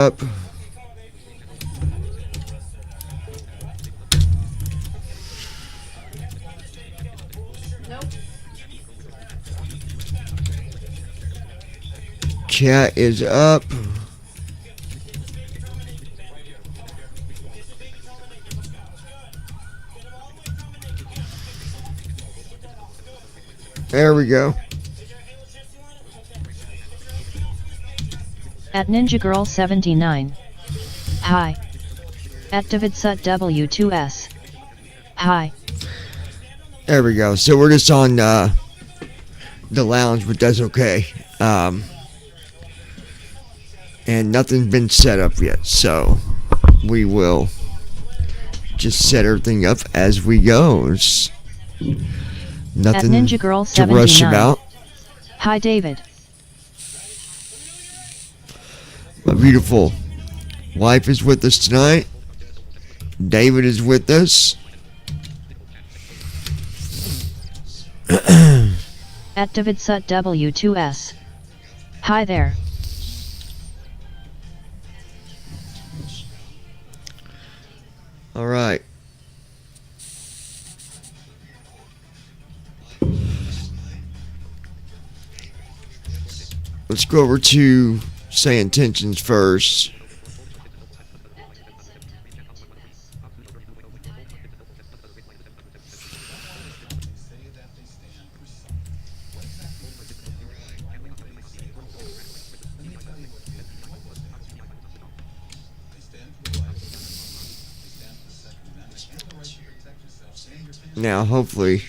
Up. Chat is up. There we go. At Ninja Girl 79. Hi. At David Sut W2S. Hi. There we go. So we're just on the lounge, but that's okay. And nothing's been set up yet, so we will just set everything up as we go. It's nothing At Ninja Girl to 79. rush about. Hi David. My beautiful wife is with us tonight. David is with us. At David Sut W2S. Hi there. All right. Let's go over to say intentions first. Now, hopefully,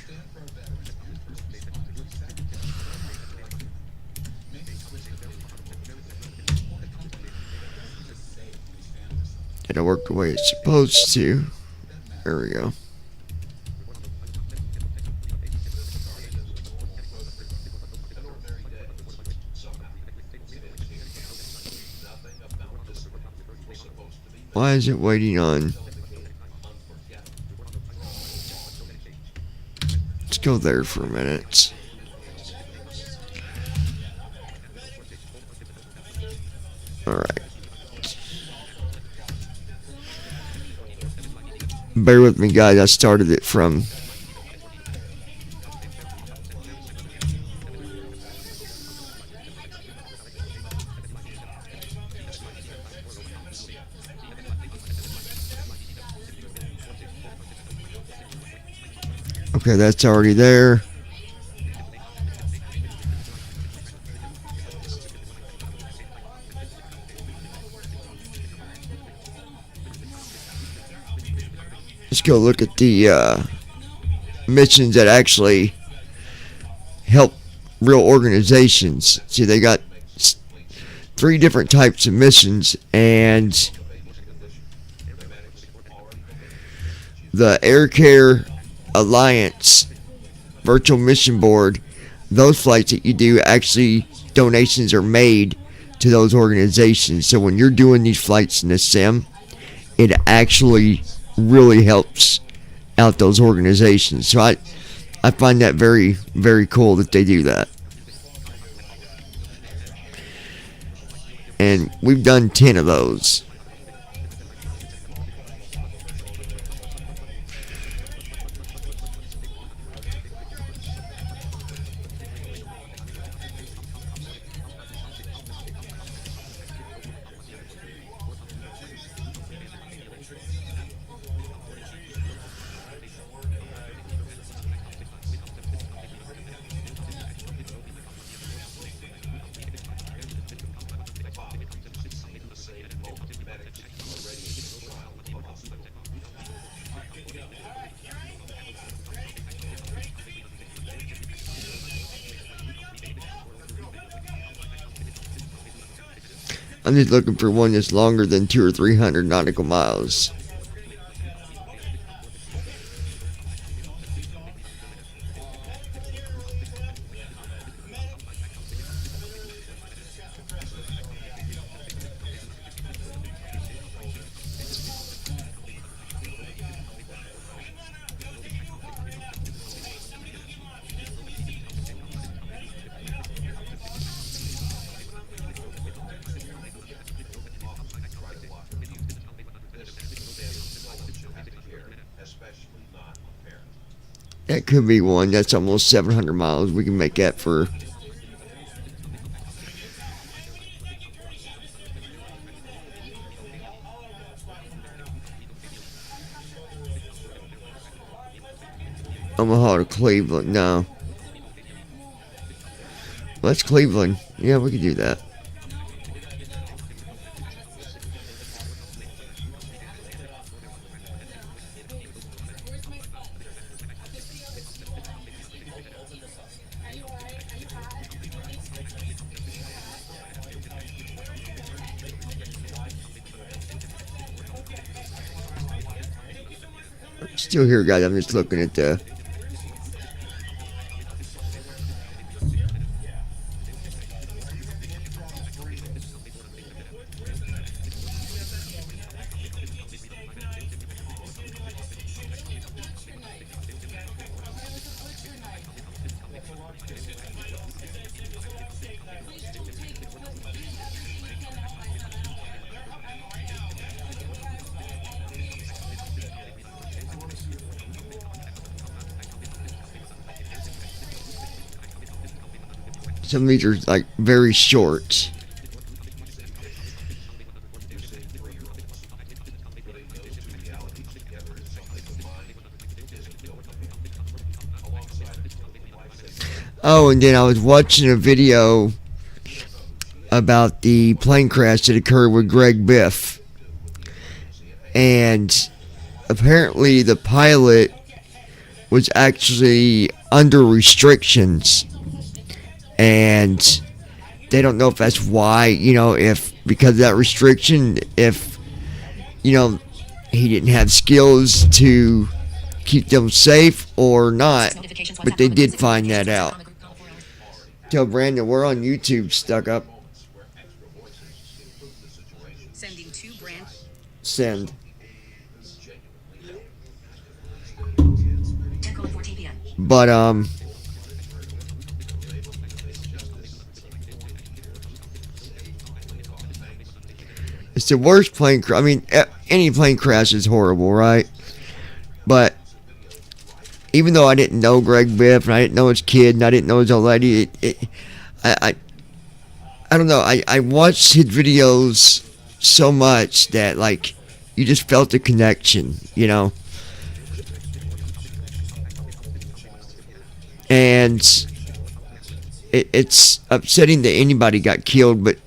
it'll work the way it's supposed to. There we go. Why is it waiting on? Let's go there for a minute. All right. Bear with me, guys. I started it from okay, that's already there. Let's go look at the missions that actually help real organizations. See, they got 3 different types of missions, and the Air Care Alliance virtual mission board, those flights that you do, actually donations are made to those organizations. So when you're doing these flights in the sim, it actually really helps out those organizations. So I find that very, very cool that they do that. And we've done 10 of those. I'm just looking for one that's longer than 200 or 300 nautical miles. That could be one. That's almost 700 miles. We can make that for... Omaha to Cleveland. No. Well, that's Cleveland. Yeah, we could do that. Still here, guys. I'm just looking at the... Some of these are like very short. Oh, and then I was watching a video about the plane crash that occurred with Greg Biff. And apparently the pilot was actually under restrictions. And they don't know if that's why, if because of that restriction, if, he didn't have skills to keep them safe or not. But they did find that out. Tell Brandon we're on YouTube, stuck up. Send. But it's the worst plane crash. I mean, any plane crash is horrible, right? But even though I didn't know Greg Biff and I didn't know his kid and I didn't know his old lady, I don't know. I watched his videos so much that like you just felt the connection, And it's upsetting that anybody got killed, but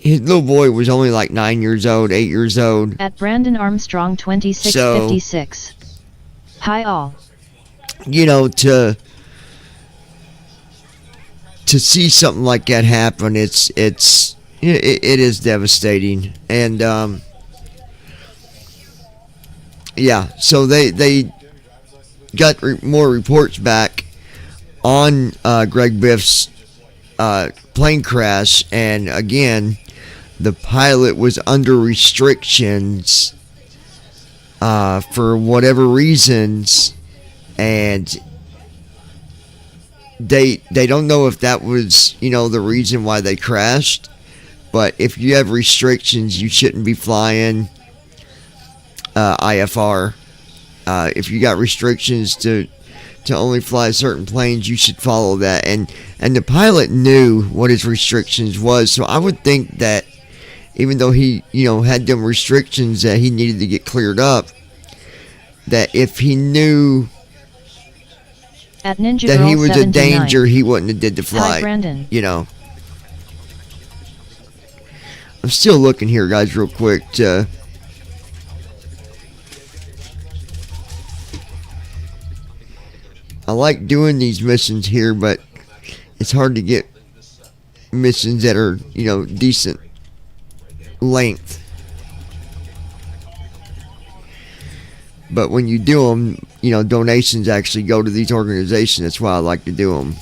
his little boy was only like 9 years old, 8 years old. At Brandon Armstrong 2656. Hi all. To see something like that happen, it is devastating. And yeah, so they got more reports back on Greg Biff's plane crash, and again, the pilot was under restrictions for whatever reasons, and they don't know if that was the reason why they crashed. But if you have restrictions, you shouldn't be flying IFR. If you got restrictions to only fly certain planes, you should follow that. And the pilot knew what his restrictions was, so I would think that even though he had them restrictions that he needed to get cleared up, that if he knew At Ninja that Girl he was a 79. danger, he wouldn't have did the flight. Hi Brandon. I'm still looking here, guys, real quick. I like doing these missions here, but it's hard to get missions that are, decent length. But when you do them, donations actually go to these organizations. That's why I like to do them.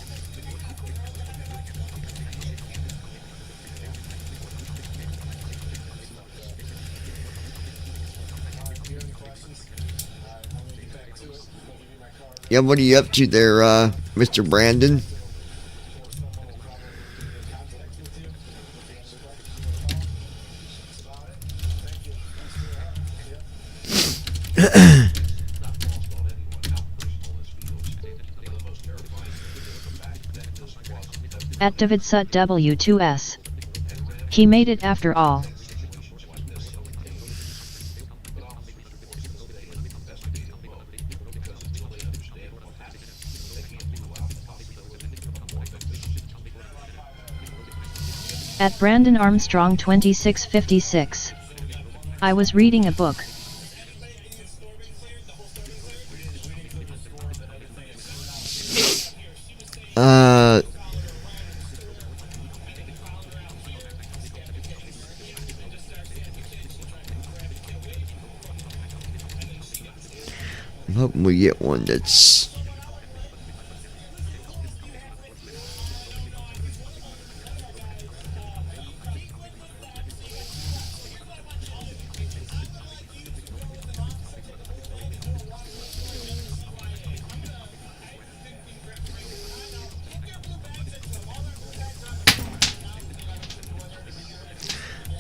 Yeah, what are you up to there, Mr. Brandon? At David Sut W2S. He made it after all. At Brandon Armstrong 2656. I was reading a book. I'm hoping we get one that's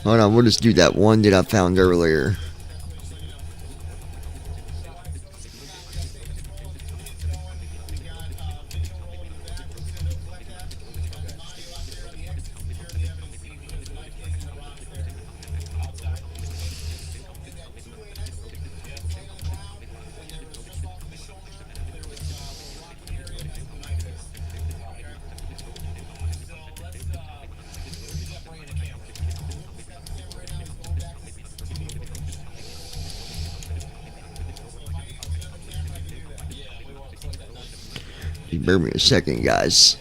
hold on, we'll just do that one that I found earlier. Bear me a second, guys.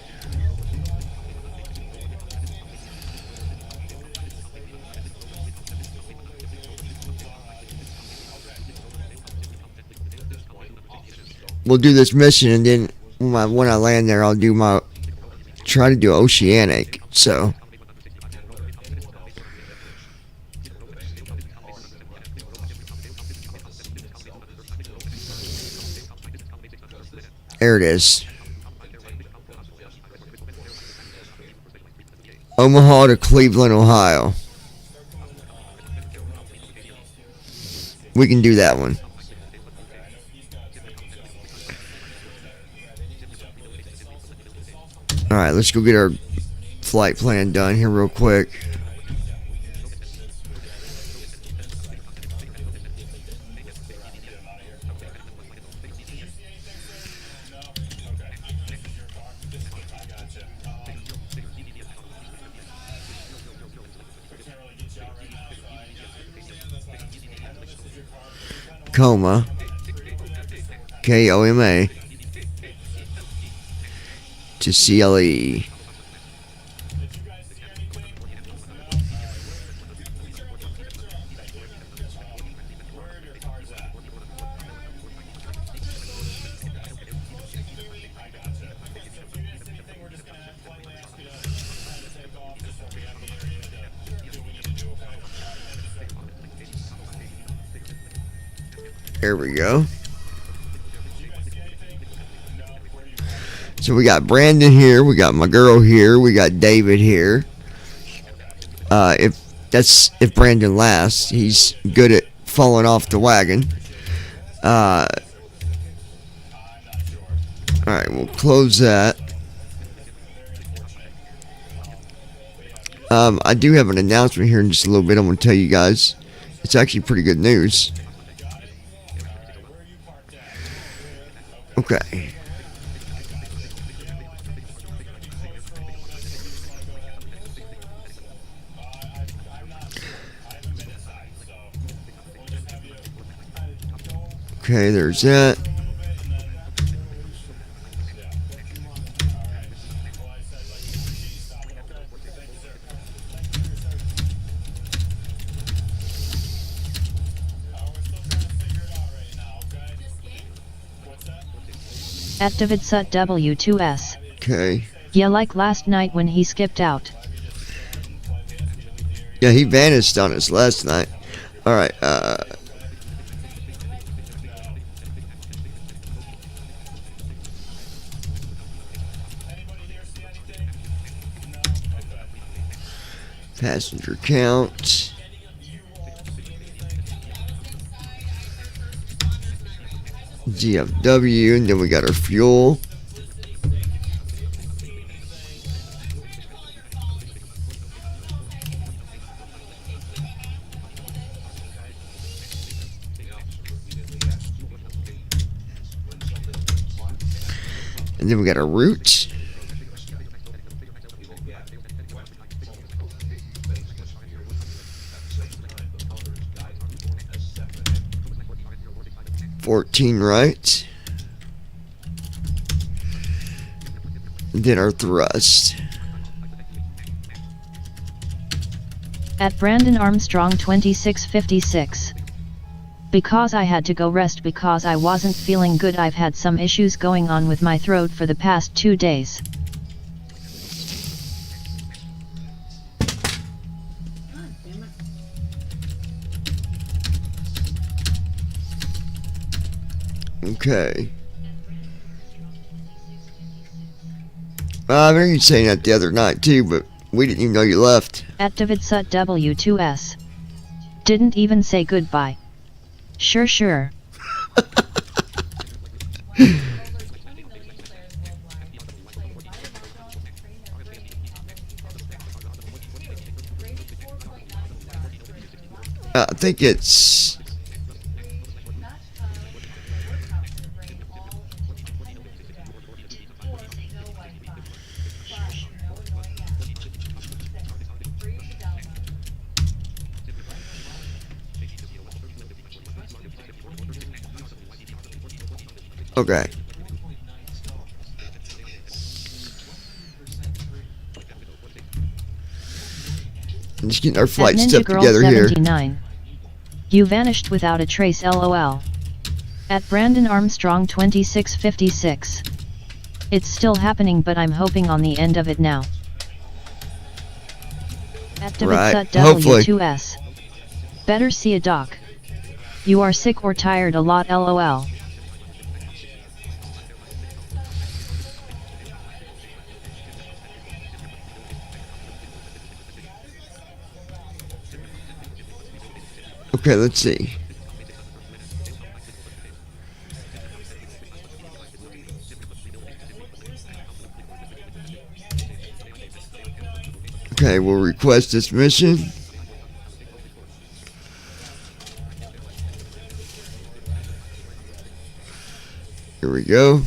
We'll do this mission, and then when I land there, I'll do try to do Oceanic. So there it is. Omaha to Cleveland, Ohio. We can do that one. Alright, let's go get our flight plan done here real quick. Koma, Koma, to CLE. There we go. So we got Brandon here, we got my girl here, we got David here. If Brandon lasts, he's good at falling off the wagon. Alright, we'll close that. I do have an announcement here in just a little bit. I'm going to tell you guys. It's actually pretty good news. Okay. Okay, there's that. At David Sut W2S. Okay. Yeah, like last night when he skipped out. Yeah, he vanished on us last night. Alright, passenger count. GFW, and then we got our fuel. And then we got our route. $14 right. And then our thrust. At Brandon Armstrong 2656. Because I had to go rest because I wasn't feeling good. I've had some issues going on with my throat for the past 2 days. Okay. I remember you saying that the other night too, but we didn't even know you left. At David Sut W2S. Didn't even say goodbye. Sure. I think it's... Okay. I'm just getting our flight At Ninja stuff Girl together here. 79. You vanished without a trace, lol. At Brandon Armstrong 2656. It's still happening, but I'm hoping on the end of it now. At David Right, Sut hopefully. W2S. Better see a doc. You are sick or tired a lot, lol. Okay, let's see. Okay, we'll request this mission. Here we go.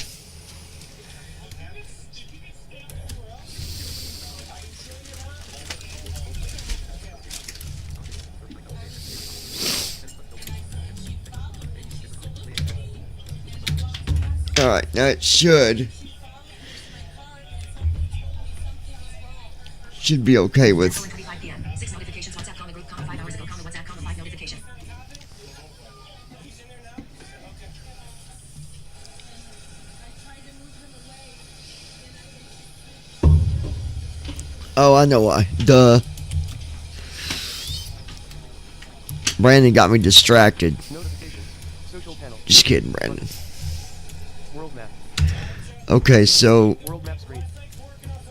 Alright, now it should be okay with. 4:35 p.m. 6 notifications. WhatsApp comma group comma 5 hours ago comma WhatsApp comma 5 notification. Oh, I know why. Duh. Brandon got me distracted. Notification. Social panel. Just kidding, Brandon. World map. Okay, so World map screen.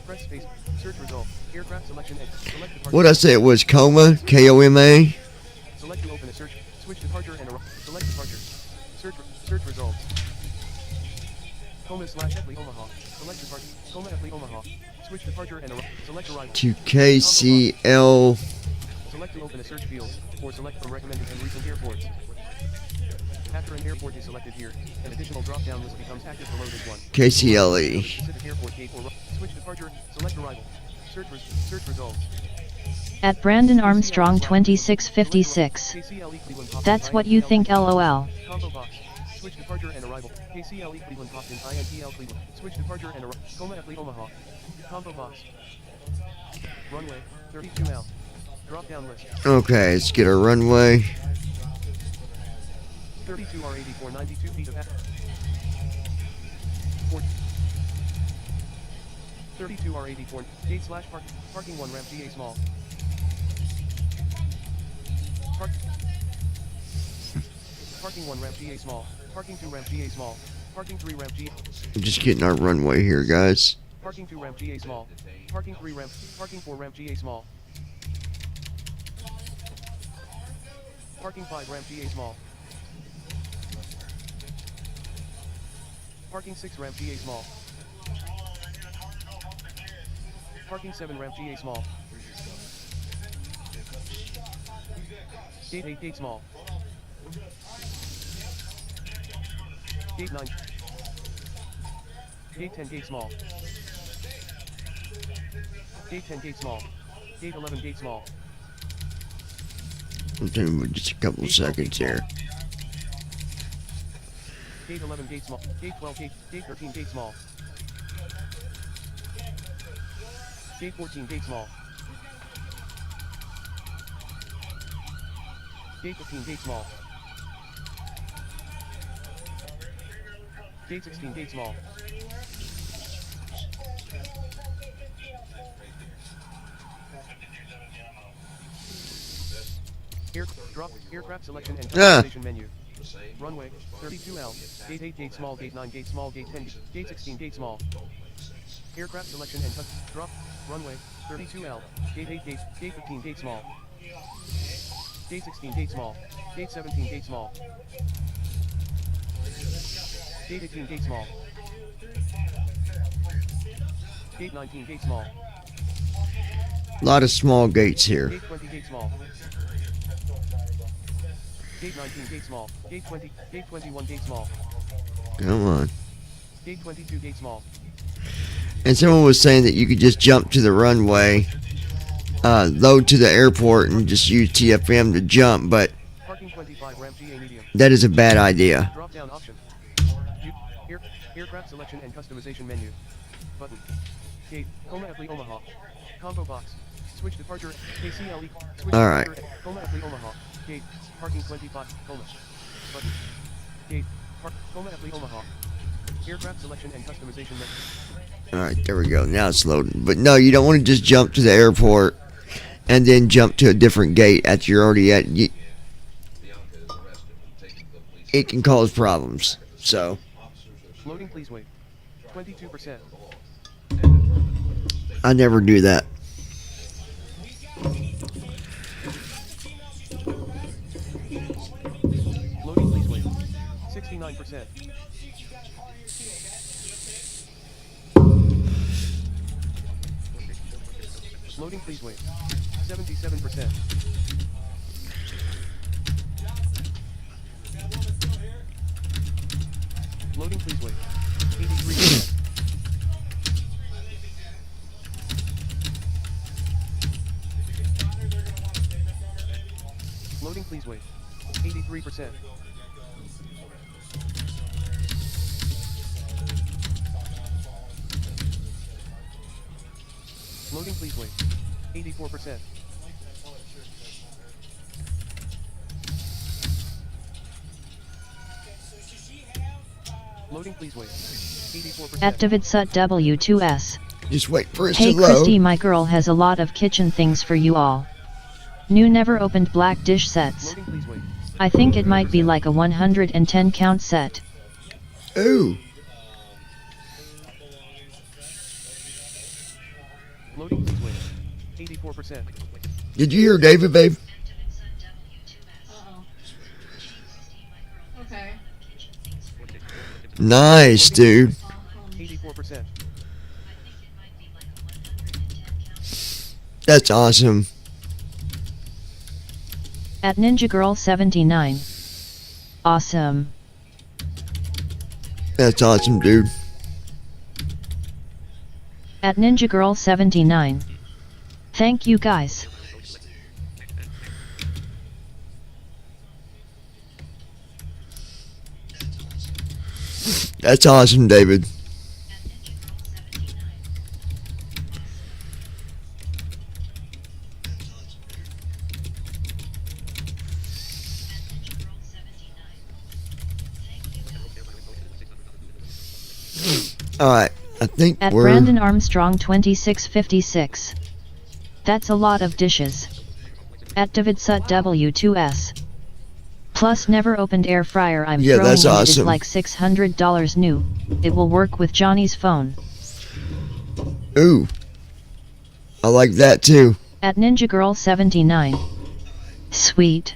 Press space. Search result. Aircraft selection X. Select departure. what did I say it was? Coma? K-O-M-A? Select to open a search. Switch departure and select departure. Search results. Coma / Epley Omaha. Select departure. Coma Epley Omaha. Switch departure and select arrival. To KCL. Select to open a search field or select from recommended and recent airports. After an airport is selected here, an additional drop-down list becomes active below this one. KCLE. Specific airport gate or switch departure. Select arrival. Search results. At Brandon Armstrong 2656. That's what you think, lol. Combo box. Switch departure and arrival. KCLE Cleveland Austin INTL Cleveland. Switch departure and arrival. Coma Epley Omaha. Combo box. Runway 32 L. Drop down list. Okay, let's get our runway. 32 R84 92 feet of 32 R84 gate / parking 1 ramp GA small. Parking 1 ramp GA small. Parking 2 ramp GA small. Parking 3 ramp GA. I'm just getting our runway here, guys. Parking 2 ramp GA small. Parking 3 ramp. Parking 4 ramp GA small. Parking 5 ramp GA small. Parking 6 ramp GA small. Parking 7 ramp GA small. Gate 8 gate small. Gate 9. Gate 10 gate small. Gate 10 gate small. Gate 11 gate small. Just a couple seconds here. Gate 11 gate small. Gate 12 gate 13 gate small. Gate 14 gate small. Gate 15 gate small. Gate 16 gate small. Aircraft selection and customization menu. Runway 32L. Gate 8 gate small. Gate 9 gate small. Gate 10 gate 16 gate small. Aircraft selection and drop. Runway 32L. Gate 8 gate 15 gate small. Gate 16 gate small. Gate 17 gate small. Gate 18 gate small. Gate 19 gate small. A lot of small gates here. Gate 20 gate small. Gate 19 gate small. Gate 20. Gate 21 gate small. Come on. Gate 22 gate small. And someone was saying that you could just jump to the runway, load to the airport, and just use TFM to jump, but Parking 25 ramp GA medium. that is a bad idea. Drop down option. Aircraft selection and customization menu. Button. Gate. Coma Epley Omaha. Combo box. Switch departure. KCLE. Switch All right. departure. Coma Epley Omaha. Gate. Parking 25. Coma. Button. Gate. Coma Epley Omaha. Aircraft selection and customization menu. Alright, there we go. Now it's loading. But no, you don't want to just jump to the airport and then jump to a different gate after you're already at. It can cause problems. So, Loading, please wait. 22%. I never do that. Loading, please wait. 69%. Loading, please wait. 77%. Loading, please wait. 83%. Loading, please wait. 83%. Loading, please wait. 84%. Loading, please wait. 84%. At David Sut W2S. Just wait for it Hey to load. Christy, my girl has a lot of kitchen things for you all. New never opened black dish sets. Loading, please wait. I think it might be like a 110 count set. Ooh. Loading, please wait. 84%. Did you hear David, babe? Okay. Nice, dude. 84%. That's awesome. At Ninja Girl 79. Awesome. That's awesome, dude. At Ninja Girl 79. Thank you guys. That's awesome, David. Alright, I think At we're... Brandon Armstrong 2656. That's a lot of dishes. At David Sut W2S. Plus never opened air fryer. I'm Yeah, throwing that's in it is awesome. like $600 new. It will work with Johnny's phone. Ooh. I like that too. At Ninja Girl 79. Sweet.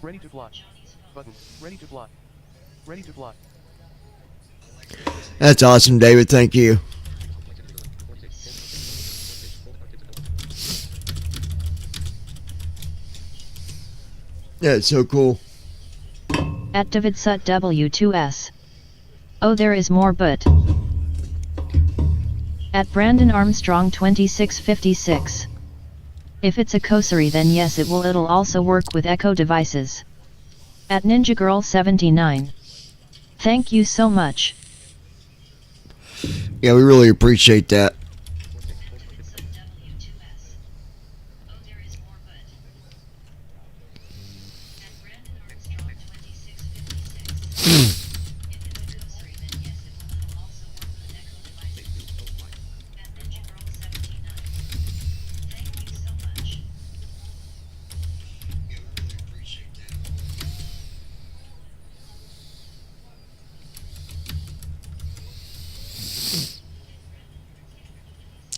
Ready to fly. Button. Ready to fly. Ready to fly. That's awesome, David. Thank you. That's so cool. At David Sut W2S. Oh, there is more, but. At Brandon Armstrong 2656. If it's a Kosari, then yes, it'll also work with Echo devices. At Ninja Girl 79. Thank you so much. Yeah, we really appreciate that.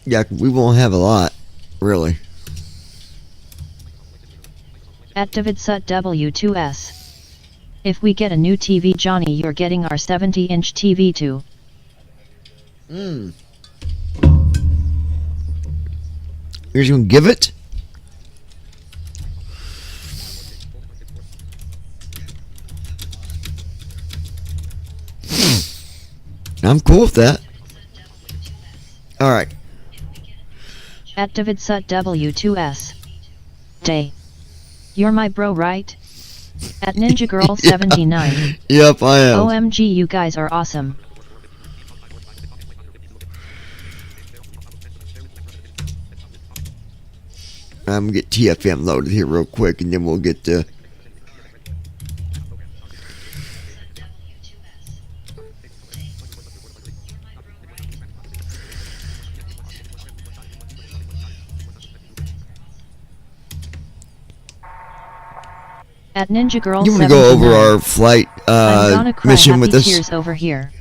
Yeah, we won't have a lot, really. At David Sut W2S. If we get a new TV, Johnny, you're getting our 70-inch TV too. You're just gonna give it? I'm cool with that. Alright. At David Sut W2S. Day. You're my bro, right? At Ninja Girl 79. Yep, I am. OMG, you guys are awesome. I'm gonna get TFM loaded here real quick, and then we'll get to. At Ninja Girl You want to 79. go over our flight I'm gonna cry mission happy with us? tears over here.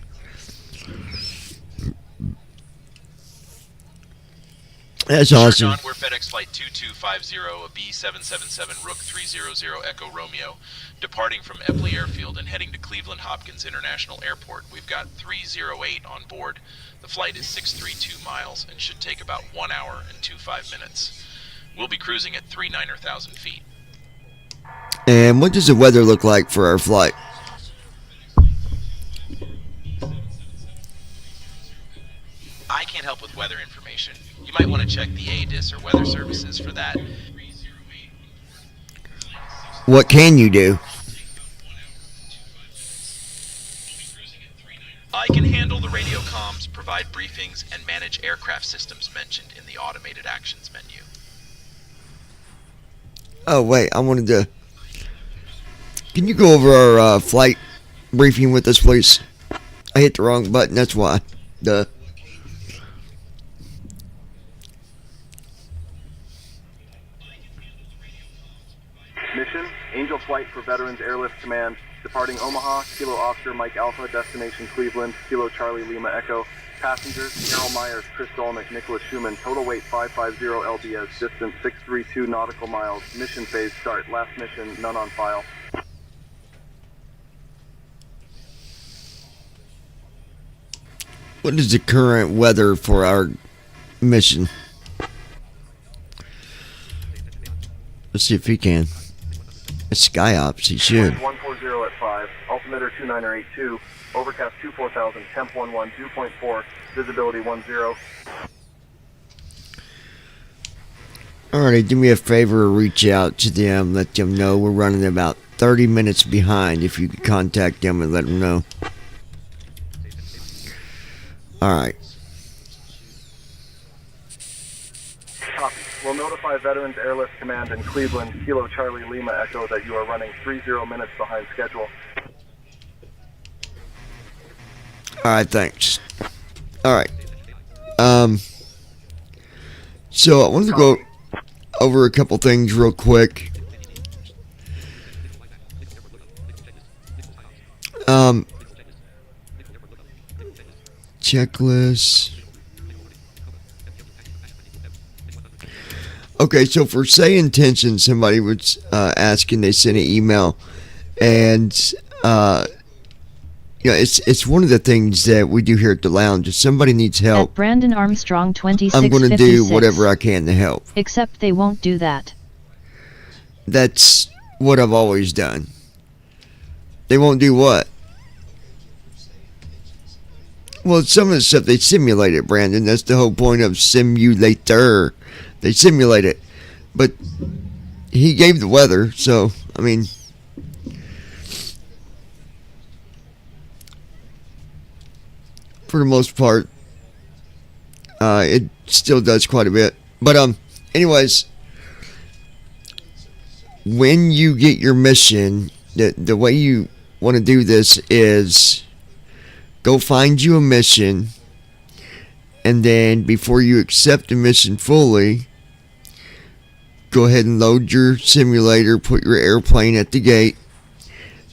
That's Sure, awesome. John, we're FedEx Flight 2250, a B777 Rook 300 Echo Romeo, departing from Epley Airfield and heading to Cleveland Hopkins International Airport. We've got 308 on board. The flight is 632 miles and should take about 1 hour and 25 minutes. We'll be cruising at 39,000 feet. And what does the weather look like for our flight? I can't help with weather information. You might want to check the ADIS or weather services for that. What can you do? I can handle the radio comms, provide briefings, and manage aircraft systems mentioned in the automated actions menu. Oh, wait, I wanted to. Can you go over our flight briefing with us, please? I hit the wrong button, that's why. Duh. Mission, Angel Flight for Veterans Airlift Command, departing Omaha, Kilo Oscar, Mike Alpha, destination Cleveland, Kilo Charlie Lima Echo. Passengers, Carol Myers, Chris Dolnick, Nicholas Schumann, total weight 550 LBS, distance 632 nautical miles, mission phase start, last mission, none on file. What is the current weather for our mission? Let's see if he can. It's SkyOps, he should. 140 at 5, altimeter 2982, overcast 24,000, temp 11, dew point 4, visibility 10. Alrighty, do me a favor, reach out to them, let them know we're running about 30 minutes behind. If you could contact them and let them know. Alright. Copy. We'll notify Veterans Airlift Command in Cleveland, Kilo Charlie Lima Echo, that you are running 30 minutes behind schedule. Alright, thanks. Alright. So I wanted to go over a couple things real quick. Checklist. Okay, so for say intention, somebody was asking, they sent an email, and it's one of the things that we do here at the lounge. If somebody needs help, At Brandon Armstrong 2656. I'm going to do whatever I can to help. Except they won't do that. That's what I've always done. They won't do what? Well, some of the stuff they simulate it, Brandon. That's the whole point of simulator. They simulate it. But he gave the weather, so, I mean, for the most part, it still does quite a bit. But, anyways, when you get your mission, the way you want to do this is go find you a mission, and then before you accept the mission fully, go ahead and load your simulator, put your airplane at the gate,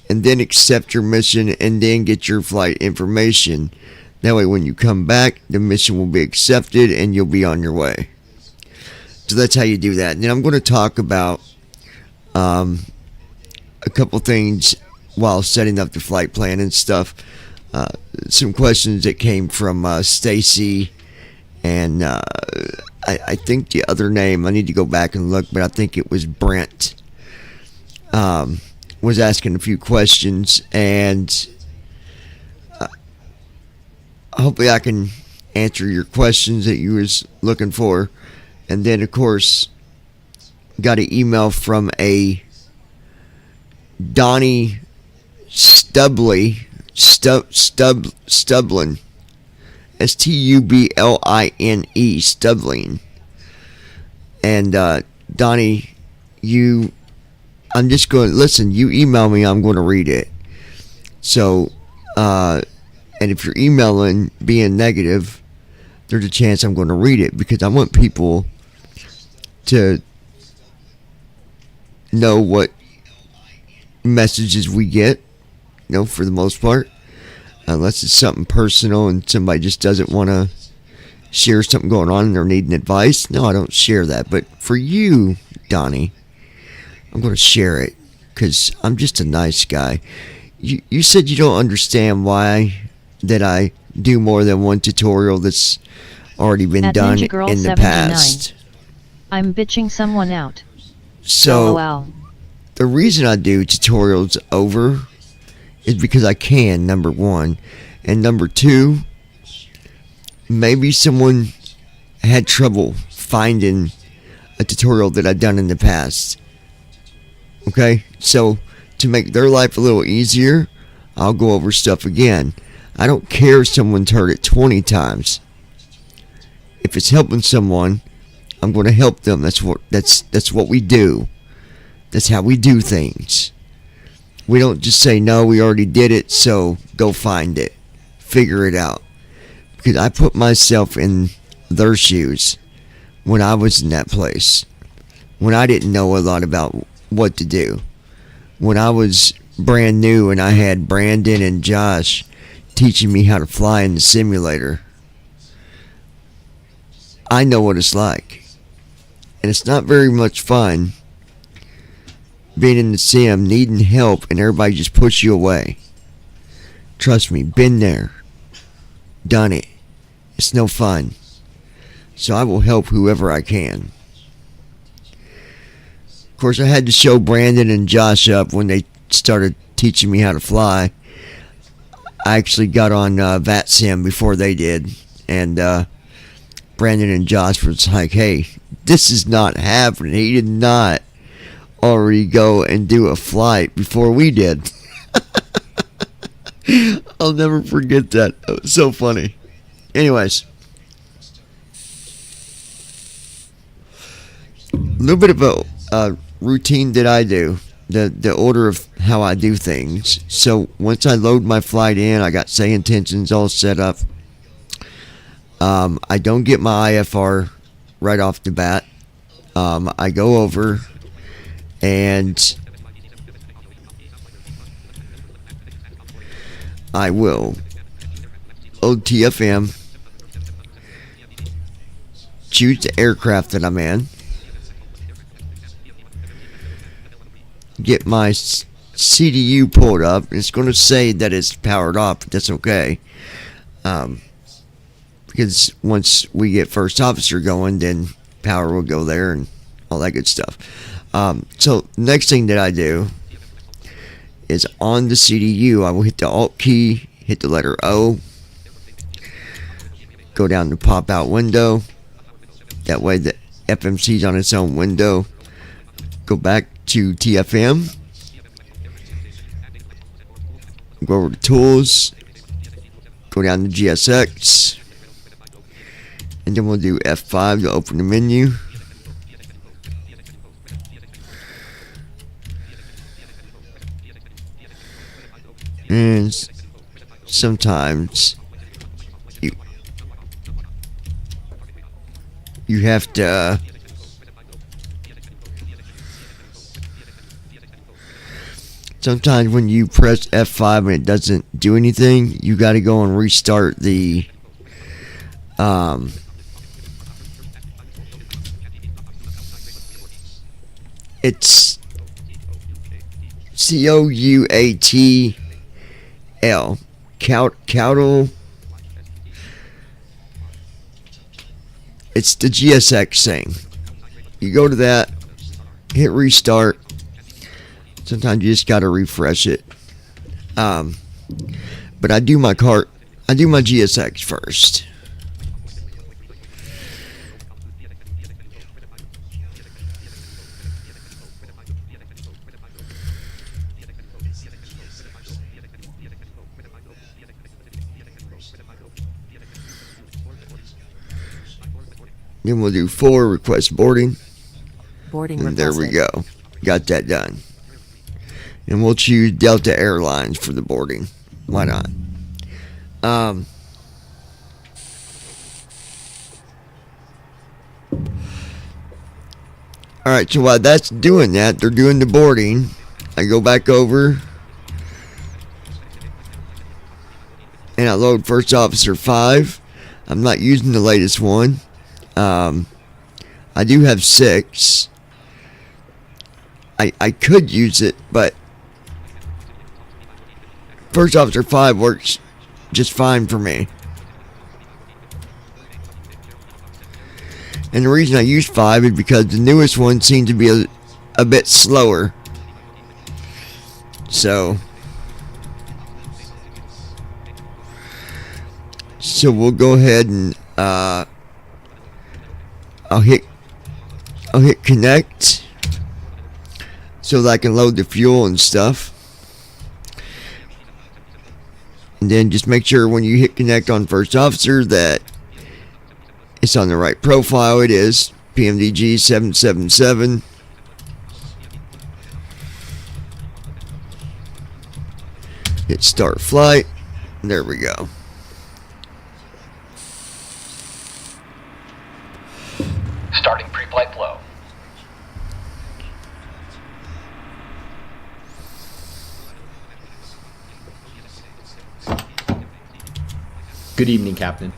and then accept your mission, and then get your flight information. That way when you come back, the mission will be accepted and you'll be on your way. So that's how you do that. And then I'm going to talk about a couple things while setting up the flight plan and stuff. Some questions that came from Stacy, and I think the other name, I need to go back and look, but I think it was Brent, was asking a few questions, and hopefully I can answer your questions that you was looking for. And then, of course, got an email from a Donnie Stublin, Stublin, Stublin. And Donnie, I'm just going to listen. You email me, I'm going to read it. So, and if you're emailing being negative, there's a chance I'm going to read it, because I want people to know what messages we get, for the most part, unless it's something personal and somebody just doesn't want to share something going on and they're needing advice. No, I don't share that. But for you, Donnie, I'm going to share it because I'm just a nice guy. You said you don't understand why that I do more than one tutorial that's already been At done Ninja Girl in the 79. past. I'm bitching someone out. So LOL. the reason I do tutorials over is because I can, number one. And number two, maybe someone had trouble finding a tutorial that I've done in the past. Okay? So to make their life a little easier, I'll go over stuff again. I don't care if someone's heard it 20 times. If it's helping someone, I'm going to help them. That's what we do. That's how we do things. We don't just say, no, we already did it, so go find it. Figure it out. Because I put myself in their shoes when I was in that place. When I didn't know a lot about what to do. When I was brand new and I had Brandon and Josh teaching me how to fly in the simulator. I know what it's like. And it's not very much fun being in the sim, needing help, and everybody just push you away. Trust me, been there. Done it. It's no fun. So I will help whoever I can. Of course, I had to show Brandon and Josh up when they started teaching me how to fly. I actually got on VATSIM before they did. And Brandon and Josh was like, hey, this is not happening. He did not already go and do a flight before we did. I'll never forget that. It was so funny. Anyways, a little bit of a routine that I do, the order of how I do things. So once I load my flight in, I got say intentions all set up. I don't get my IFR right off the bat. I go over and I will load TFM, choose the aircraft that I'm in, get my CDU pulled up. It's going to say that it's powered off, but that's okay. Because once we get first officer going, then power will go there and all that good stuff. So next thing that I do is on the CDU, I will hit the Alt key, hit the letter O, go down to pop out window. That way the FMC is on its own window. Go back to TFM. Go over to tools. Go down to GSX. And then we'll do F5 to open the menu. And sometimes you have to sometimes when you press F5 and it doesn't do anything, you got to go and restart the it's COUATL Caudal. It's the GSX thing. You go to that, hit restart. Sometimes you just gotta refresh it. But I do my GSX first. Then we'll do 4, request boarding. Boarding And there we requested. go. Got that done. And we'll choose Delta Airlines for the boarding. Why not? Alright, so while that's doing that, they're doing the boarding. I go back over and I load First Officer 5. I'm not using the latest one. I do have 6. I could use it, but First Officer 5 works just fine for me. And the reason I use 5 is because the newest one seems to be a bit slower. So we'll go ahead and I'll hit connect so that I can load the fuel and stuff. And then just make sure when you hit connect on First Officer that it's on the right profile. It is PMDG 777. Hit start flight. There we go. Starting pre-flight flow. Good evening, Captain.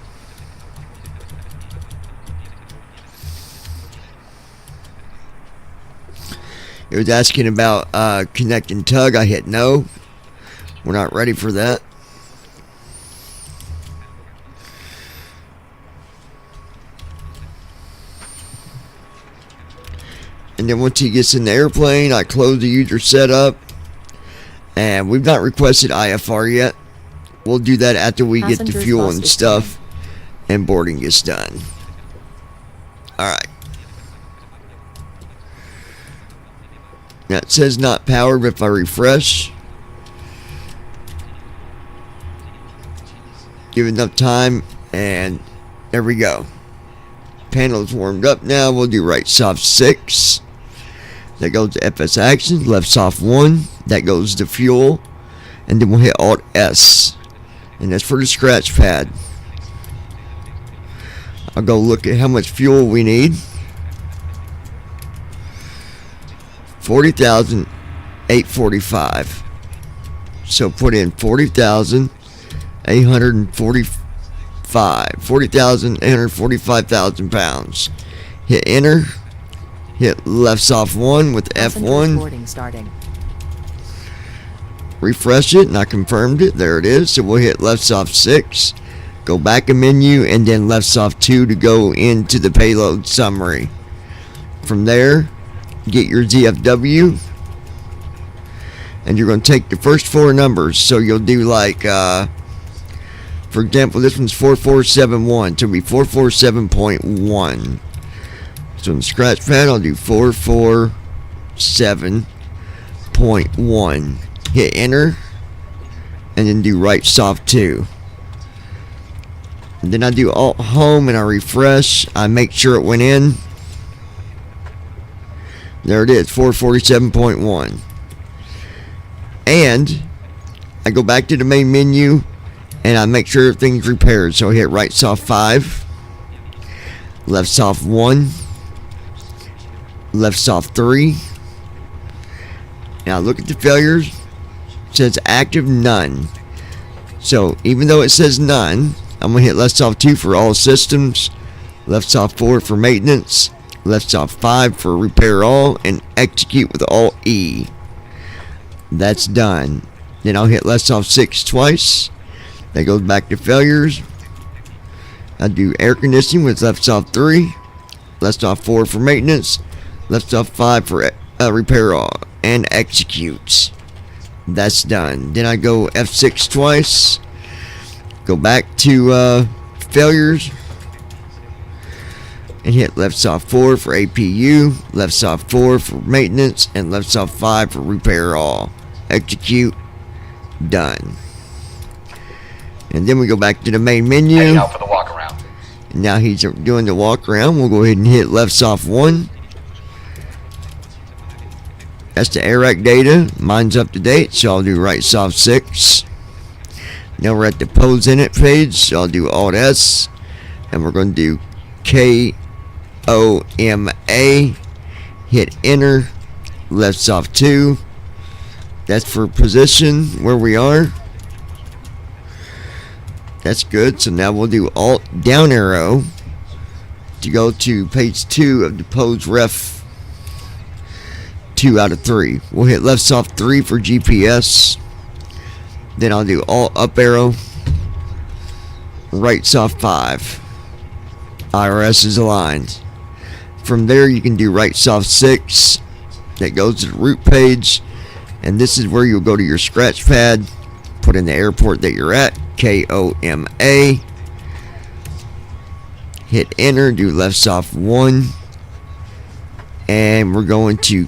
It was asking about connect and tug. I hit no. We're not ready for that. And then once he gets in the airplane, I close the user setup. And we've not requested IFR yet. We'll do that after we get the Passengers fuel lost and its stuff and boarding gets done. Alright. Now it says not powered, but if I refresh, give it enough time, and there we go. Panel's warmed up now. We'll do right soft 6. That goes to FS action. Left soft 1. That goes to fuel. And then we'll hit Alt S. And that's for the scratch pad. I'll go look at how much fuel we need. 40,845. So put in 40,845 pounds. Hit enter. Hit left soft 1 with Passengers F1. boarding starting. Refresh it, and I confirmed it. There it is. So we'll hit left soft 6. Go back a menu, and then left soft 2 to go into the payload summary. From there, get your ZFW, and you're going to take the first 4 numbers. So you'll do like, for example, this one's 4471, so it'll be 447.1. So in the scratch pad, I'll do 447.1. Hit enter, and then do right soft 2. And then I do alt home and I refresh. I make sure it went in. There it is, 447.1. And I go back to the main menu and I make sure everything's repaired. So I hit right soft 5, left soft 1, left soft 3. Now look at the failures. It says active none. So even though it says none, I'm going to hit left soft 2 for all systems, left soft 4 for maintenance, left soft 5 for repair all, and execute with alt E. That's done. Then I'll hit left soft 6 twice. That goes back to failures. I do air conditioning with left soft 3, left soft 4 for maintenance, left soft 5 for repair all, and executes. That's done. Then I go F6 twice. Go back to failures and hit left soft 4 for APU, left soft 4 for maintenance, and left soft 5 for repair all. Execute. Done. And then we go back to the main menu. Heading out for the walk around. Now he's doing the walk around. We'll go ahead and hit left soft 1. That's the AIRAC data. Mine's up to date, so I'll do right soft 6. Now we're at the pose in it page, so I'll do alt S, and we're going to do KOMA, hit enter, left soft 2. That's for position where we are. That's good. So now we'll do alt down arrow to go to page 2 of the pose ref 2 out of 3. We'll hit left soft 3 for GPS. Then I'll do alt up arrow, right soft 5. IRS is aligned. From there you can do right soft 6. That goes to the root page, and this is where you'll go to your scratch pad, put in the airport that you're at, KOMA, hit enter, do left soft 1, and we're going to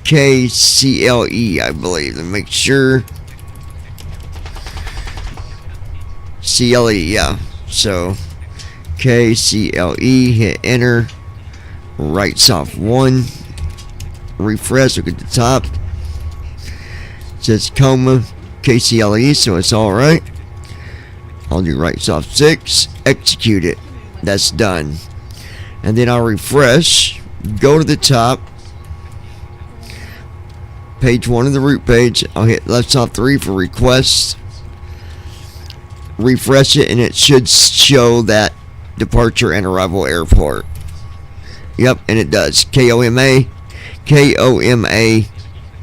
KCLE, I believe, and make sure. CLE, yeah. So KCLE, hit enter, right soft 1, refresh, look at the top. It says coma KCLE, so it's alright. I'll do right soft 6, execute it. That's done. And then I'll refresh, go to the top, page 1 of the root page. I'll hit left soft 3 for requests. Refresh it, and it should show that departure and arrival airport. Yep, and it does. KOMA,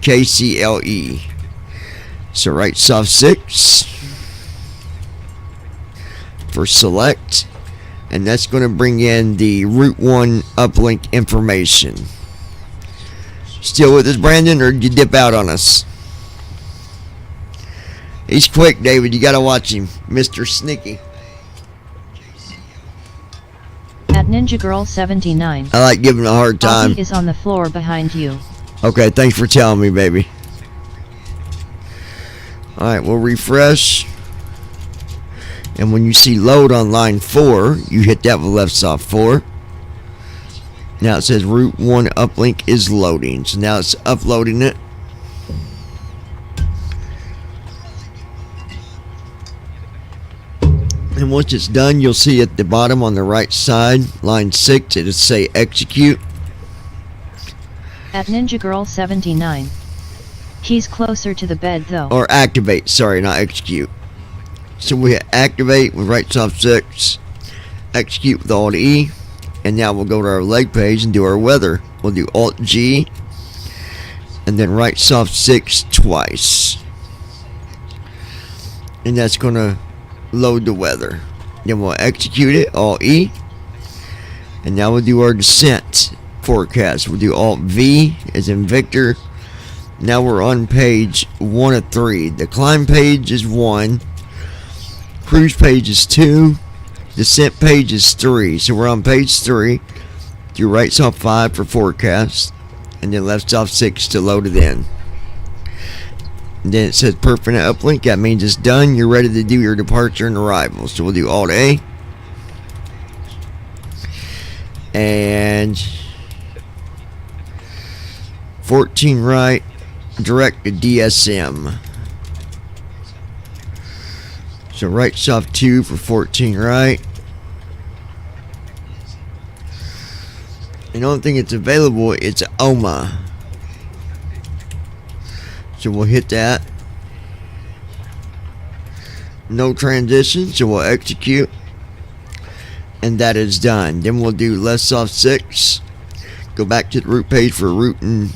KCLE. So right soft 6 for select, and that's going to bring in the Route 1 uplink information. Still with us, Brandon, or did you dip out on us? He's quick, David. You gotta watch him, Mr. Sneaky. At Ninja Girl 79. I like giving him a hard time. Bobby is on the floor behind you. Okay, thanks for telling me, baby. Alright, we'll refresh. And when you see load on line 4, you hit that with left soft 4. Now it says Route 1 uplink is loading. So now it's uploading it. And once it's done, you'll see at the bottom on the right side, line 6, it'll say execute. At Ninja Girl 79. He's closer to the bed though. Or activate, sorry, not execute. So we hit activate with right soft 6, execute with alt E, and now we'll go to our leg page and do our weather. We'll do alt G, and then right soft 6 twice. And that's going to load the weather. Then we'll execute it, alt E, and now we'll do our descent. forecast. We'll do Alt V as in Victor. Now we're on page 1 of 3. The climb page is 1. Cruise page is 2. Descent page is 3. So we're on page 3. Do right off 5 for forecast. And then left off 6 to load it in. And then it says perf and uplink. That means it's done. You're ready to do your departure and arrival. So we'll do Alt A. And 14 right. Direct to DSM. So right soft 2 for 14 right. And the only thing that's available, it's OMA. So we'll hit that. No transition, so we'll execute. And that is done. Then we'll do left soft 6. Go back to the route page for route and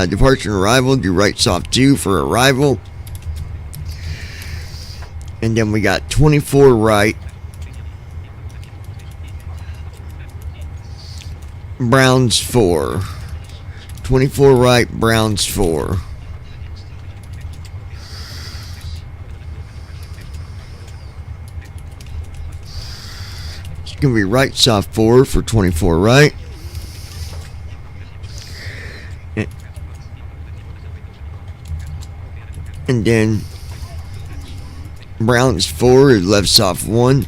departure and arrival. Do right soft 2 for arrival. And then we got 24 right. Browns 4. 24 right, Browns 4. It's going to be right soft 4 for 24 right. And then Browns 4 is left soft 1.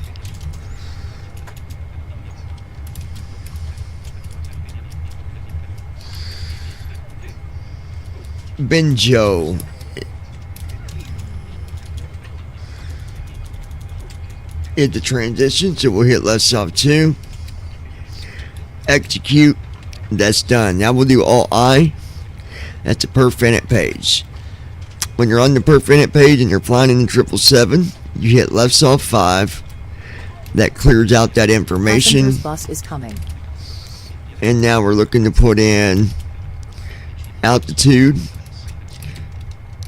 Benjo hit the transition, so we'll hit left soft 2. Execute. That's done. Now we'll do Alt I. That's the perf init page. When you're on the perf init page and you're flying in the 777, you hit left soft 5. That clears out that information. Passenger's bus is coming. And now we're looking to put in altitude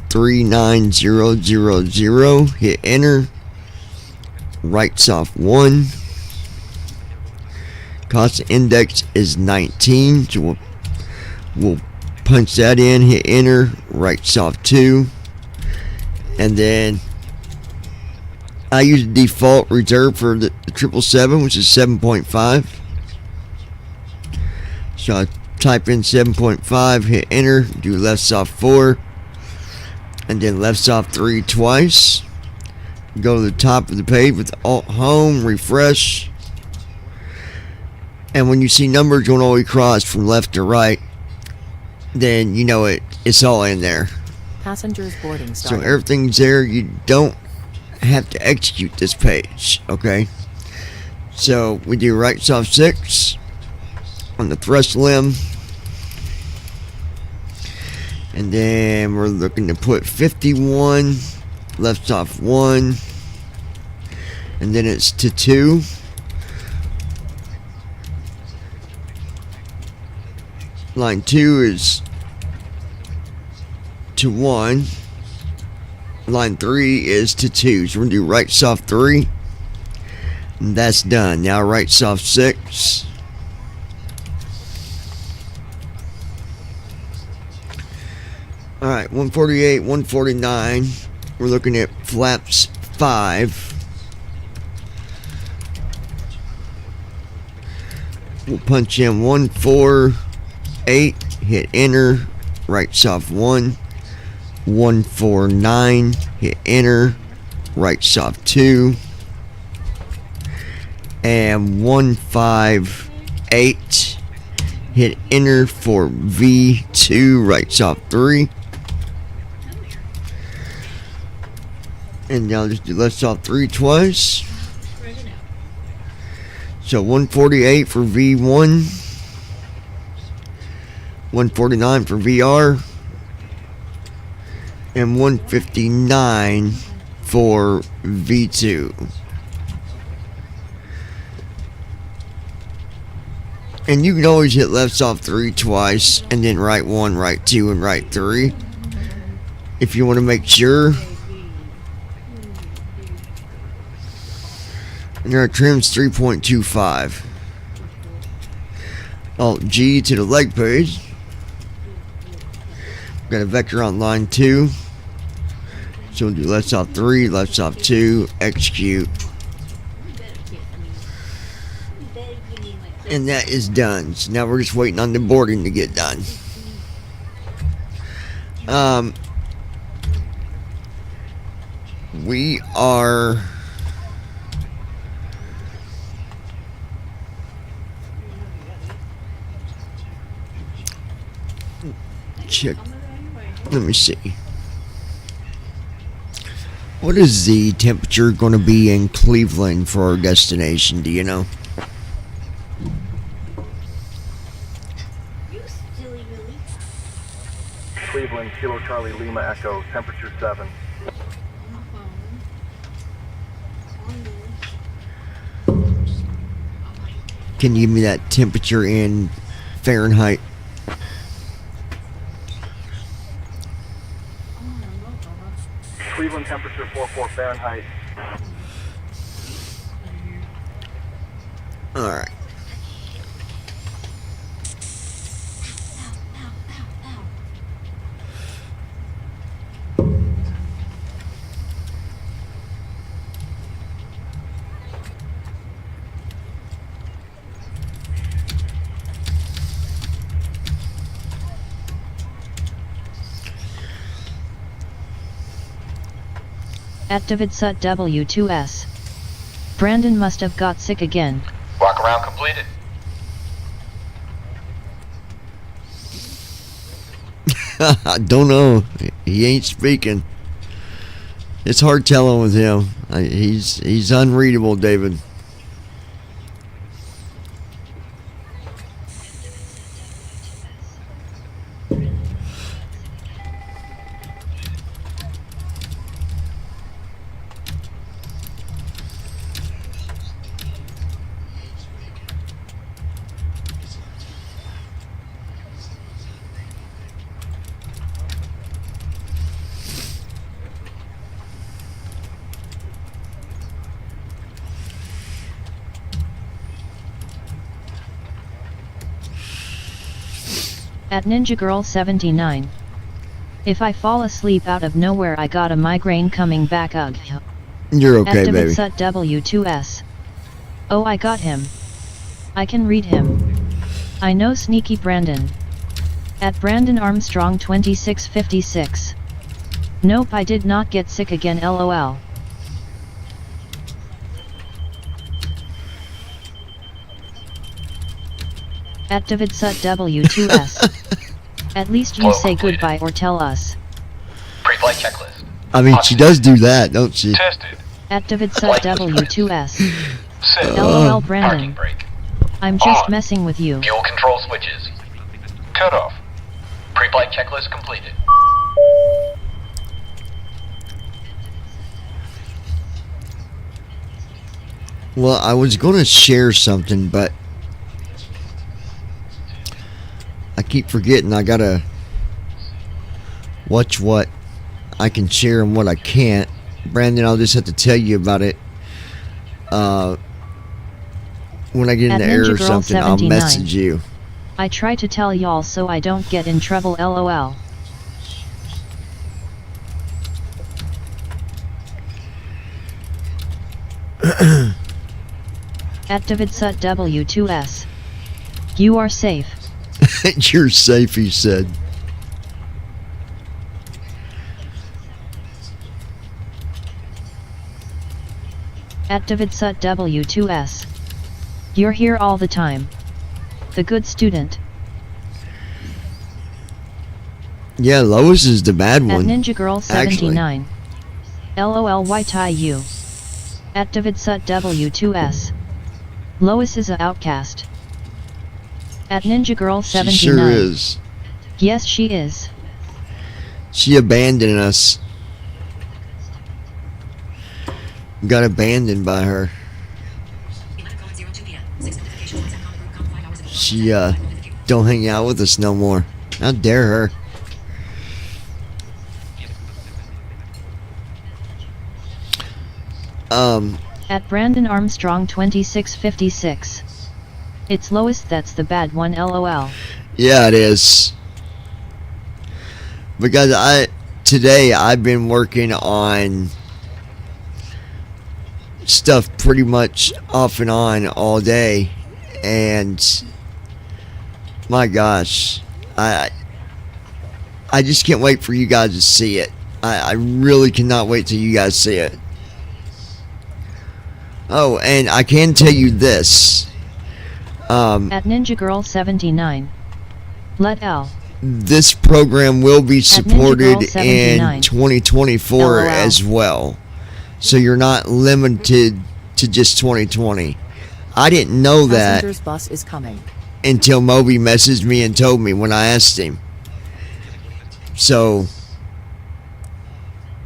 39000. Hit enter. Right soft 1. Cost index is 19. So we'll punch that in. Hit enter. Right soft 2. And then I use the default reserve for the 777, which is 7.5. So I type in 7.5, hit enter, do left soft 4, and then left soft 3 twice. Go to the top of the page with Alt Home, refresh. And when you see numbers going all the way across from left to right, then you know it's all in there. Passengers boarding So started. everything's there. You don't have to execute this page, okay? So we do right soft 6 on the thrust limb. And then we're looking to put 51, left soft 1. And then it's to 2. Line 2 is to 1. Line 3 is to 2. So we're going to do right soft 3. And that's done. Now right soft 6. Alright, 148, 149. We're looking at flaps 5. We'll punch in 148. Hit enter. Right soft 1. 149, hit enter, right soft 2, and 158, hit enter for V2, right soft 3, and now just do left soft 3 twice. So 148 for V1, 149 for VR, and 159 for V2. And you can always hit left soft 3 twice, and then right 1, right 2, and right 3 if you want to make sure. And our trim's 3.25. Alt G to the leg page. Got a vector on line 2. So we'll do left stop 3, left stop 2, execute. And that is done. So now we're just waiting on the boarding to get done. We are check. Let me see. What is the temperature going to be in Cleveland for our destination? Do you know? Cleveland, Kilo Charlie Lima Echo, temperature 7. Can you give me that temperature in Fahrenheit? Cleveland, temperature 44 Fahrenheit. Alright. At Davidsut W2S. Brandon must have got sick again. Walk around completed. I don't know. He ain't speaking. It's hard telling with him. He's unreadable, David. At Ninja Girl 79. If I fall asleep out of nowhere, I got a migraine coming back. Ugh. You're okay, At baby. Davidsut W2S. Oh, I got him. I can read him. I know sneaky Brandon. At Brandon Armstrong 2656. Nope, I did not get sick again, lol. At Davidsut W2S. At least you say goodbye or tell us. Pre-flight checklist. I mean, she does do that, don't she? Tested. At Davidsut W2S. Set. LOL Parking Brandon. brake. I'm just On. messing with you. Fuel control switches. Cut off. Pre-flight checklist completed. Well, I was going to share something, but I keep forgetting. I gotta watch what I can share and what I can't. Brandon, I'll just have to tell you about it when I get in At the air Ninja or Girl something. I'll 79. message you. I try to tell y'all so I don't get in trouble, lol. At Davidsut W2S. You are safe. You're safe, he said. At Davidsut W2S. You're here all the time. The good student. Yeah, Lois is the bad At one. Ninja Girl 79. LOL why tie you? At Davidsut W2S. Lois is a outcast. At Ninja Girl She 79. sure is. Yes, she is. She abandoned us. Got abandoned by her. 11:02 p.m. 6 notifications. WhatsApp comment group. Com 5 hours ago. She don't hang out with us no more. How dare her? At Brandon Armstrong 2656. It's lowest, that's the bad one, lol. Yeah, it is. Because today I've been working on stuff pretty much off and on all day, and my gosh, I just can't wait for you guys to see it. I really cannot wait till you guys see it. Oh, and I can tell you this. At Ninja Girl 79. Let L. This program will be supported in 79. 2024 LOL. as well. So you're not limited to just 2020. I didn't know that Passenger's bus is coming. until Moby messaged me and told me when I asked him. So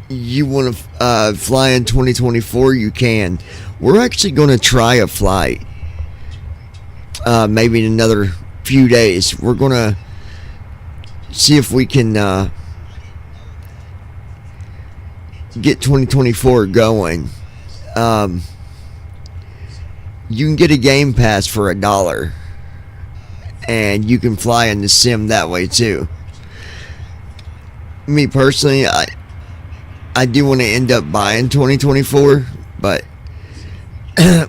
you want to fly in 2024, you can. We're actually going to try a flight. Maybe in another few days. We're going to see if we can get 2024 going. You can get a game pass for $1, and you can fly in the sim that way too. Me personally, I do want to end up buying 2024, but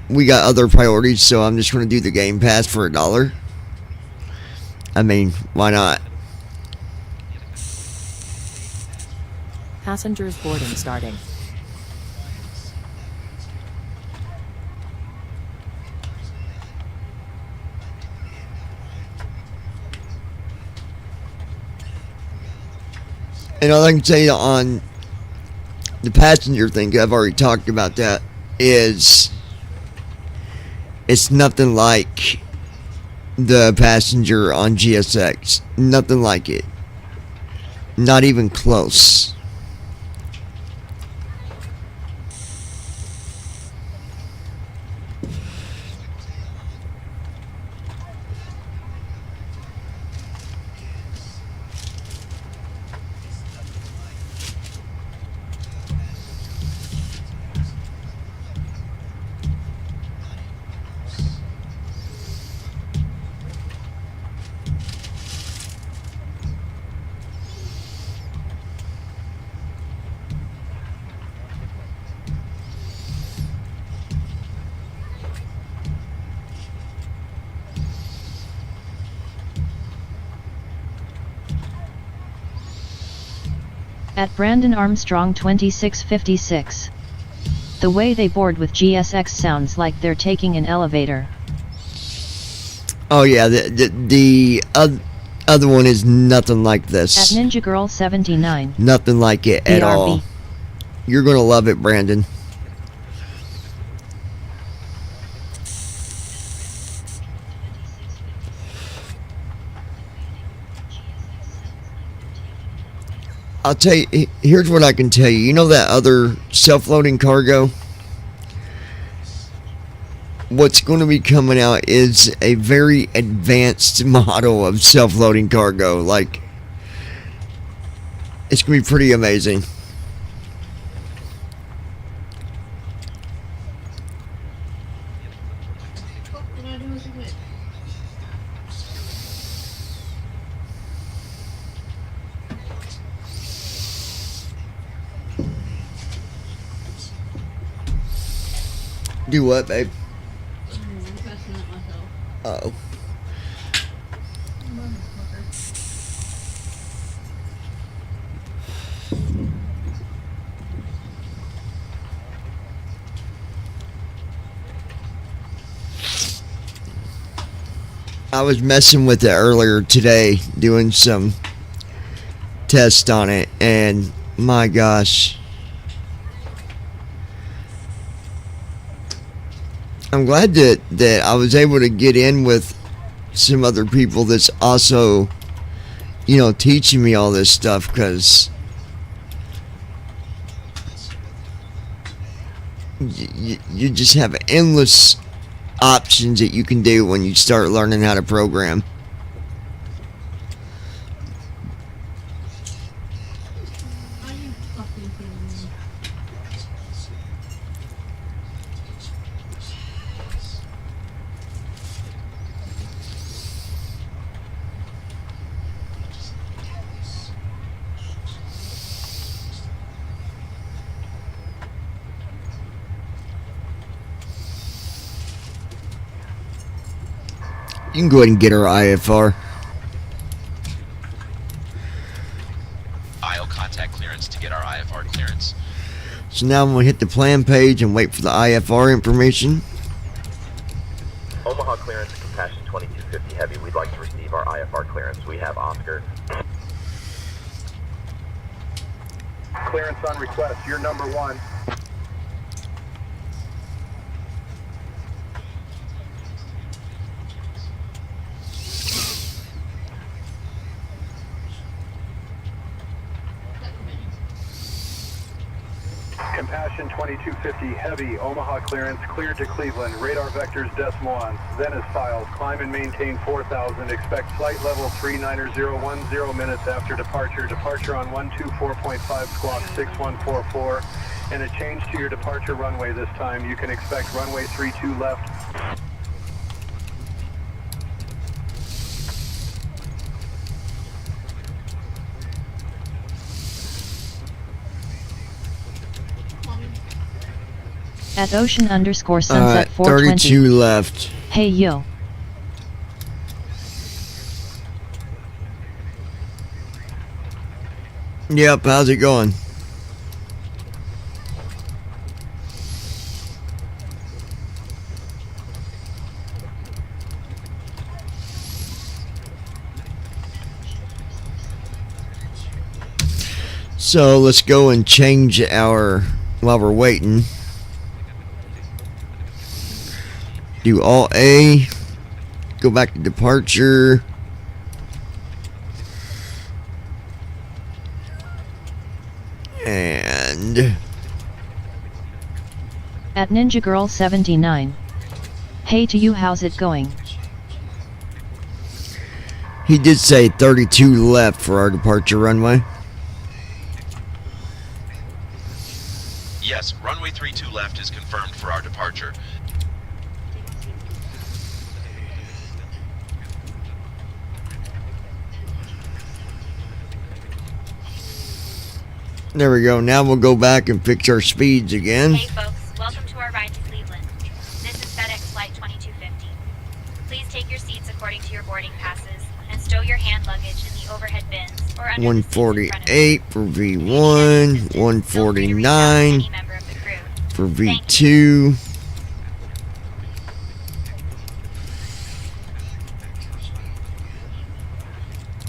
we got other priorities, so I'm just going to do the game pass for $1. I mean, why not? Passengers boarding starting. And all I can say on the passenger thing, 'cause I've already talked about that, is it's nothing like the passenger on GSX. Nothing like it. Not even close. At Brandon Armstrong 2656. The way they board with GSX sounds like they're taking an elevator. Oh yeah, the other one is nothing like At this. Ninja Girl 79. Nothing like it at all. BRB. You're gonna love it, Brandon. I'll tell you, here's what I can tell you. You know that other self-loading cargo? What's going to be coming out is a very advanced model of self-loading cargo. Like, it's going to be pretty amazing. Do what, babe? Uh-oh. I was messing with it earlier today, doing some tests on it, and my gosh. I'm glad that I was able to get in with some other people that's also, you know, teaching me all this stuff, because you just have endless options that you can do when you start learning how to program. You can go ahead and get our IFR. I'll contact clearance to get our IFR clearance. So now I'm going to hit the plan page and wait for the IFR information. Omaha clearance, Compassion 2250 Heavy. We'd like to receive our IFR clearance. We have Oscar. Clearance on request. You're number one. Compassion 2250 Heavy, Omaha clearance, cleared to Cleveland. Radar vectors decimal on. Venice files. Climb and maintain 4000. Expect flight level 39010 minutes after departure. Departure on 124.5 squawk 6144. And a change to your departure runway this time. You can expect runway 32 left. At ocean underscore Alright, sunset 420. 32 left. Hey yo. Yep, how's it going? So let's go and change our, while we're waiting, do Alt A, go back to departure, and At Ninja Girl 79. Hey to you, how's it going? he did say 32 left for our departure runway. Yes, runway 32 left is confirmed for our departure. There we go. Now we'll go back and fix our speeds again. Hey folks, welcome to our ride to Cleveland. This is FedEx Flight 2250. Please take your seats according to your boarding passes and stow your hand luggage in the overhead bins or under the seats in front of you. 148 for V1, 149 Any member of the crew. for V2.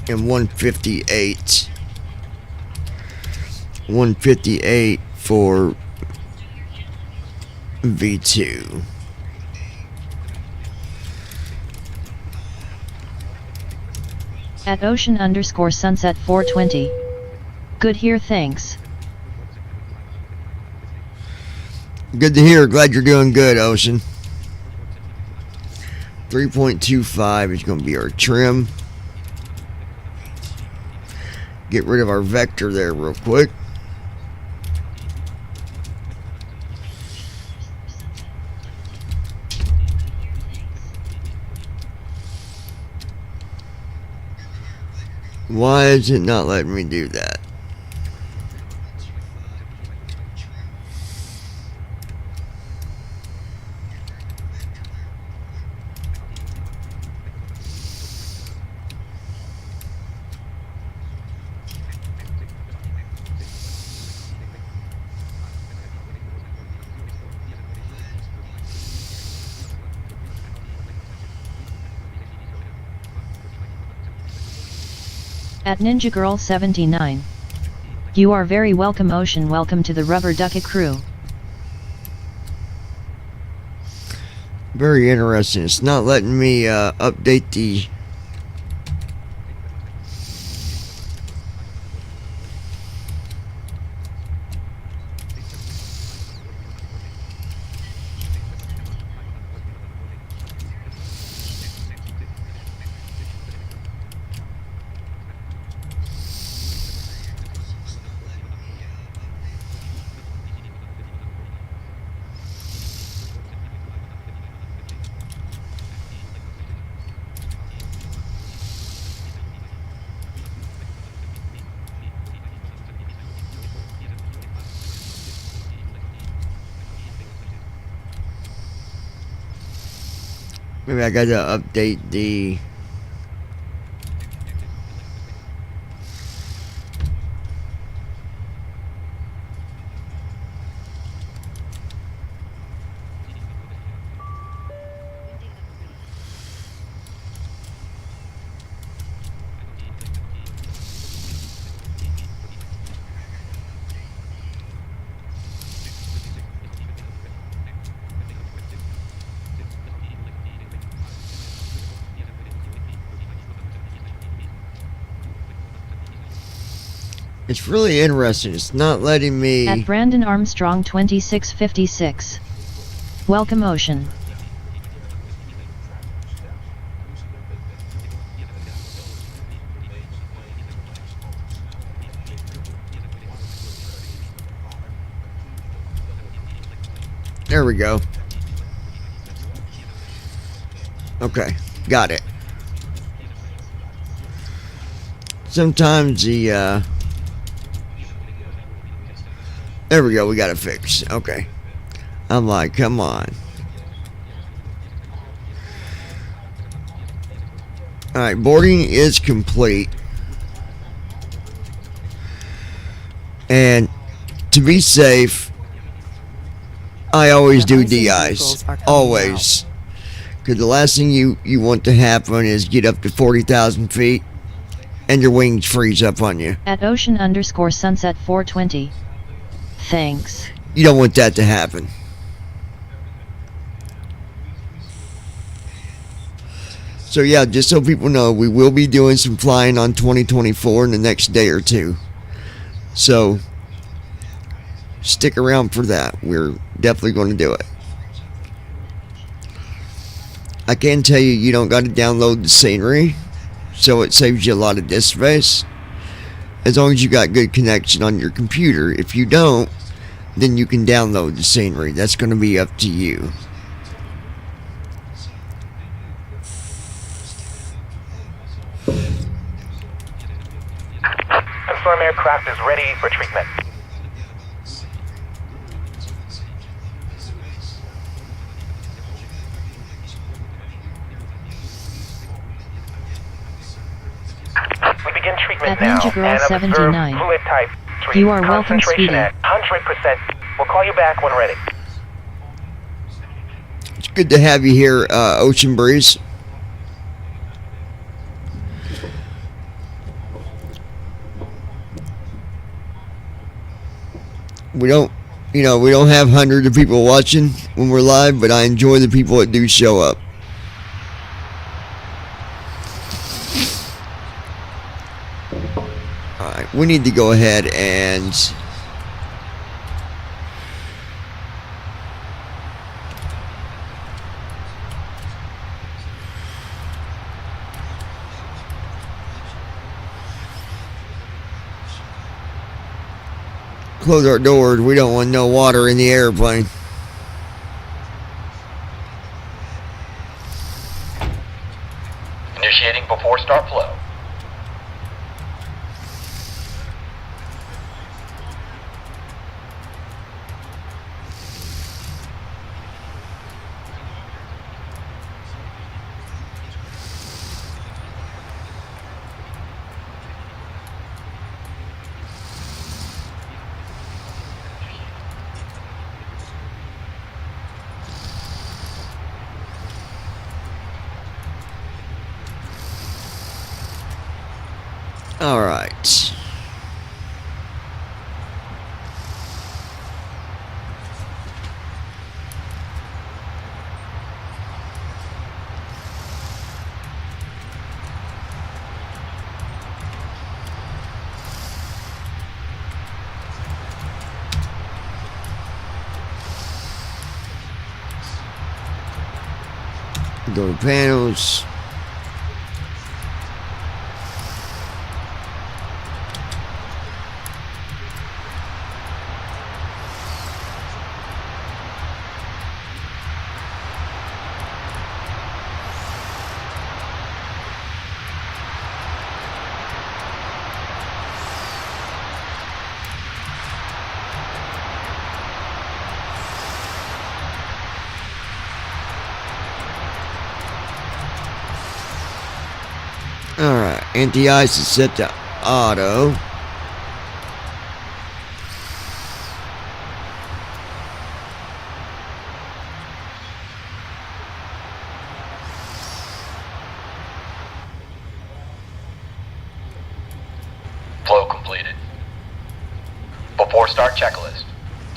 And 158. 158 for V2. At ocean underscore sunset 420. Good here, thanks. Good to hear. Glad you're doing good, Ocean. 3.25 is going to be our trim. Get rid of our vector there real quick. Why is it not letting me do that? At Ninja Girl 79. You are very welcome, Ocean. Welcome to the Rubber Ducky crew. Very interesting. It's not letting me update the Maybe I gotta update the. It's really interesting. It's not letting me. At Brandon Armstrong 2656. Welcome Ocean. There we go. Okay, got it. Sometimes the there we go, we got it fixed. Okay. I'm like, come on. Alright, boarding is complete. And to be safe, I always do DIs. Always. Because the last thing you want to happen is get up to 40,000 feet and your wings freeze up on you. At Ocean_Sunset 420. Thanks. You don't want that to happen. So yeah, just so people know, we will be doing some flying on 2024 in the next day or two. So stick around for that. We're definitely going to do it. I can tell you, you don't got to download the scenery, so it saves you a lot of disk space. As long as you got good connection on your computer. If you don't, then you can download the scenery. That's going to be up to you. Confirm aircraft is ready for treatment. We begin treatment At now. Ninja Girl and observe 79. fluid type 3. You are welcome, Concentration Speedy. at 100%. We'll call you back when ready. It's good to have you here, Ocean Breeze. We don't have hundreds of people watching when we're live, but I enjoy the people that do show up. Alright, we need to go ahead and close our doors. We don't want no water in the airplane. Initiating before start flow. All right. Go to panels. Anti-ice is set to auto. Flow completed. Before start checklist.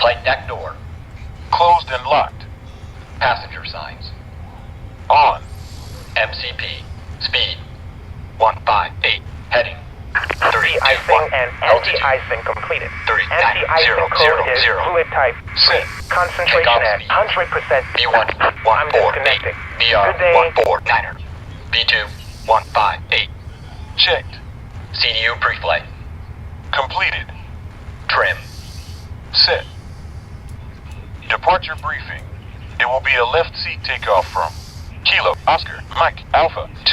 Flight deck door. Closed and locked. Passenger signs. On. MCP. Speed. 158. Heading. 3, Icing and anti-icing completed. Anti-icing code is fluid type. Sit. Concentration at 100%. B1 I'm disconnecting. BR Good day. 149er. B2 158. Checked. CDU pre-flight. Completed. Trim. Set. Departure briefing. It will be a left seat takeoff from Kilo Oscar Mike Alpha 2.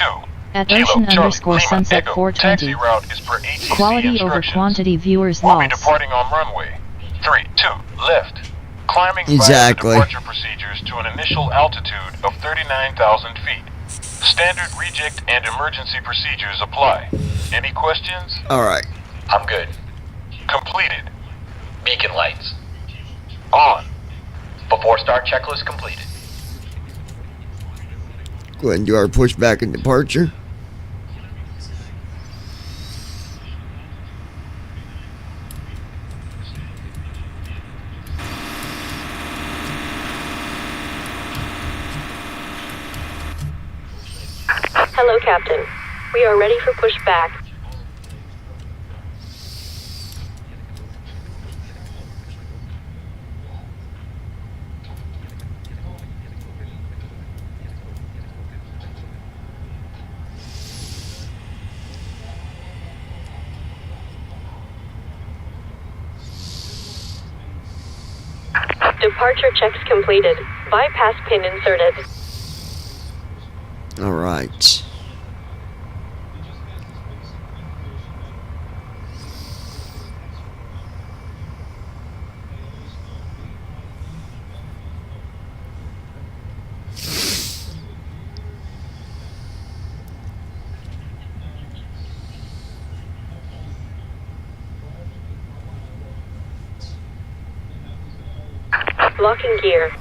At Kilo Ocean Charlie _ Lima Sunset Echo. 420. Taxi route is per ATC Quality over instructions. quantity viewers We'll be loss. departing on runway 32 left. Climbing Exactly. via the departure procedures to an initial altitude of 39,000 feet. Standard reject and emergency procedures apply. Any questions? Alright. I'm good. Completed. Beacon lights. On. Before start checklist completed. Go ahead and do our pushback and departure. Hello, Captain. We are ready for pushback. Departure checks completed. Bypass pin inserted. Alright. Locking gear.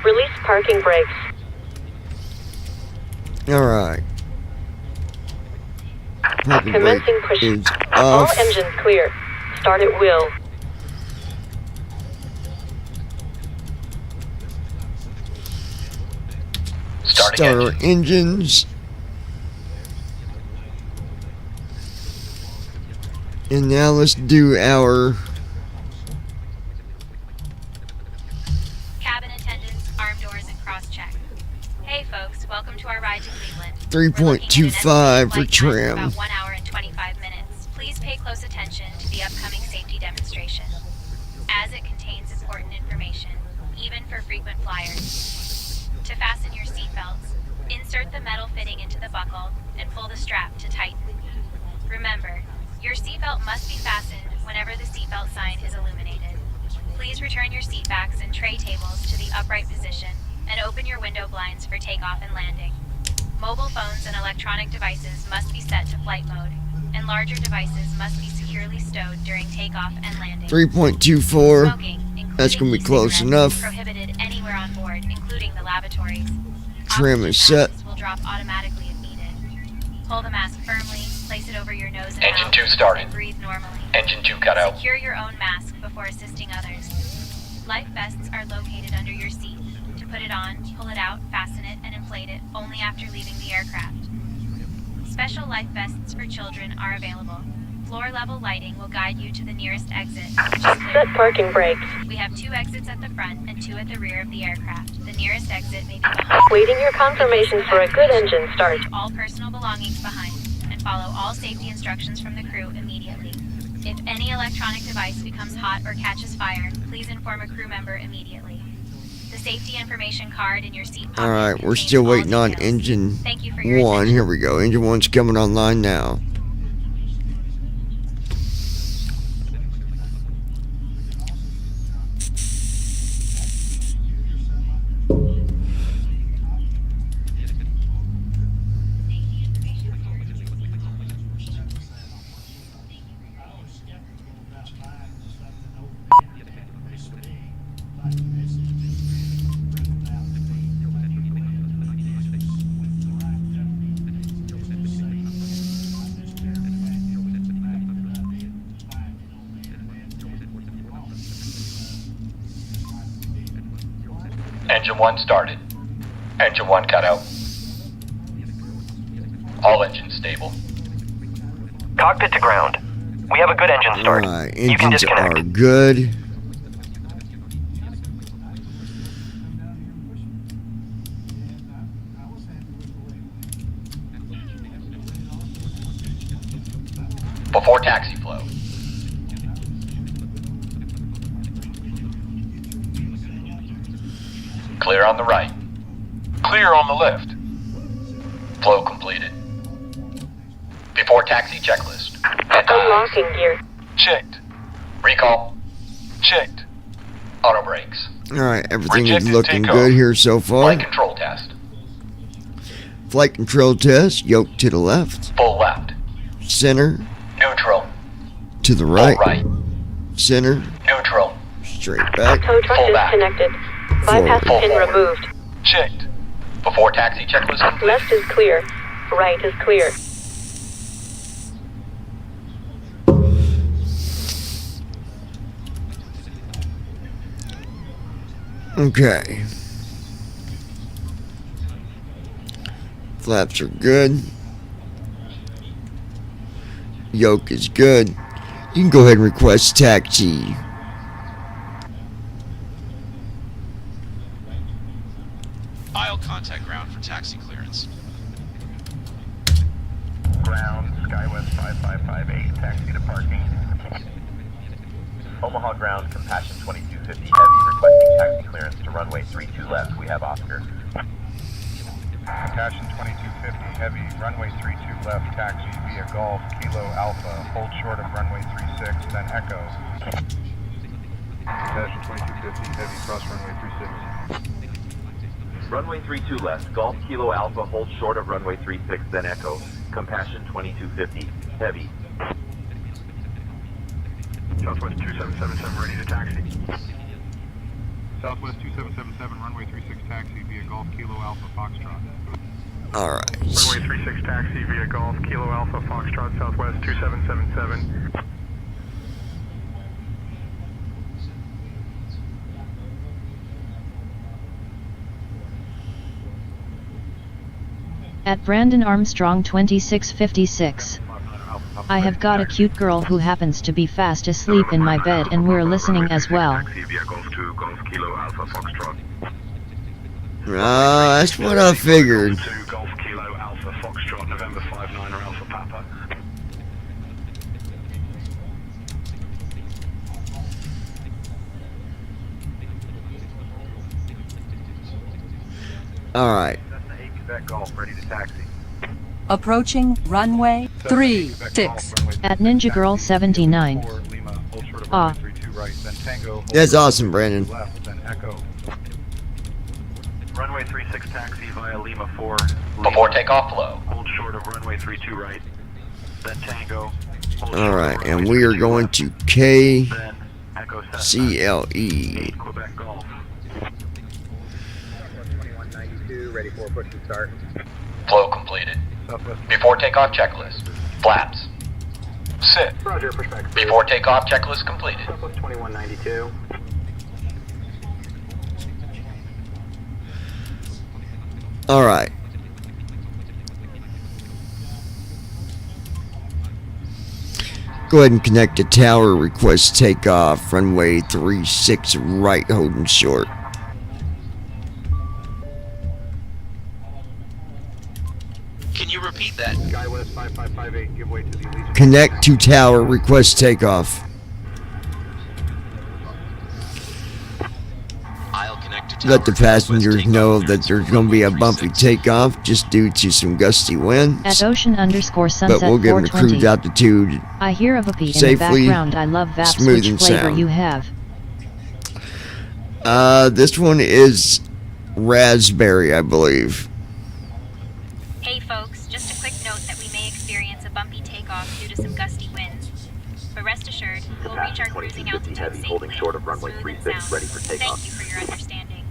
Release parking brakes. Alright. Parking brake Commencing push. is All off. engines clear. Start at will. Starting Start our engine. engines. And now let's do our Cabin attendants, arm doors, and cross-check. Hey folks, welcome to our ride to Cleveland. 3.25 for We're looking at an estimated flight time of trim. About 1 hour and 25 minutes. Please pay close attention to the upcoming safety demonstration, as it contains important information, even for frequent flyers. To fasten your seatbelts, insert the metal fitting into the buckle and pull the strap to tighten. Remember, your seatbelt must be fastened whenever the seatbelt sign is illuminated. Please return your seatbacks and tray tables to the upright position and open your window blinds for takeoff and landing. Mobile phones and electronic devices must be set to flight mode, and larger devices must be securely stowed during takeoff and landing. 3.24. Smoking, including That's gonna be close e-cigarettes, enough. is prohibited anywhere on board, including the lavatories. Trim Oxygen is set. masks will drop automatically if needed. Hold the mask firmly, place it over your nose and Engine mouth, 2 started. and breathe normally. Engine 2 cut out. Secure your own mask before assisting others. Life vests are located under your seat. To put it on, pull it out, fasten it, and inflate it only after leaving the aircraft. Special life vests for children are available. Floor-level lighting will guide you to the nearest exit, which is Set clear. parking brakes. We have 2 exits at the front and 2 at the rear of the aircraft. The nearest exit may be behind. Waiting your confirmation for a good engine start. Leave all personal belongings behind and follow all safety instructions from the crew immediately. If any electronic device becomes hot or catches fire, please inform a crew member immediately. The safety information card in your seat pocket. Alright, we're contains still all waiting on details. engine Thank you for your 1. attention. Here we go. Engine 1's coming online now. Engine 1 started. Engine 1 cut out. All engines stable. Cockpit to ground. We have a good engine start. Alright, You can engines disconnect. are good. Before taxi flow. Clear on the right. Clear on the left. Flow completed. Before taxi checklist. Unlocking gear. Checked. Recall. Checked. Auto brakes. Alright, everything is Rejected looking takeoff. good here so far. Flight control test. Flight control test, yoke to the left, Full left. center, Neutral. to the Full right, right. center, Neutral. straight back, Tow truck Full back. disconnected. Bypass Full pin forward. removed. Checked. Before taxi checklist complete. Left is clear. Right is clear. Okay. Flaps are good. Yoke is good. You can go ahead and request taxi. I'll contact ground for taxi clearance. Ground, SkyWest 5558, taxi to parking. Omaha Ground, Compassion 2250 Heavy, requesting taxi clearance to runway 32 left. We have Oscar. Compassion 2250 Heavy, runway 32 left, taxi via Golf, Kilo Alpha, hold short of runway 36, then Echo. Compassion 2250 Heavy, cross runway 36. Runway 32 left, Golf, Kilo Alpha, hold short of runway 36, then Echo. Compassion 2250 Heavy. Southwest 2777, ready to taxi. Southwest 2777, runway 36 taxi via Golf, Kilo Alpha, Foxtrot. Alright. Runway 36 taxi via Golf, Kilo Alpha, Foxtrot, Southwest 2777. At Brandon Armstrong 2656. I have got a cute girl who happens to be fast asleep in my bed and we're listening as well. Taxi via Golf 2, Golf, Kilo Alpha, Foxtrot. That's what I figured. Golf 2, Golf, Kilo Alpha, Foxtrot, November 59 or Alpha Papa. Alright. Cessna 8 Quebec Golf, ready to taxi. Approaching runway 36. At Ninja Girl 79. Ah. That's awesome, Brandon. Runway 36 taxi via Lima 4. Before takeoff flow. Hold short of runway 32 right. Then Tango. Alright, and we are going to KCLE. Then Echo Cessna 8 Quebec Golf. 2192, ready for push and start. Flow completed. Before takeoff checklist. Flaps. Sit. Roger, perspective. Before takeoff checklist completed. Southwest 2192. Alright. Go ahead and connect to tower, request takeoff, runway 36 right, holding short. Can you repeat that? SkyWest 5558, give way to the Allegiant. Connect to tower, request takeoff. I'll connect to Let the tower, request passengers takeoff know clearance that there's for going to be a runway bumpy 36. takeoff just due to some gusty winds. At ocean_sunset But we'll give them a 420. cruise altitude. I hear of a P in the safely, background. I love Vaps. smooth Which and flavor sound. you have? This one is raspberry, I believe. Hey folks, just a quick note that we may experience a bumpy takeoff due to some gusty winds. But rest assured, we'll reach our cruising altitude safely, holding short of runway smooth and 36, sound. ready for takeoff. Thank you for your understanding.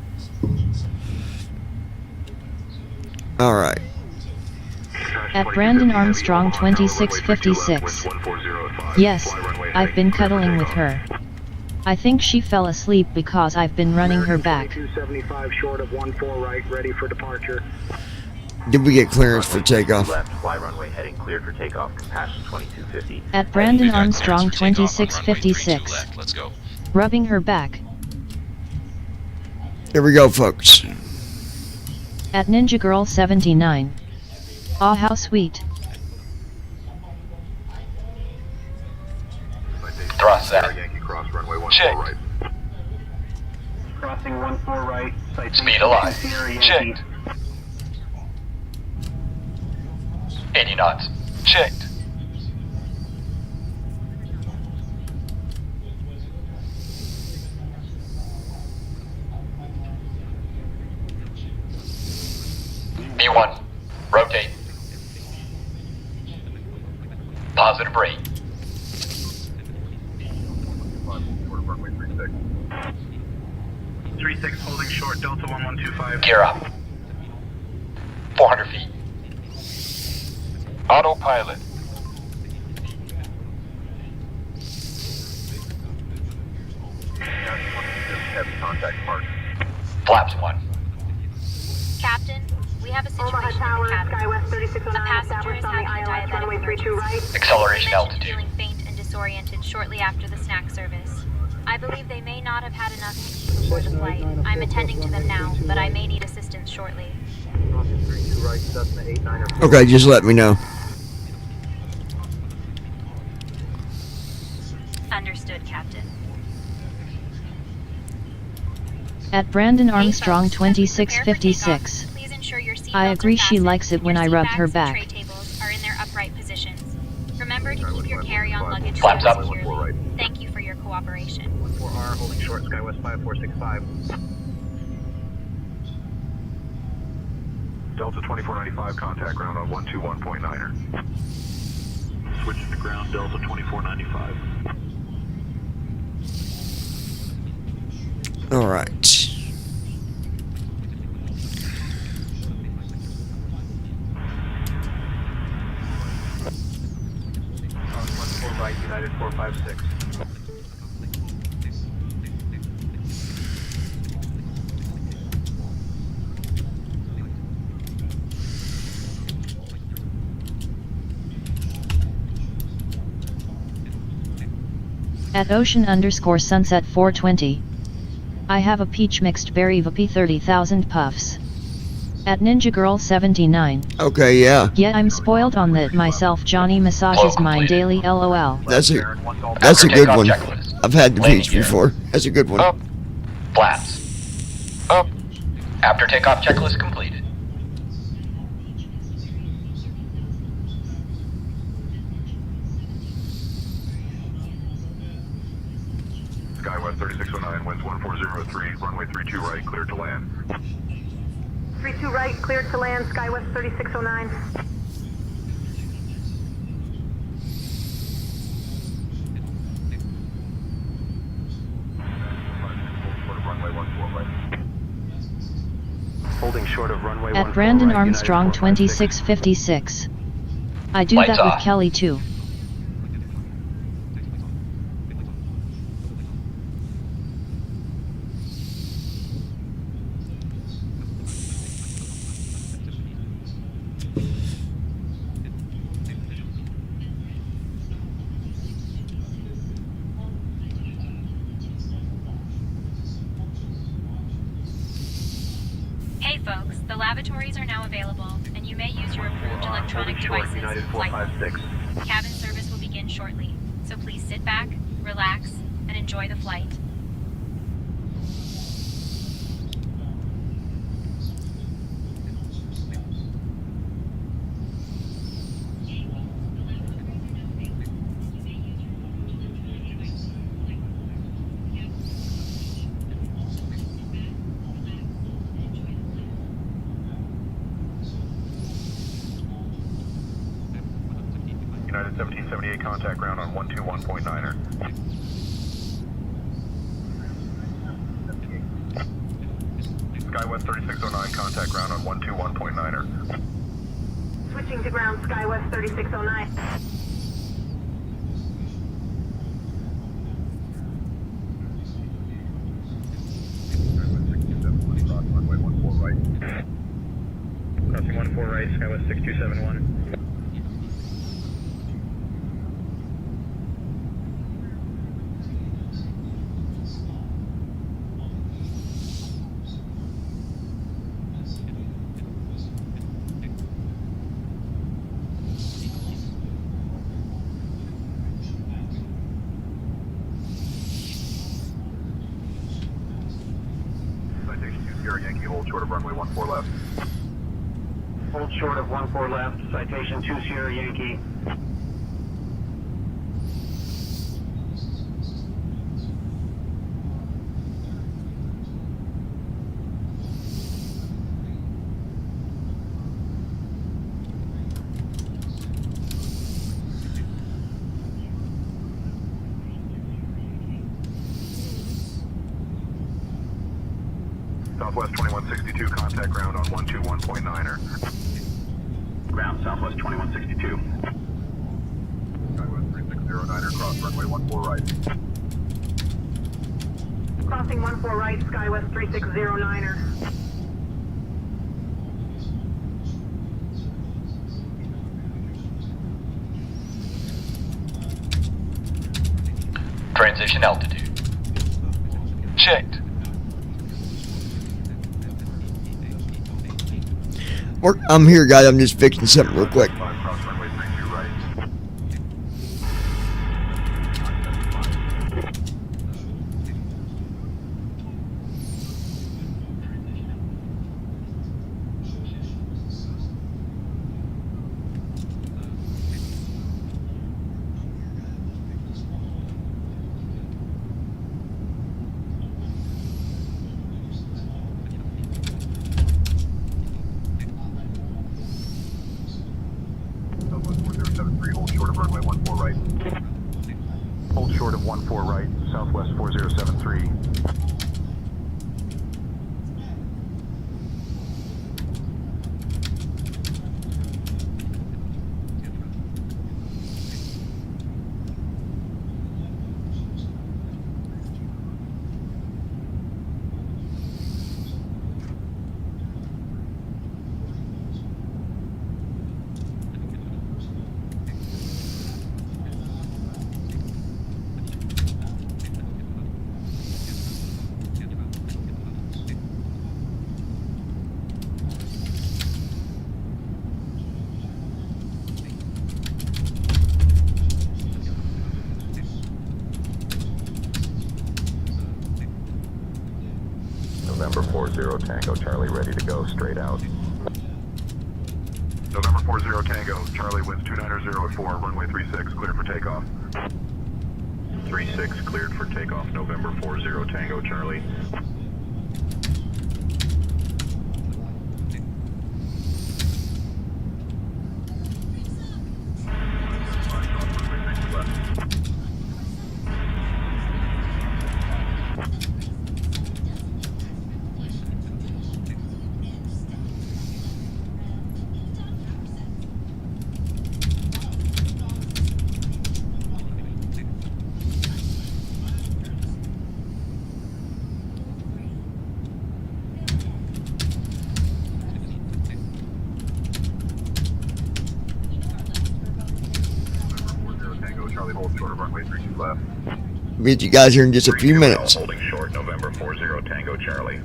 Alright. At Brandon Armstrong 2656. Yes, I've been cuddling with her. I think she fell asleep because I've been running her back. 275 short of 14 right, ready for departure. Did we get clearance for takeoff? Left, fly runway heading cleared for takeoff, compassion 2250. At Brandon We've got Armstrong clearance for takeoff on runway 32 2656. left. Let's go. Rubbing her back. Here we go, folks. At Ninja Girl 79. Aw, how sweet. Thrust set. Yankee Cross, runway 14 Checked. right. Crossing 14 right, Speed alive. Checked. 80 knots. Checked. B1. Rotate. Positive rate. Runway 36. 36 holding short, Delta 1125. Gear up. 400 feet. Autopilot. Heavy contact mark. Flaps 1. Captain, we have a situation in the cabin. SkyWest 3609, A passenger is having a ILS, runway diabetic 32 emergency. right. Acceleration They mentioned altitude. feeling faint and disoriented shortly after the snack service. I believe they may not have had enough to eat before the flight. I'm attending to them now, but I may need assistance shortly. Crossing 32 right, Cessna 89er. Okay, just let me know. Understood, Captain. At Brandon Hey, Armstrong folks, as we prepare for 2656. takeoff, please ensure your seatbelts I agree are she fastened likes it and when your I seat rubbed her bags back. and tray tables are in their upright positions. Remember to keep your carry-on luggage Flaps up. securely. 14 right. Thank you for your cooperation. 14R holding short, SkyWest 5465. Delta 2495, contact ground on 121.9er. Switching to ground, Delta 2495. Alright. On 14 right, United 456. At ocean_sunset 420. I have a peach mixed berry VP 30,000 puffs. At Ninja Girl 79. Okay, yeah. Yet I'm spoiled on that myself. Johnny massages mine daily LOL. That's a After good takeoff one. checklist. I've had the Landing peach gear. before. That's a good one. Up. Flaps. Up. After takeoff checklist completed. SkyWest 3609, winds 1403, runway 32 right, cleared to land. 32 right, cleared to land, SkyWest 3609. Holding short of runway 14 At Brandon right, United Armstrong 456. 2656. I do Lights that with off. Kelly too. Hey folks, the lavatories are now available, and you You may use your approved electronic devices. United Flight. 456. Cabin service will begin shortly, so please sit back, relax, and enjoy the flight. United 1778, contact ground on 121.9er. SkyWest 3609, contact ground on 121.9er. Switching to ground, SkyWest 3609. Cross runway 14 right. Crossing 14 right, SkyWest 6271. Citation 2 Sierra Yankee, hold short of runway 14 left. Hold short of 14 left. Citation 2 Sierra Yankee. Southwest 2162, contact ground on 121.9er. Ground, Southwest 2162. SkyWest 3609er, cross runway 14 right. Crossing 14 right, SkyWest 3609er. Transition altitude. Checked. I'm here, guys. I'm just fixing something real quick. Cross runway 32 right. Southwest 4073, hold short of runway 14 right. Hold short of 14 right, Southwest 4073. November 40 Tango, Charlie ready to go, straight out. November 40 Tango, Charlie winds 290 at 4, runway 36, cleared for takeoff. 36, cleared for takeoff, November 40 Tango, Charlie. Charlie hold short of runway 32 left. Meet you guys here in just a few minutes. Holding short, November 40 Tango, Charlie.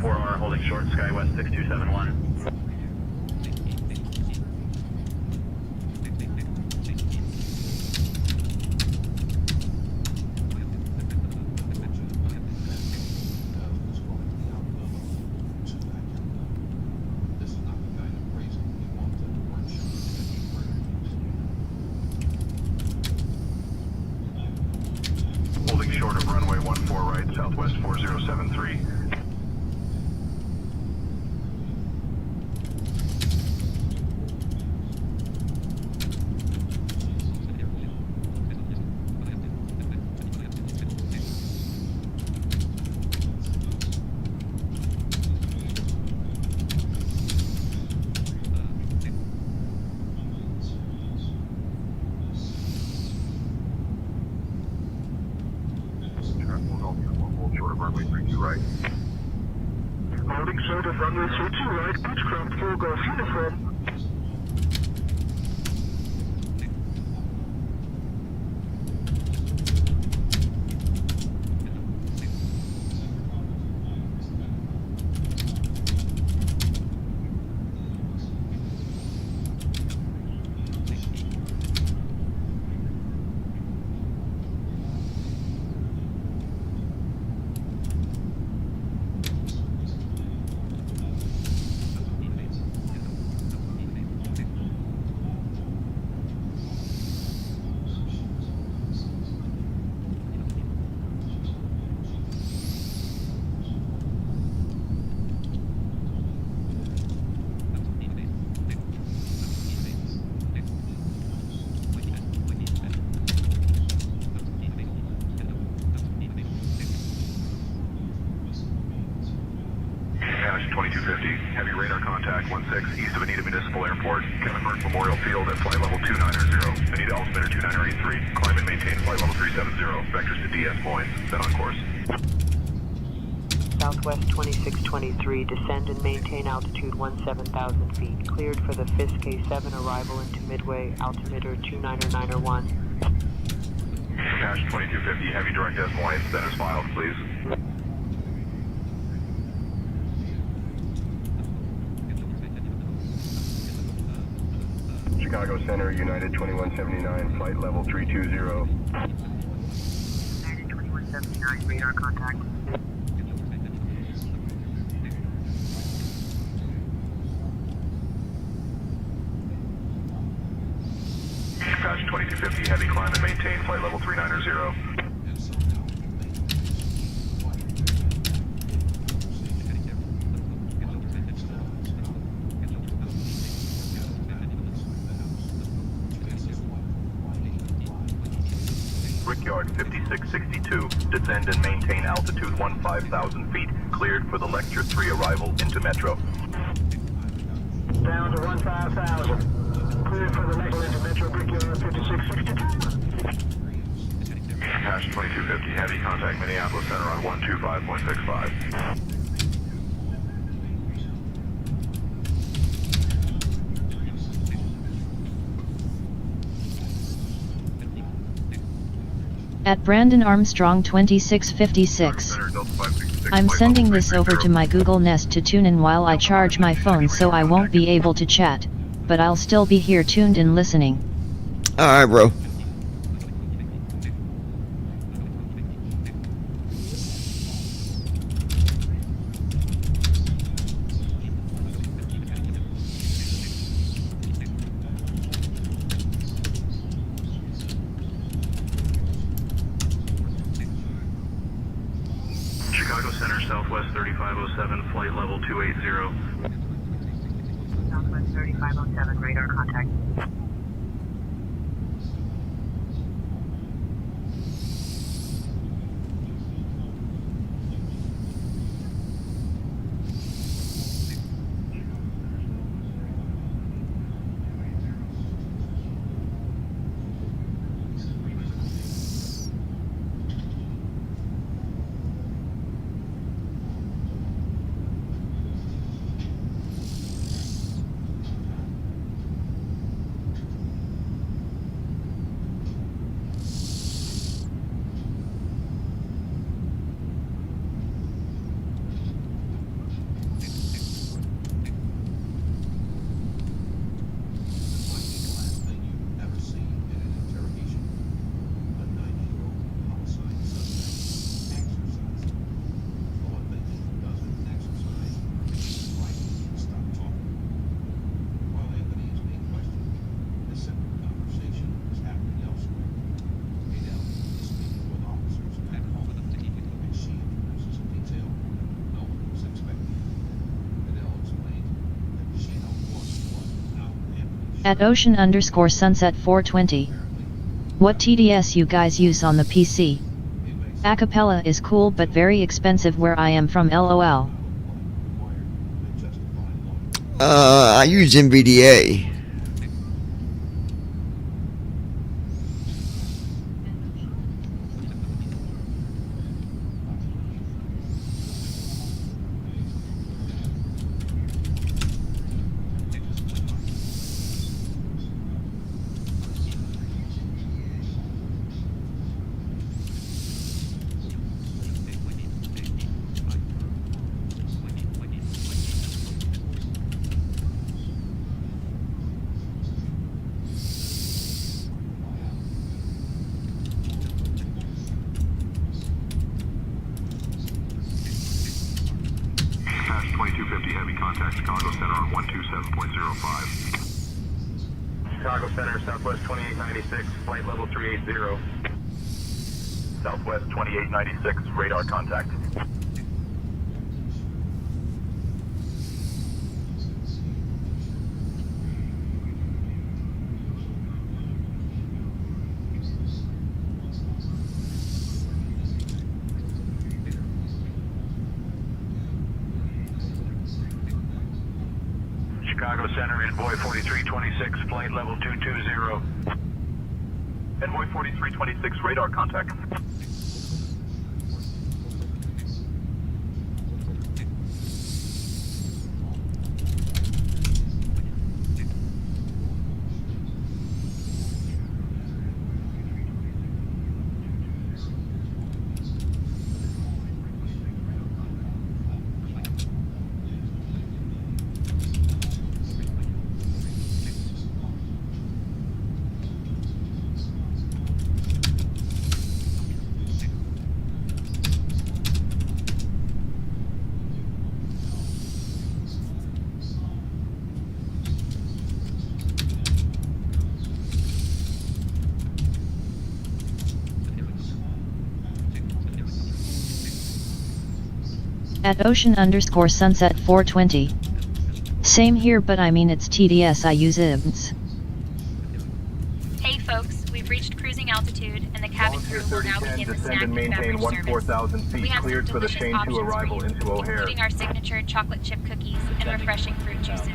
4R holding short, SkyWest 6271. Holding short of runway 14 right, Southwest 4073. Hold short of runway 32 right. Holding short of runway 32 right, Beechcraft 4 Golf uniform. Dash 2250, heavy radar contact 16 east of Anita Municipal Airport, Kevin Burke Memorial Field at flight level 290, Anita altimeter 2983, climb and maintain flight level 370, vectors to DS Moines, set on course. Southwest 2623, descend and maintain altitude 17,000 feet, cleared for the Fisk K7 arrival into Midway, altimeter 29091. Dash 2250, heavy direct Des Moines, status filed, please. Chicago Center, United 2179, flight level 320. United 2179, radar contact. Dash 2250, heavy climb and maintain flight level 390. Brickyard 5662, descend and maintain altitude 15,000 feet, cleared for the Lecture 3 arrival into Metro. Down to 15,000. Cleared for the next into Metro Brickyard 5662. Dash 2250, heavy contact Minneapolis Center on 125.65. At Brandon Armstrong 2656. I'm sending this over to my Google Nest to tune in while I charge my phone, so I won't be able to chat, but I'll still be here tuned in listening. Alright, bro. Chicago Center, Southwest 3507, flight level 280. Southwest 3507, radar contact. At ocean_sunset 420. What TDS you guys use on the PC? Acapella is cool but very expensive where I am from, LOL. I use NVDA. Pass 2250 heavy contact Chicago Center on 127.05. Chicago Center, Southwest 2896, flight level 380. Southwest 2896, radar contact. Chicago Center, Envoy 4326, flight level 220. Envoy 4326, radar contact. At ocean_sunset 420. Same here, but I mean it's TDS, I use IBS. Hey folks, we've reached cruising altitude and the cabin crew will now begin the snack and maintain beverage 14,000 service. feet, We have cleared some for the delicious Shane 2 options arrival for you, into O'Hare. including our signature chocolate chip cookies and refreshing fruit juices.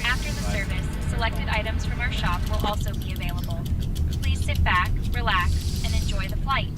After the service, selected items from our shop will also be available. Please sit back, relax, and enjoy the flight.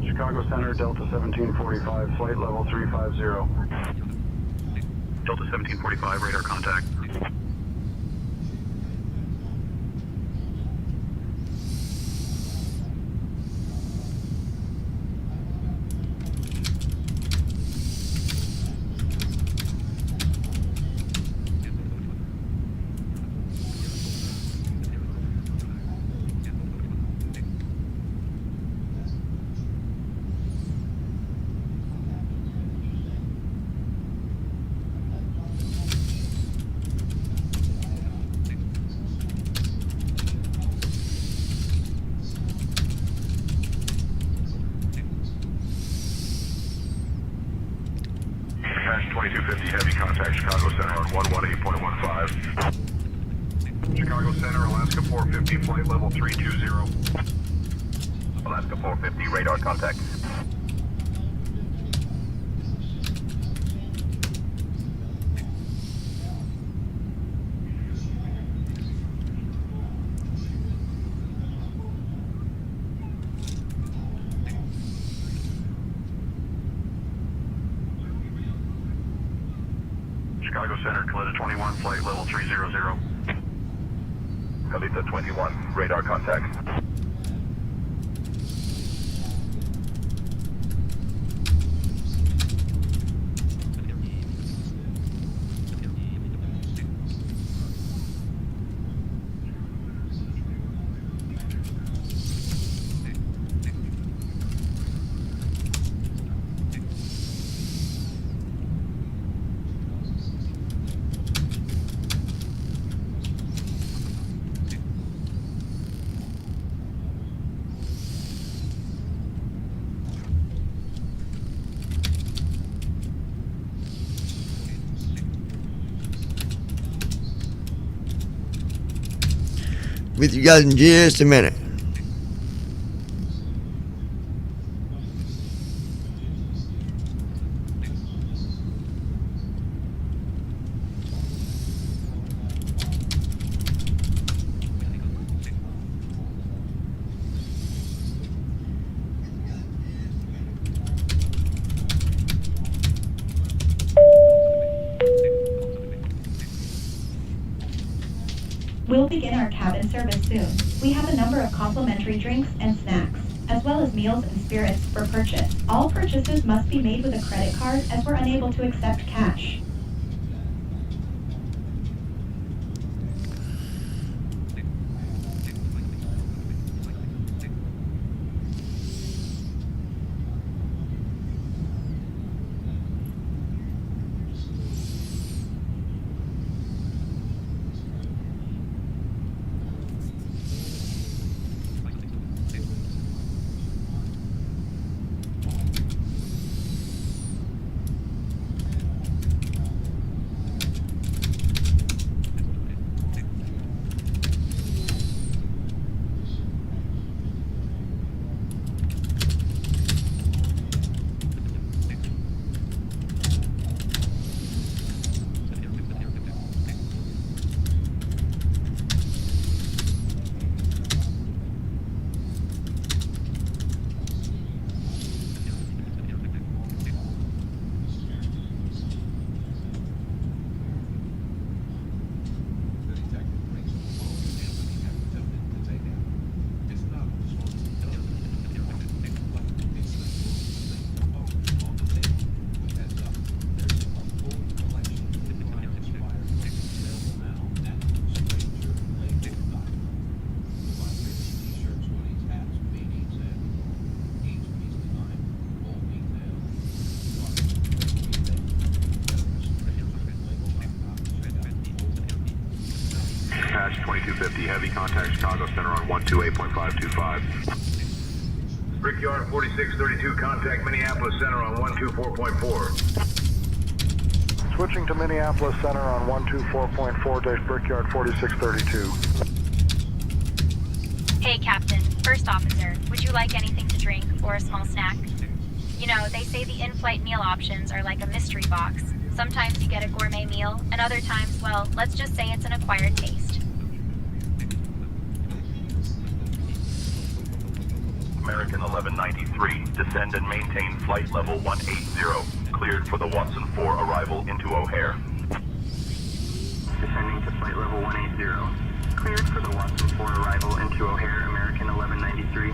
Chicago Center, Delta 1745, flight level 350. Delta 1745, radar contact. Pass 2250 heavy contact Chicago Center on 118.15. Chicago Center, Alaska 450, flight level 320. Alaska 450, radar contact. Chicago Center, Kalita 21, flight level 300. Kalita 21, radar contact. with you guys in just a minute. We'll begin our cabin service soon. We have a number of complimentary drinks and snacks, as well as meals and spirits for purchase. All purchases must be made with a credit card as we're unable to accept cash. Patch 2250, heavy contact Chicago Center on 128.525. Brickyard 4632, contact Minneapolis Center on 124.4. Switching to Minneapolis Center on 124.4-Brickyard 4632. Hey, Captain. First officer, would you like anything to drink or a small snack? You know, they say the in-flight meal options are like a mystery box. Sometimes you get a gourmet meal, and other times, well, let's just say it's an acquired taste. American 1193, descend and maintain flight level 180. Cleared for the Watson 4 arrival into O'Hare. Descending to flight level 180. Cleared for the Watson 4 arrival into O'Hare, American 1193.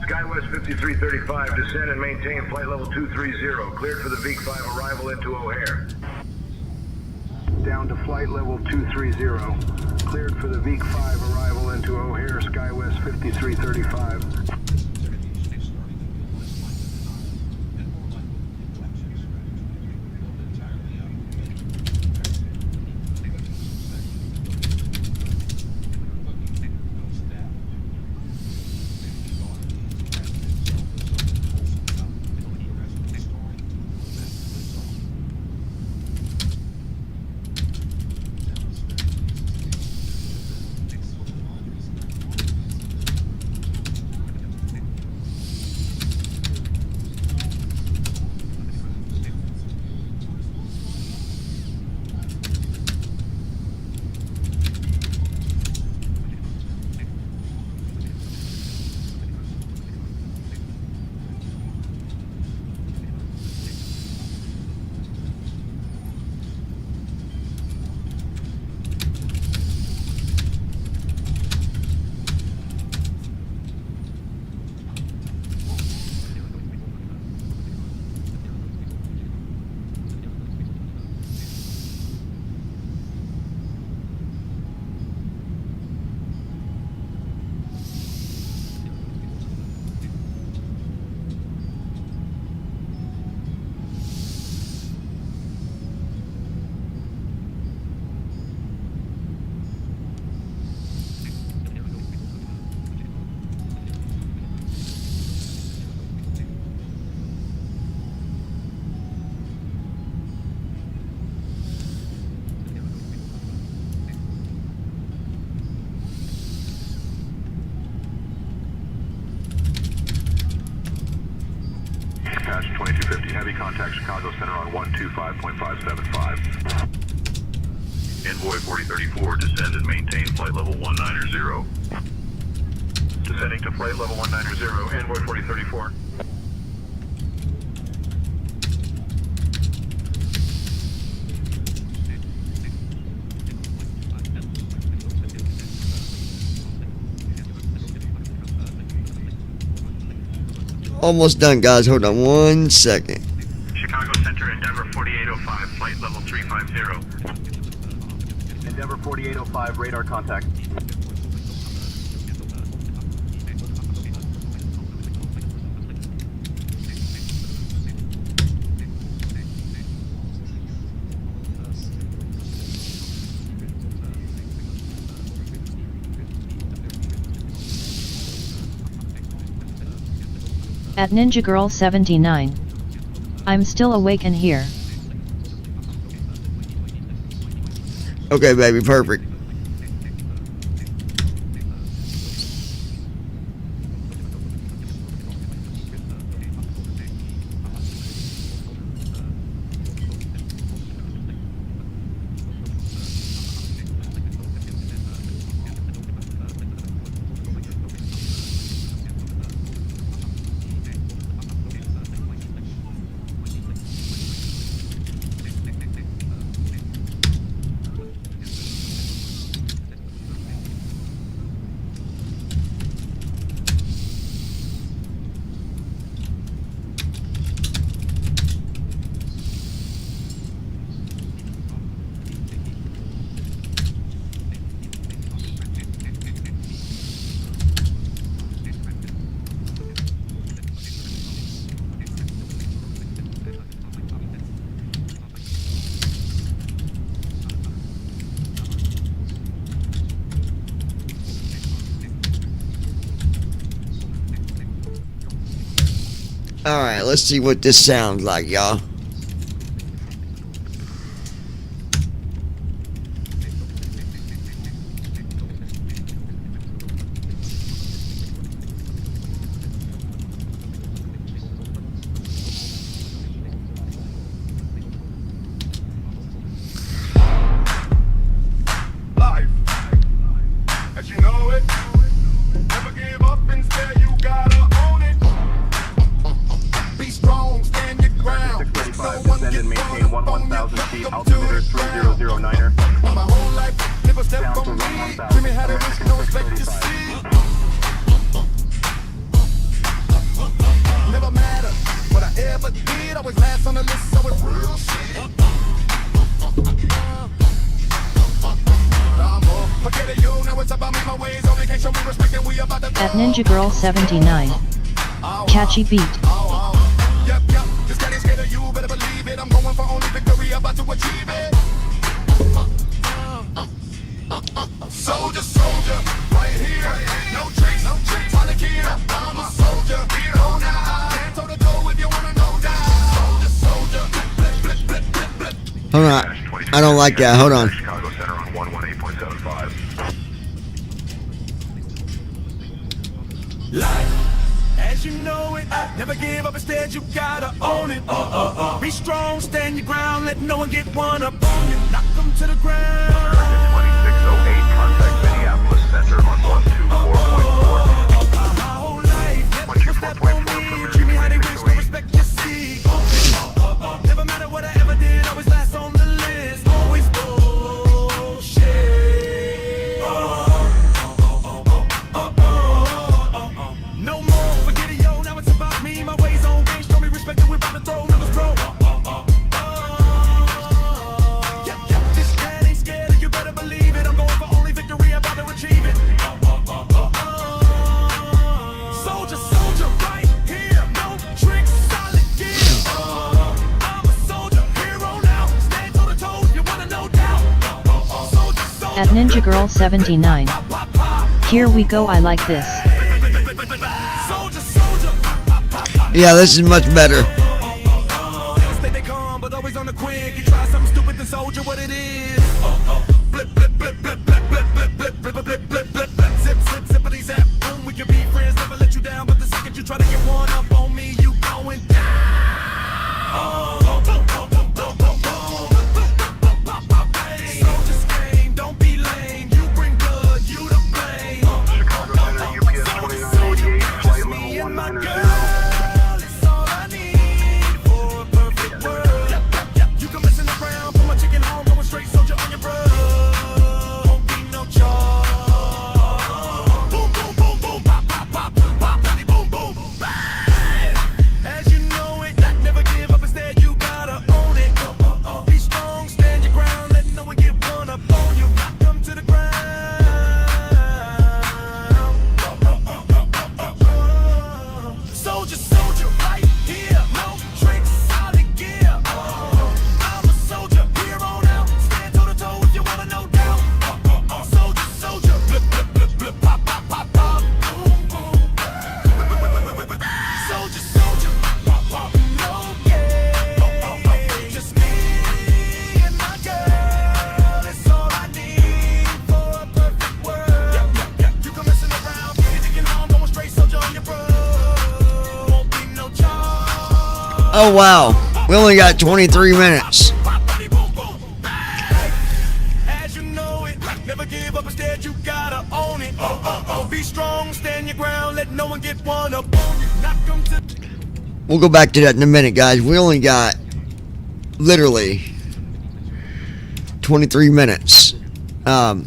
SkyWest 5335, descend and maintain flight level 230. Cleared for the VEEC-5 arrival into O'Hare. Down to flight level 230. Cleared for the VEEC-5 arrival into O'Hare, SkyWest 5335. 2250. Heavy contact Chicago Center on 125.575. Envoy 4034, descend and maintain flight level 190. Descending to flight level 190, Envoy 4034. Almost done, guys. Hold on 1 second. Chicago Center, Endeavor 4805, flight level 350. Endeavor 4805, radar contact. At Ninja Girl 79. I'm still awake and here. Okay, baby, perfect. Alright, let's see what this sounds like, y'all. Life, as you know it, never give up and stay, you gotta own it. Be strong, stand your ground. 635, descend and maintain 1,000 feet, altimeter 3009er. My whole life, never step Down to on me. 1,000. Dreaming how to risk, no respect to see. Never matter what I ever did, always last on the list, so it's real shit. Forget it, you know it's about me, my ways only can't show me respect, and we about to At Ninja Girl 79. Catchy beat. Yep, this guy is scared of you, better believe it. I'm going for only victory, about to achieve it. Soldier, soldier, right here. No tricks, trying to kill. I'm a soldier, oh now. Can't toe to toe if you wanna know that. Soldier, Hold on. I don't like that. Hold on. Chicago Center on 118.75. Life, as you know it, never give up, instead you gotta own it. Be strong, stand your ground, let no one get one up on you. Knock them to the ground. 2608, contact Minneapolis Center on 124.4. My whole life, never step on me. Treat me how they wish, no respect you see. Never matter what I ever did, always last on the list. Always bullshit. No more, forget it, yo, now it's about me. My ways on game, show me respect and we're about to throw numbers, bro. This cat ain't scared of you, better believe it. I'm going for only victory, I'm about to achieve it. Soldier, soldier, right here, no tricks, solid gear. I'm a soldier, hero now. Stand toe to toe, you wanna no doubt. Soldier, soldier. At Ninja Girl 79. Here we go, I like this. Soldier, soldier. Yeah, this is much better. Stay they calm, but always on the quick. You try something stupid, then soldier, what it is. Blip, blip, blip, blip, blip, blip, blip, blip, blip, blip, blip, blip, blip. Zip, zip, zippity zap. Boom, we can be friends, never let you down. But the second you try to get one up on me, you going down. Oh wow, we only got 23 minutes. As you know it, never give up, instead you gotta own it. Be strong, stand your ground, let no one get one up on you. Knock 'em to We'll go back to that in a minute, guys. We only got literally 23 minutes. There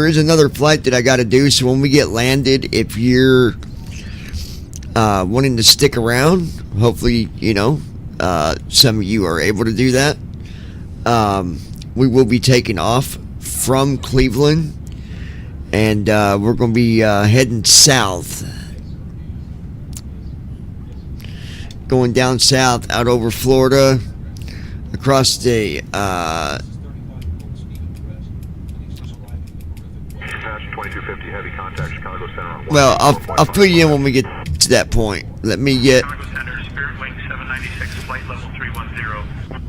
is another flight that I got to do, so when we get landed, if you're wanting to stick around, hopefully, some of you are able to do that. We will be taking off from Cleveland, and we're going to be heading south. Going down south, out over Florida, across the, Apache 2250, heavy contact, Chicago Center on well, I'll fill you in when we get to that point. Let me get... Chicago Center, Spirit Wing 796, flight level 310.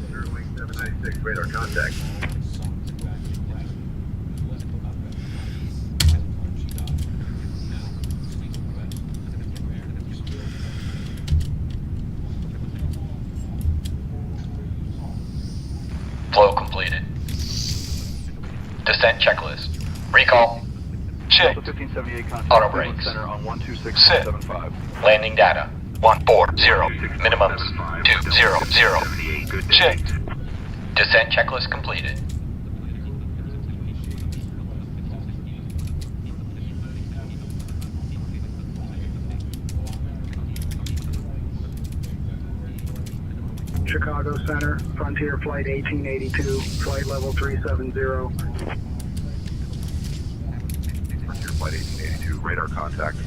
Spirit Wing 796, radar contact. Flow completed. Descent checklist. Recall. Check. 1578 contact. Auto Cleveland brakes. Center on 126.75. Landing data. 140. Minimums 200. Checked. Descent checklist completed. Chicago Center, Frontier Flight 1882, flight level 370. Frontier Flight 1882, radar contact.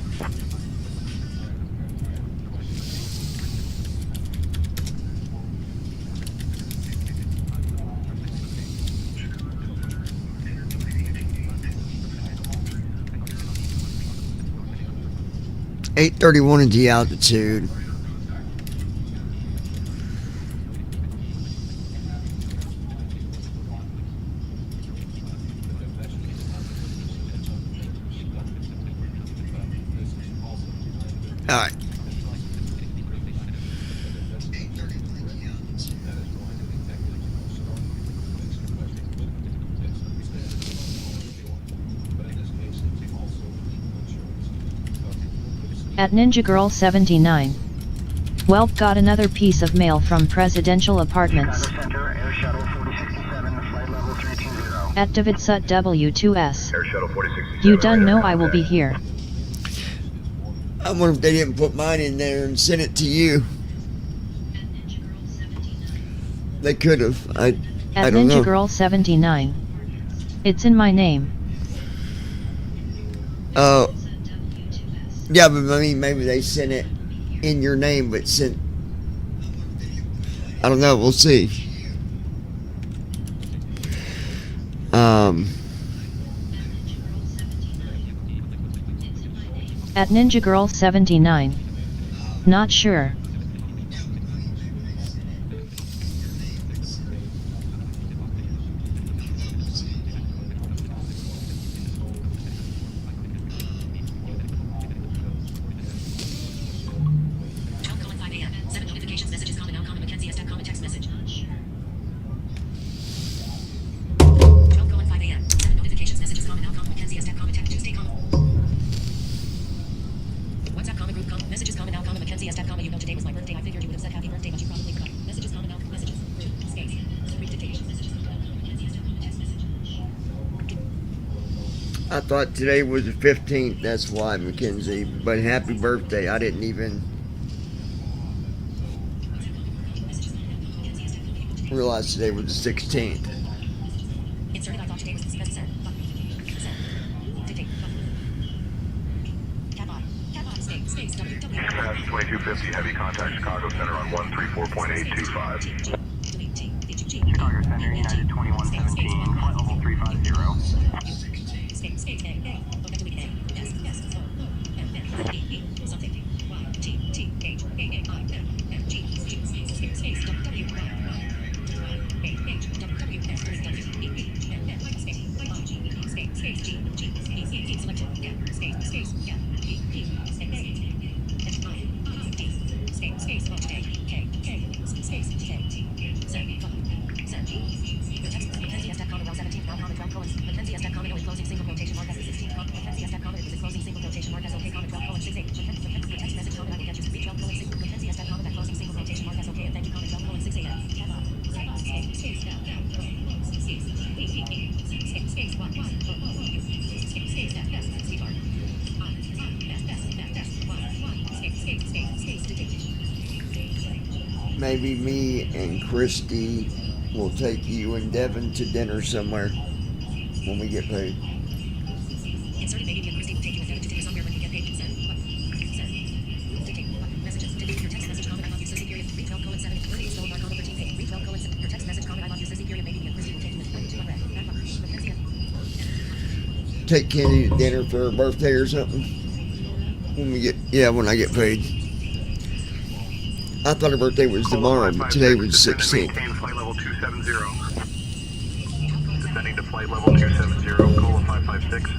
.831 in D altitude. All right. At Ninja Girl 79. Welp got another piece of mail from Presidential Apartments. At David Sut W2S. Air Shuttle 4067. You done know I will be here. I wonder if they didn't put mine in there and send it to you. They could have. I At don't Ninja know. Girl 79. It's in my name. Oh. Yeah, but I mean, maybe they sent it in your name, but sent... I don't know. We'll see. At Ninja Girl 79. Not sure. I thought today was the 15th. That's why, Mackenzie. But happy birthday. I didn't even realize today was the 16th. Inserted, I thought today was the send. Dictate. Cat I, space, W. Apache 2250, heavy contact, Chicago Center on 134.825. Chicago Center, United 2117, flight level 350. maybe me and Christy will take you and Devin to dinner somewhere when we get paid. Inserting maybe me and Christy will take you and Devin to dinner somewhere when we get paid. Send. What? Send. Dictate. What? Messages. Delete your text message comment. I love you, Sissy, period. Read 12:7. 38 slow bar comma 13 page. Read 12:7. Your text message comment. I love you, Sissy, period. Maybe me and Christy will take you and Devin to unread. That much. But that's it. Take Kenny to dinner for her birthday or something. When I get paid. I thought her birthday was tomorrow, but today was the 16th. Maintain flight level 270. Descending to flight level 270, Cola 556.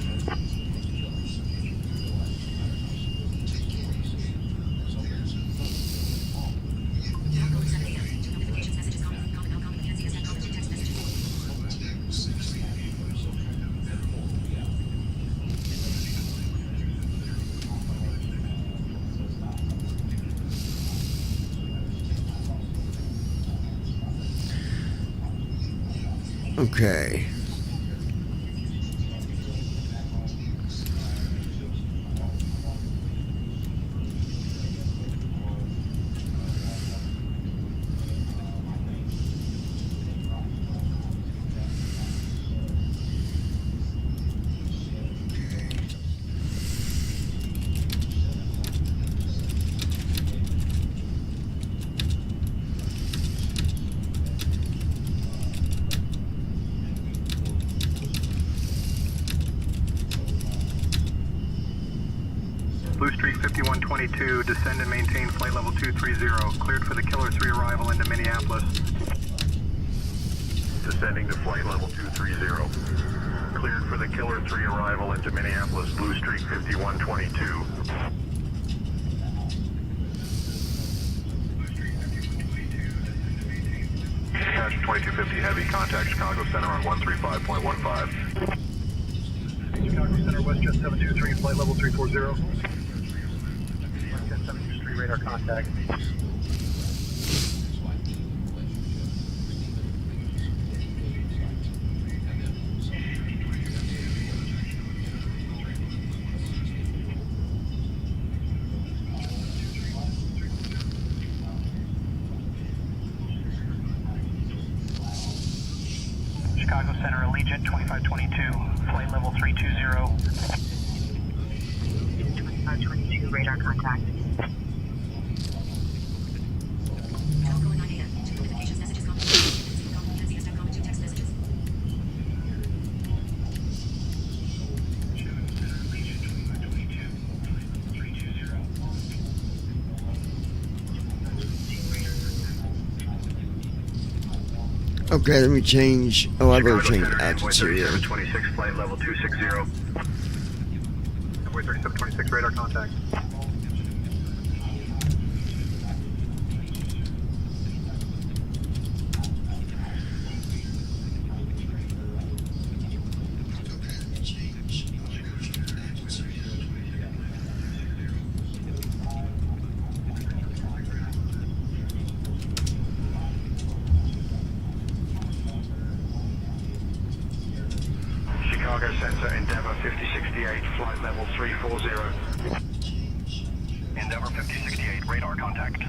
Okay. Blue Streak 5122, descend and maintain flight level 230. Cleared for the Killer 3 arrival into Minneapolis. Descending to flight level 230. Cleared for the Killer 3 arrival into Minneapolis, Blue Streak 5122. Dash 2250 Heavy, contact Chicago Center on 135.15. Chicago Center, WestJet 723, flight level 340. WestJet 723, radar contact. Chicago Center, Allegiant 2522, flight level 320. 2522, radar contact. Okay, let me change. Oh, I better change Chicago accents Center, here. 3726, flight level 260. Subway 3726, radar contact. Chicago Center, Endeavour 5068, flight level 340. Endeavour 5068, radar contact.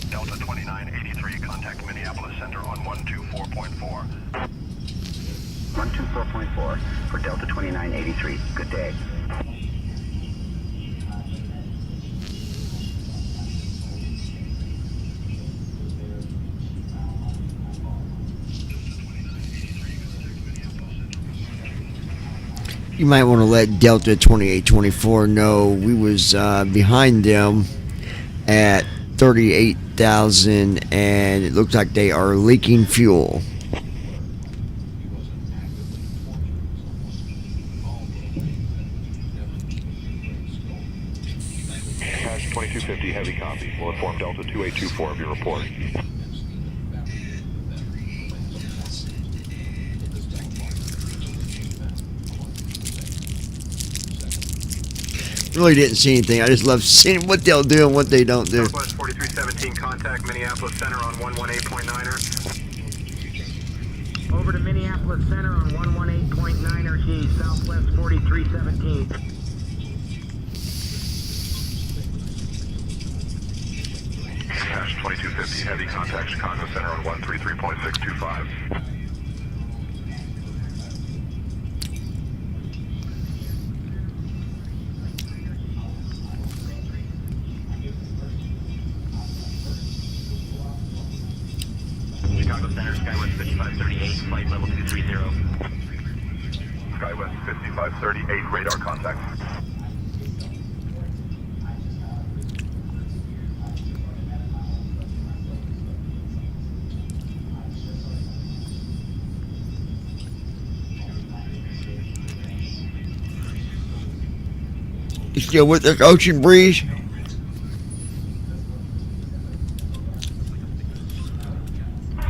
Delta 2983, contact Minneapolis Center on 124.4. 124.4 for Delta 2983. Good day. You might want to let Delta 2824 know we was behind them at 38,000 and it looks like they are leaking fuel. Dash 2250 Heavy, copy. We'll inform Delta 2824 of your report. really didn't see anything. I just love seeing what they'll do and what they don't do. Southwest 4317, contact Minneapolis Center on 118.9er. Over to Minneapolis Center on 118.9er G, Southwest 4317. Cash 2250, heavy contact Chicago Center on 133.625. Chicago Center, Skywest 5538, flight level 230. Skywest 5538, radar contact. You still with us, Ocean Breeze?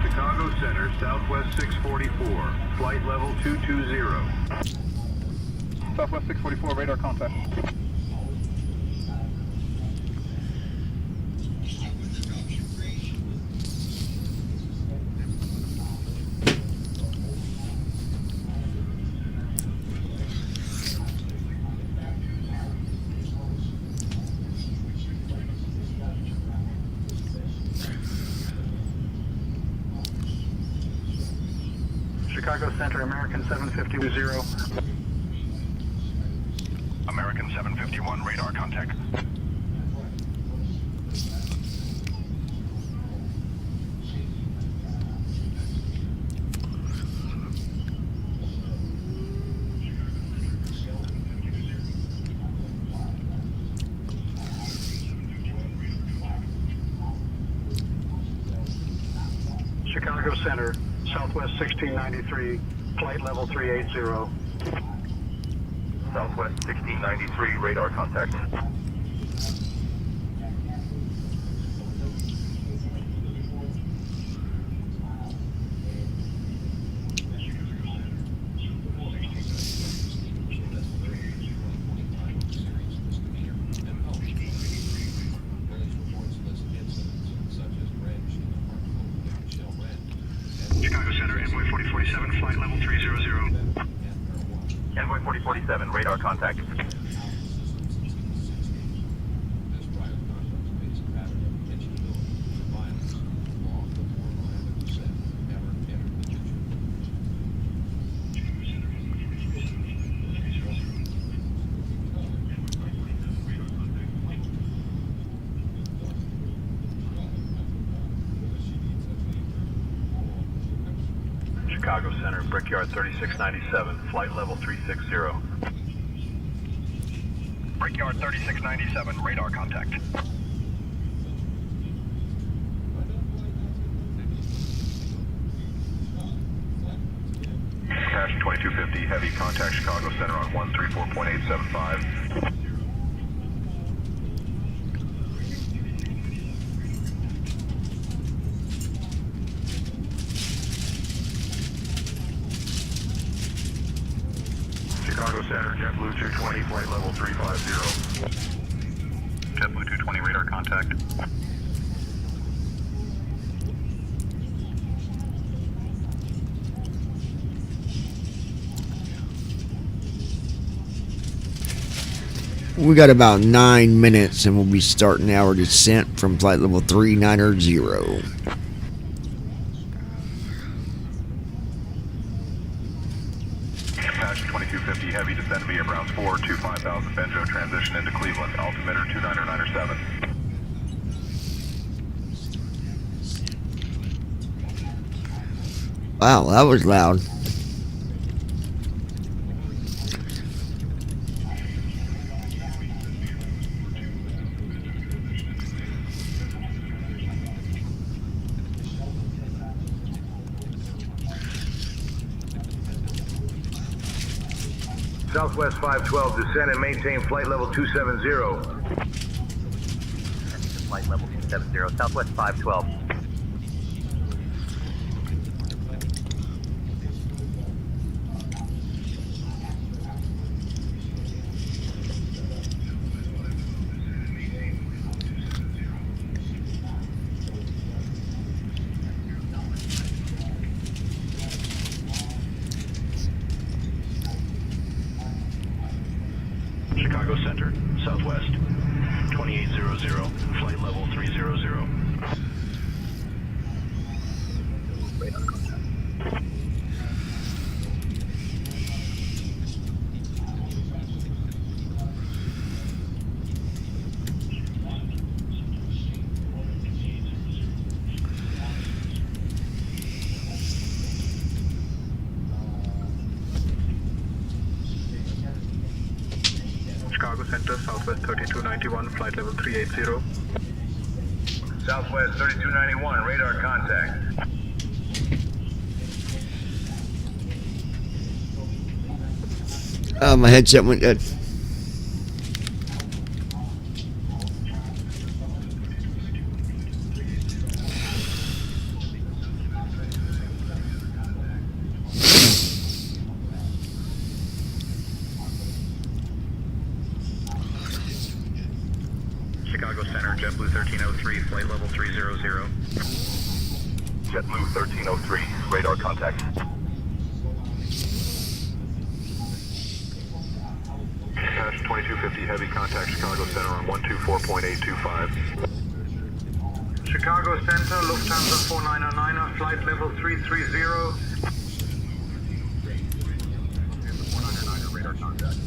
Chicago Center, Southwest 644, flight level 220. Southwest 644, radar contact. Chicago Center, American 750. American 751, radar contact. Chicago Center, Southwest 1693, flight level 380. Southwest 1693, radar contact. Chicago Center, Envoy 4047, flight level 300. Envoy 4047, radar contact. Chicago Center, Brickyard 3697, flight level 360. Brickyard 3697, radar contact. Cash 2250, heavy contact Chicago Center on 134.875. Chicago Center, JetBlue 220, flight level 350. JetBlue 220, radar contact. We got about 9 minutes and we'll be starting our descent from flight level 390. Apache 2250, heavy descend via Browns 4 to 5000 Benjo, transition into Cleveland, altimeter 2997. Wow, that was loud. Southwest 512, descend and maintain flight level 270. Flight level 270, Southwest 512. Chicago Center, southwest. 2800, flight level 300. Radar contact. Chicago Center, southwest 3291, flight level 380. Southwest 3291, radar contact. Oh, my headset went dead. Chicago Center, JetBlue 1303, flight level 300. JetBlue 1303, radar contact. Dash 2250 heavy contact Chicago Center on 124.825. Chicago Center, Lufthansa 4909, flight level 330. 499 radar contact.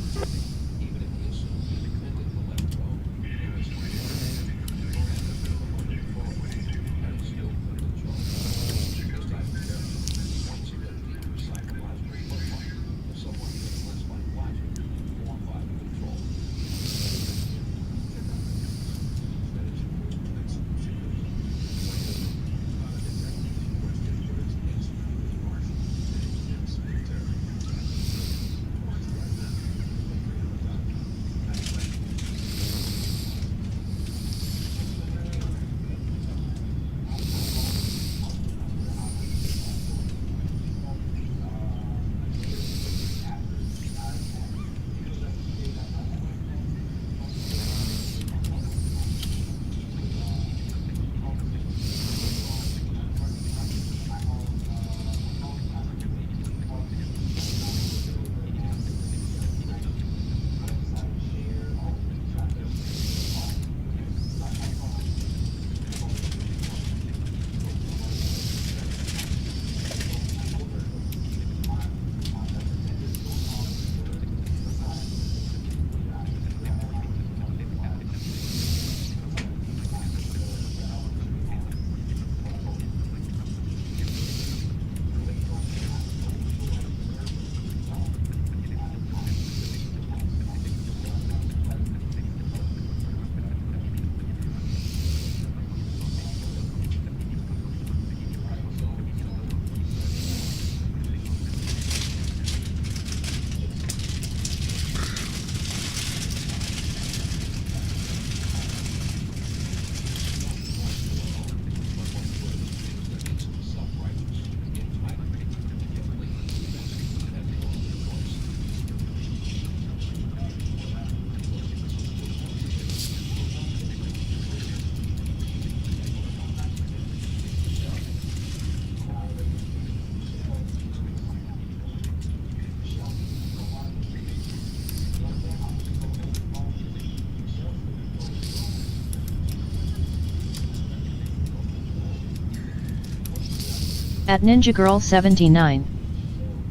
At Ninja Girl 79.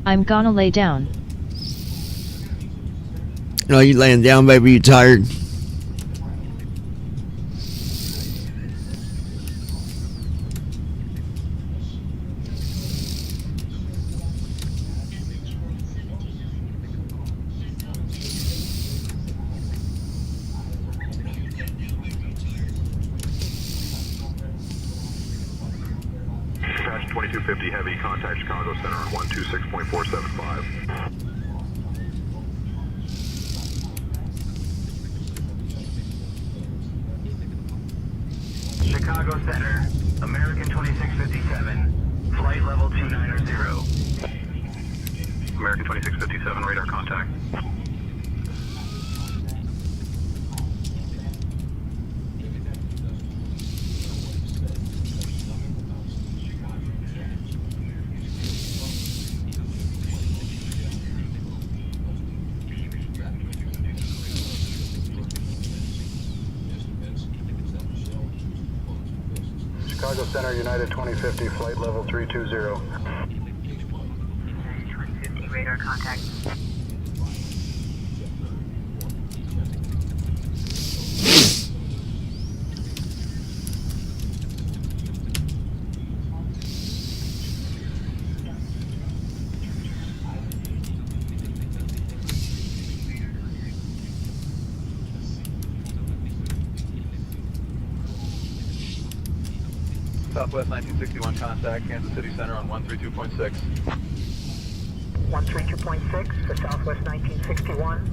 I'm gonna lay down. No, you laying down, baby, you tired. Dash 2250 heavy contact Chicago Center on 126.475. Chicago Center, American 2657, flight level 290. American 2657, radar contact. Chicago Center, United 2050, flight level 320. 2050 radar contact. Southwest 1961 contact, Kansas City Center on 132.6. 132.6 for Southwest 1961.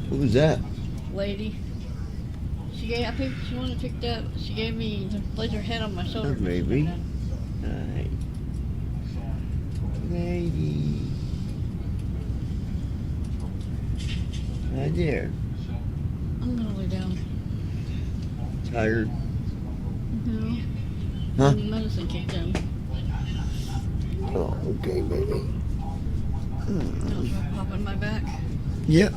What was that? Lady. I think she wanted to pick up. She gave me, laid her head on my shoulder. Oh, baby. Alright. Lady. Right there. I'm gonna lay down. Tired? No. Huh? Medicine kicked in. Oh, okay, baby. I'll pop in my back. Yep.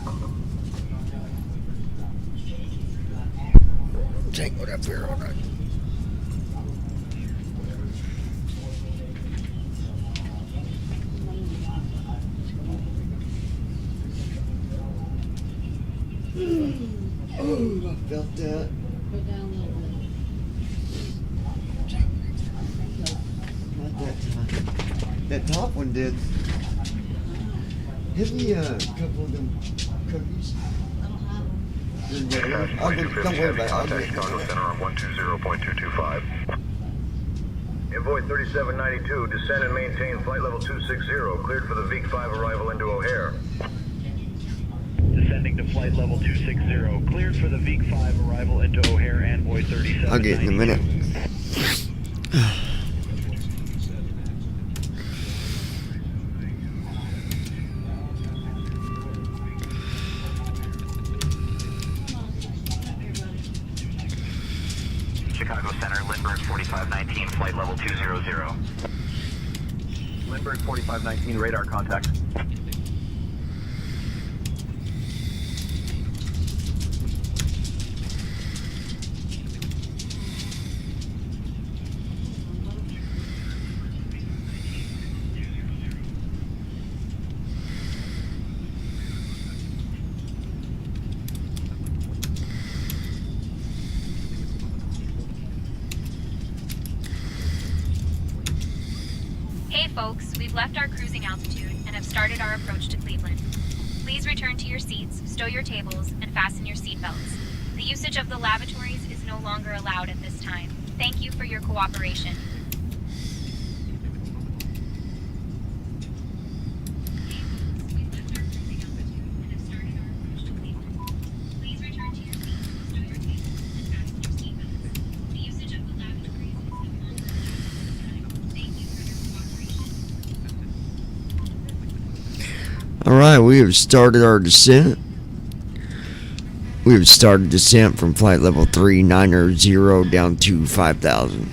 Tangled up here all night. Oh, I felt that. Go down a little bit. Not that time. That top one did. Hit me a couple of them cookies. I'll go, don't worry about it. I'll Contact Chicago Center on 120.225. Envoy 3792, descend and maintain flight level 260, cleared for the VEEC-5 arrival into O'Hare. Descending to flight level 260, cleared for the VEEC-5 arrival into O'Hare, Envoy 3792. I'll get it in a minute. Chicago Center, Lindbergh 4519, flight level 200. Lindbergh 4519, radar contact. Hey folks, we've left our cruising altitude and have started our approach to Cleveland. Please return to your seats, stow your tables, and fasten your seatbelts. The usage of the lavatories is no longer allowed at this time. Thank you for your cooperation. Alright, we have started our descent. We have started descent from flight level 390 down to 5,000.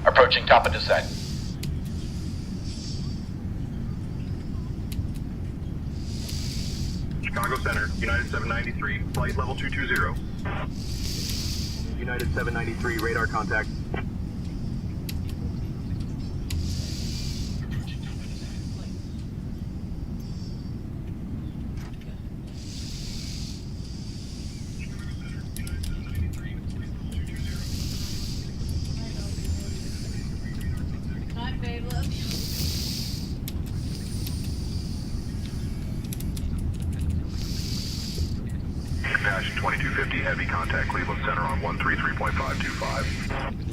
Approaching top of descent. Chicago Center, United 793, flight level 220. United 793, radar contact. Passion 2250, heavy contact Cleveland Center on 133.525.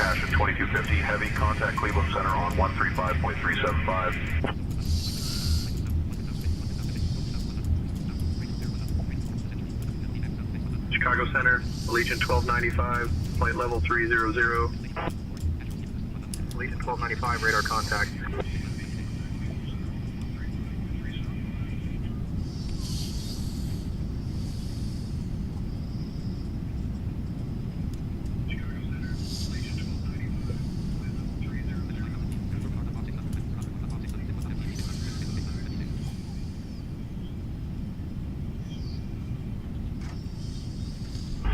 Passion 2250, heavy contact Cleveland Center on 135.375. Chicago Center, Allegiant 1295, flight level 300. Allegiant 1295, radar contact.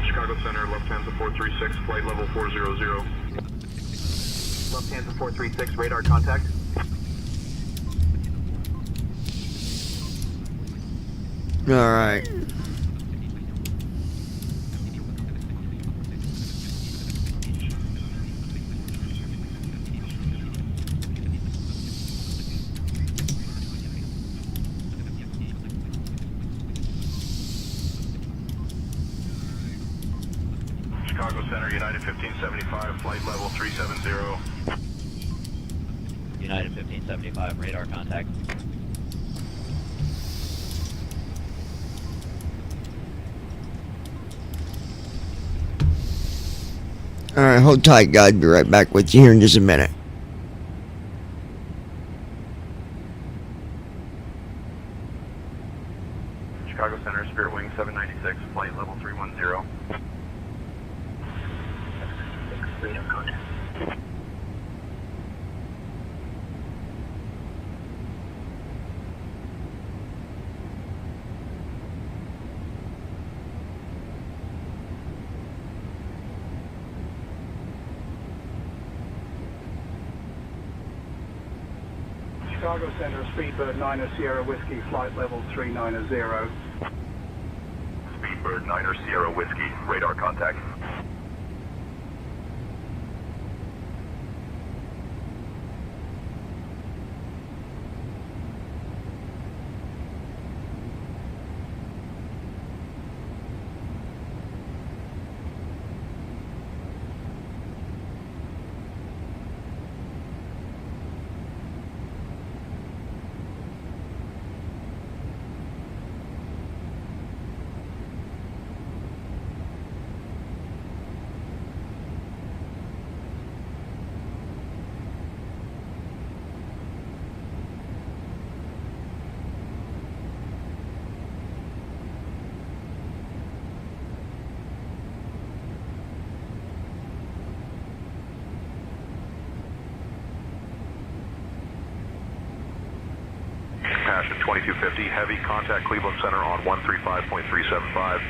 Chicago Center, Lufthansa 436, flight level 400. Lufthansa 436, radar contact. All right. Chicago Center, United 1575, flight level 370. United 1575, radar contact. All right, hold tight, guys. Be right back with you here in just a minute. Chicago Center, Center, Spirit Wing 796, flight level 310. Freedom contact. Chicago Center, Speedbird 9er Sierra Whiskey, flight level 390. Speedbird 9er Sierra Whiskey, radar contact. Passion 2250, heavy contact Cleveland Center on 135.375.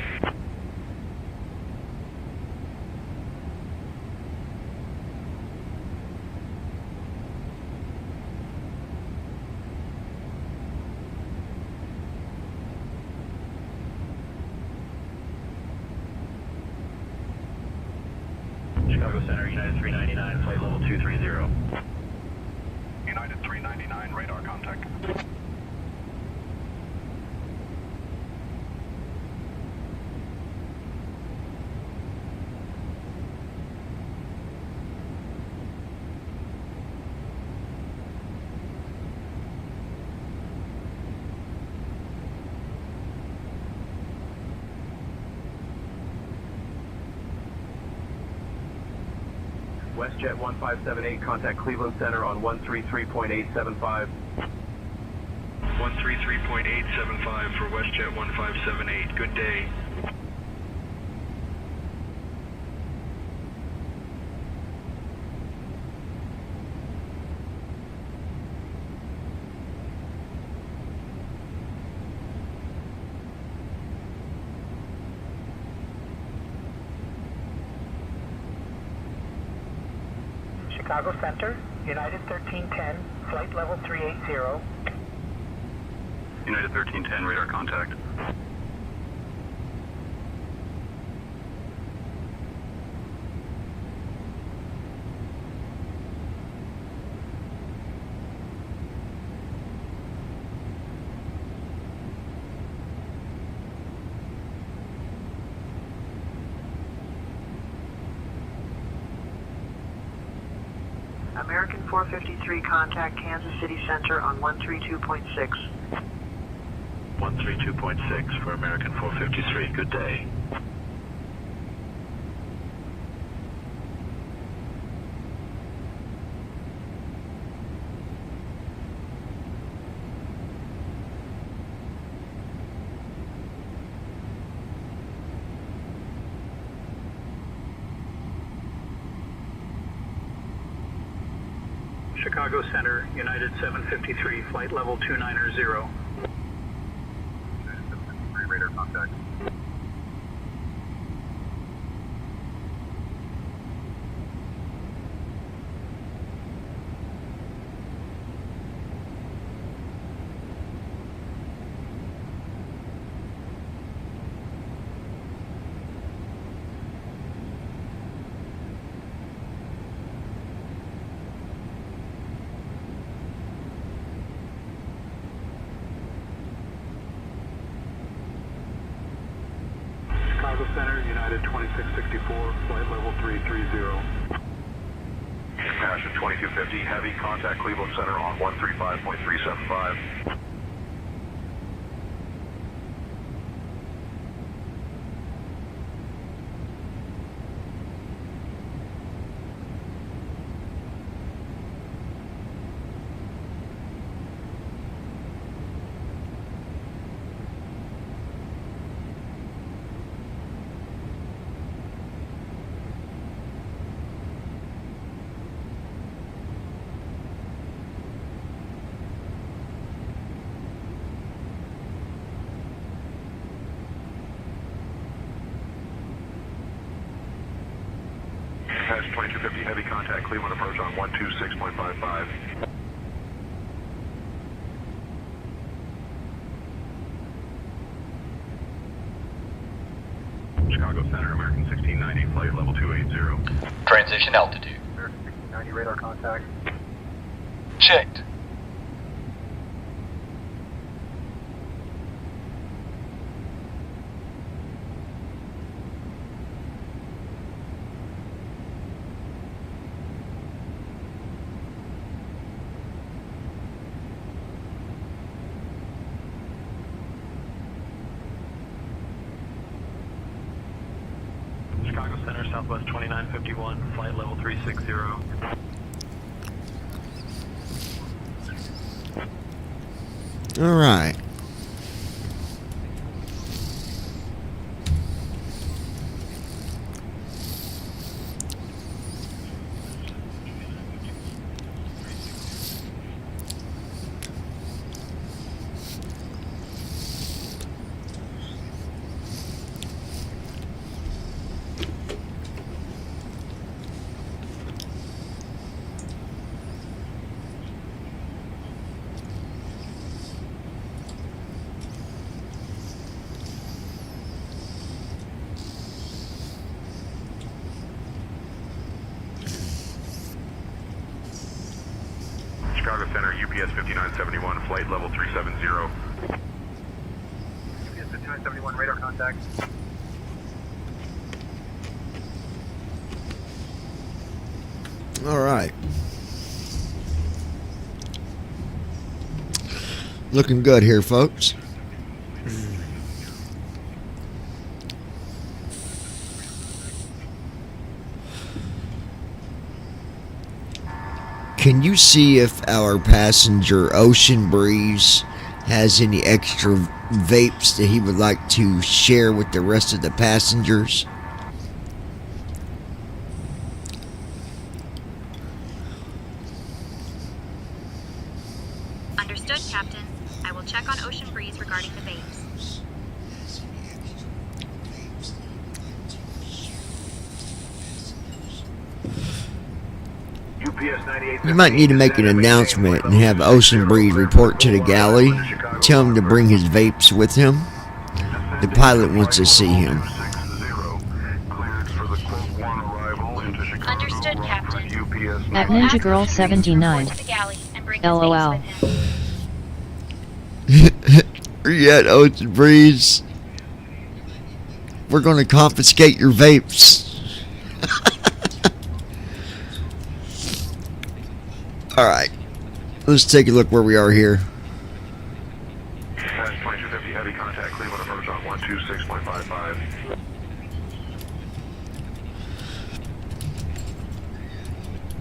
Chicago Center, United 399, flight level 230. United 399, radar contact. WestJet 1578, contact Cleveland Center on 133.875. 133.875 for WestJet 1578. Good day. Chicago Center, United 1310, flight level 380. United 1310, radar contact. American 453, contact Kansas City Center on 132.6. 132.6 for American 453. Good day. Chicago Center, United 753, flight level 290. Radar contact. Chicago Center, United 2664, flight level 330. Passion 2250, heavy contact Cleveland Center on 135.375. Hash 2250 heavy contact, Cleveland approach on 126.55. Chicago Center, American 1690, flight level 280. Transition altitude. American 1690, radar contact. Checked. Chicago Center, Southwest 2951, flight level 360. All right. Chicago Center, UPS 5971, flight level 370. UPS 5971, radar contact. All right. Looking good here, folks. Can you see if our passenger Ocean Breeze has any extra vapes that he would like to share with the rest of the passengers? Understood, Captain. I will check on Ocean Breeze regarding the vapes. UPS 98. You might need to make an announcement and have Ocean Breeze report to the galley. Tell him to bring his vapes with him. The pilot wants to see him. Understood, Captain. At Ninja Girl 79. To the galley and bring his LOL. vapes with him. Where you at, Ocean Breeze? We're going to confiscate your vapes. Alright. Let's take a look where we are here. Hash 2250, heavy contact, Cleveland approach on 126.55.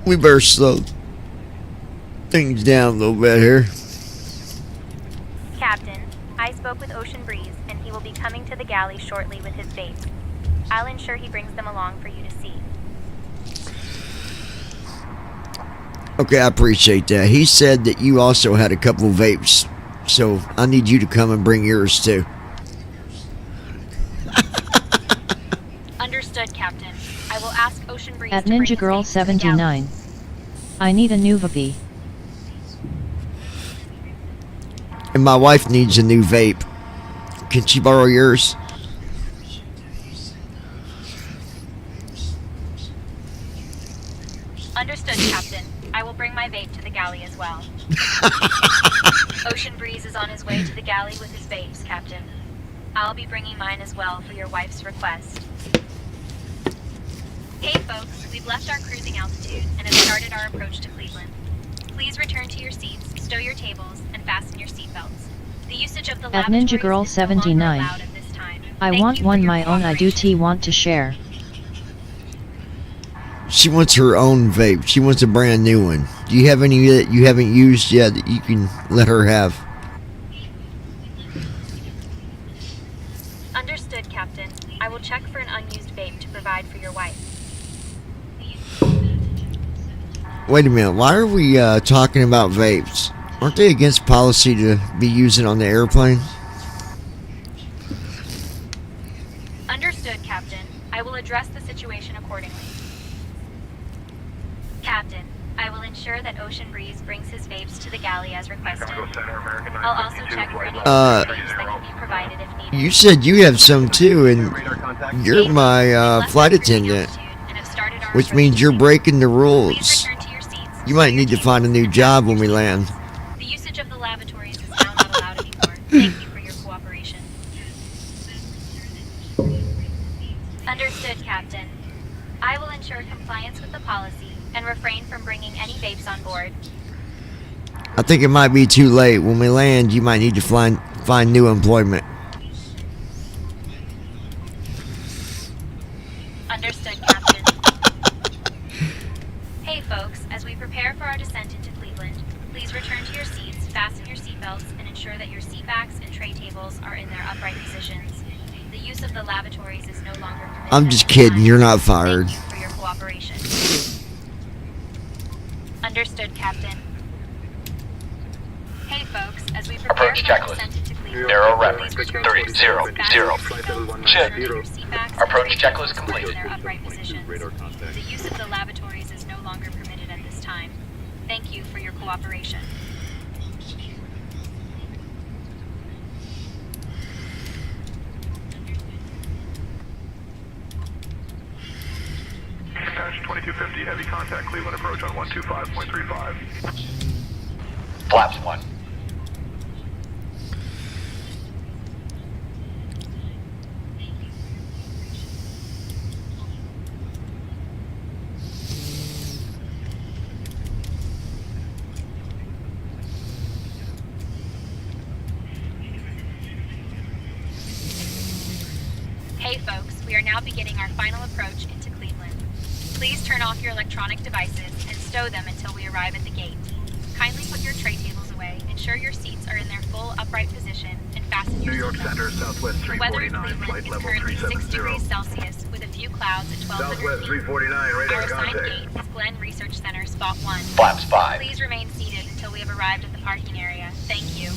We better slow things down a little bit here. Captain, I spoke with Ocean Breeze, and he will be coming to the galley shortly with his vapes. I'll ensure he brings them along for you to see. Okay, I appreciate that. He said that you also had a couple vapes, so I need you to come and bring yours too. Understood, Captain. I will ask Ocean Breeze At to bring Ninja his Girl vapes to the galley. 79. I need a new vape. And my wife needs a new vape. Can she borrow yours? Understood, Captain. I will bring my vape to the galley as well. Ocean Breeze is on his way to the galley with his vapes, Captain. I'll be bringing mine as well for your wife's request. Hey folks, we've left our cruising altitude and have started our approach to Cleveland. Please return to your seats, stow your tables, and fasten your seatbelts. The usage of the At Ninja Girl lavatories is no longer 79. allowed at this time. I Thank want you for one your my own. I do want to share. She wants her own vape. She wants a brand new one. Do you have any that you haven't used yet that you can let her have? Understood, Captain. I will check for an unused vape to provide for your wife. Wait a minute. Why are we talking about vapes? Aren't they against policy to be using on the airplane? Understood, Captain. I will address the situation accordingly. Captain, I will ensure that Ocean Breeze brings his vapes to the galley as requested. I'll also check for any vapes that can be provided if needed. You said you have some too, and you're my flight attendant, which means you're breaking the rules. You might need to find a new job when we land. The usage of the lavatories is now not allowed anymore. Thank you for your cooperation. Understood, Captain. I will ensure compliance with the policy and refrain from bringing any vapes on board. I think it might be too late. When we land, you might need to find new employment. Understood, Captain. Hey folks, as we prepare for our descent into Cleveland, please return to your seats, fasten your seatbelts, and ensure that your seat backs and tray tables are in their upright positions. The use of the lavatories is no longer permitted. I'm just kidding. You're not fired. Thank you for your cooperation. Understood, Captain. Hey folks, as we prepare Approach for our checklist. descent into Cleveland, Narrow reference. please return to your 30-0. seats, fasten your seatbelts, and Check. ensure that your seat backs and Approach tray checklist tables are in complete. their upright positions. The use of the lavatories is no longer permitted at this time. Thank you for your cooperation. Apache 2250, heavy contact, Cleveland approach on 125.35. Flaps 1. Hey folks, we are now beginning our final approach into Cleveland. Please turn off your electronic devices and stow them until we arrive at the gate. Kindly put your tray tables away, ensure your seats are in their full upright position, and fasten your New York seatbelts. Center, Southwest The weather in 349, Cleveland flight is level currently 6 degrees 370. Celsius with a few clouds at 1200 Southwest feet. 349, Our radar assigned contact. gate is Glen Research Center, Spot 1. Flaps 5. Please remain seated until we have arrived at the parking area. Thank you.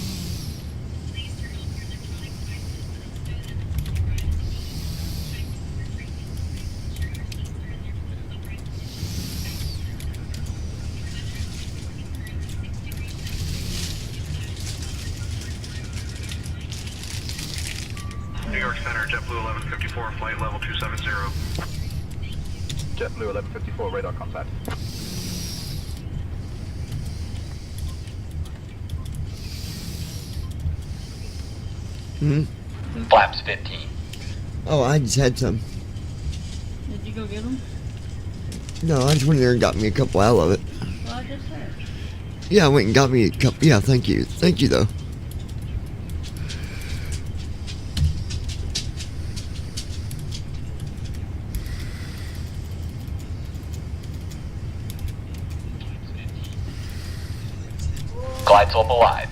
New York Center, JetBlue 1154, flight level 270. JetBlue 1154, radar contact. Hmm? Flaps 15. Oh, I just had some. Did you go get them? No, I just went in there and got me a couple out of it. Well, I just said. Yeah, I went and got me a couple. Yeah, thank you. Thank you, though. Glide slope alive.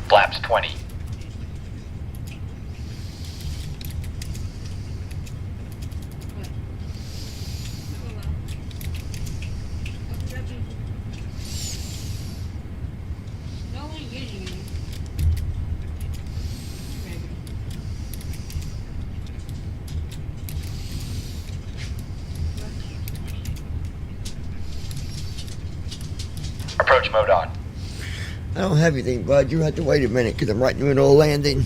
Flaps 20. No one getting you. Approach mode on. I don't have anything, bud. You have to wait a minute because I'm right in the middle of landing.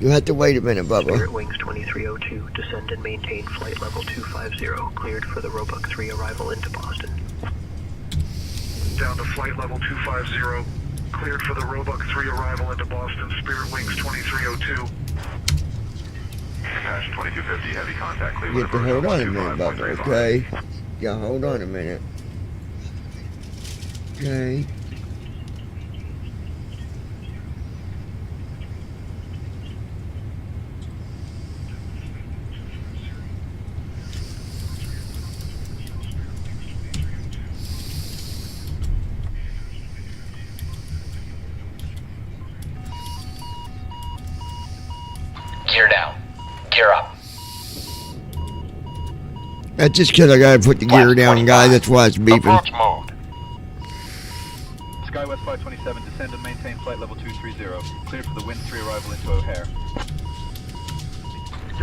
You have to wait a minute, Bubba. Spirit Wings 2302, descend and maintain flight level 250, cleared for the Roebuck 3 arrival into Boston. Down to flight level 250, cleared for the Roebuck 3 arrival into Boston, Spirit Wings 2302. Apache 2250, heavy contact, You Cleveland have to hold on a minute, Bubba, 125.35. okay? Yeah, hold on a minute. Okay. Gear up. That's just because I gotta put the gear down, guy. That's why it's beeping. Approach mode. SkyWest 527, descend and maintain flight level 230. Cleared for the Wind 3 arrival into O'Hare.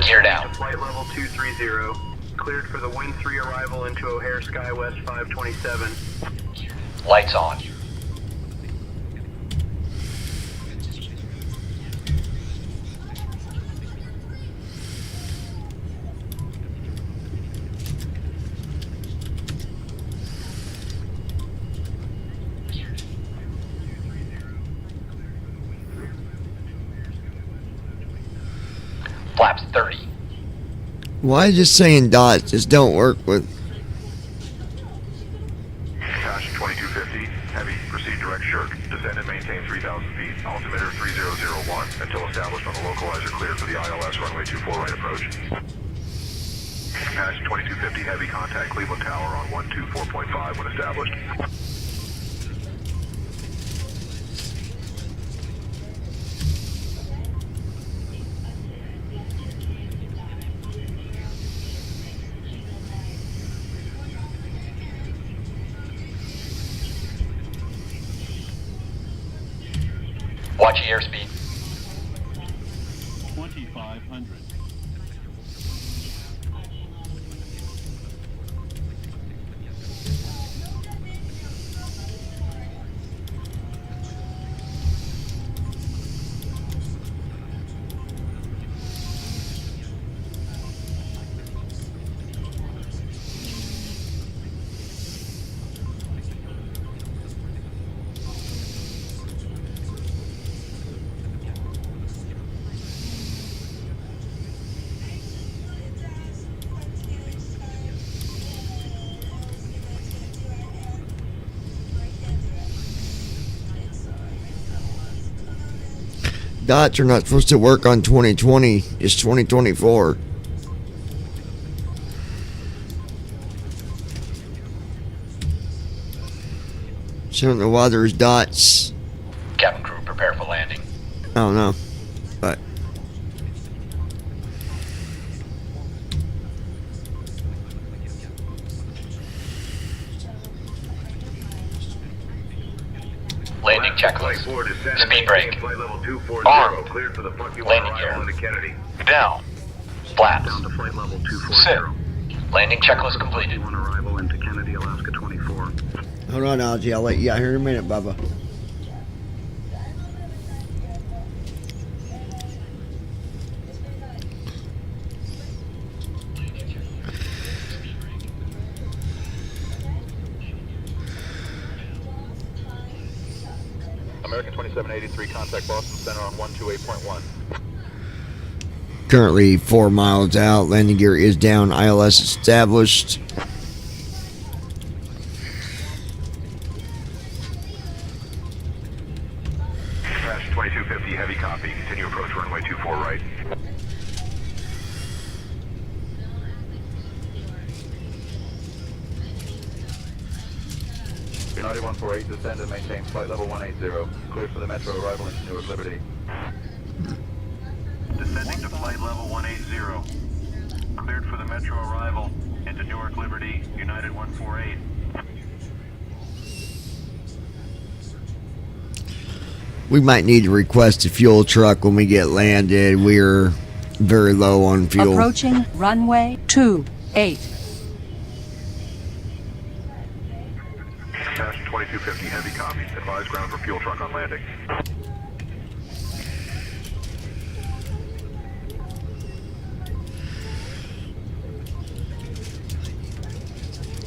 Gear down. Flight level 230. Cleared for the Wind 3 arrival into O'Hare SkyWest 527. Lights on. Flaps 30. Why is just saying dots just don't work with? Cash 2250, heavy, proceed direct shirk. Descend and maintain 3,000 feet. Altimeter 3001 until established on the localizer cleared for the ILS runway 24 right approach. Cash 2250, heavy, contact Cleveland Tower on 124.5 when established. Watch your airspeed. 2500. Dots are not supposed to work on 2020. It's 2024. So I don't know why there's dots. Cabin crew, prepare for landing. I don't know, but Landing checklist. Speed brake. Armed. Cleared for the Landing gear. Kennedy. Down. Flaps. Down to flight level 240. Sit. Landing checklist completed. One arrival into Kennedy, Alaska 24. hold on, Algie. I'll let you out here in a minute, Bubba. American 2783, contact Boston Center on 128.1. Currently 4 miles out. Landing gear is down. ILS established. Cash 2250, heavy copy. Continue approach runway 24 right. United 148, descend and maintain flight level 180. Cleared for the Metro arrival into Newark Liberty. Descending to flight level 180. Cleared for the Metro arrival into Newark Liberty, United 148. We might need to request a fuel truck when we get landed. We're very low on fuel. Approaching runway 28. Cash 2250, heavy copy. Advise ground for fuel truck on landing.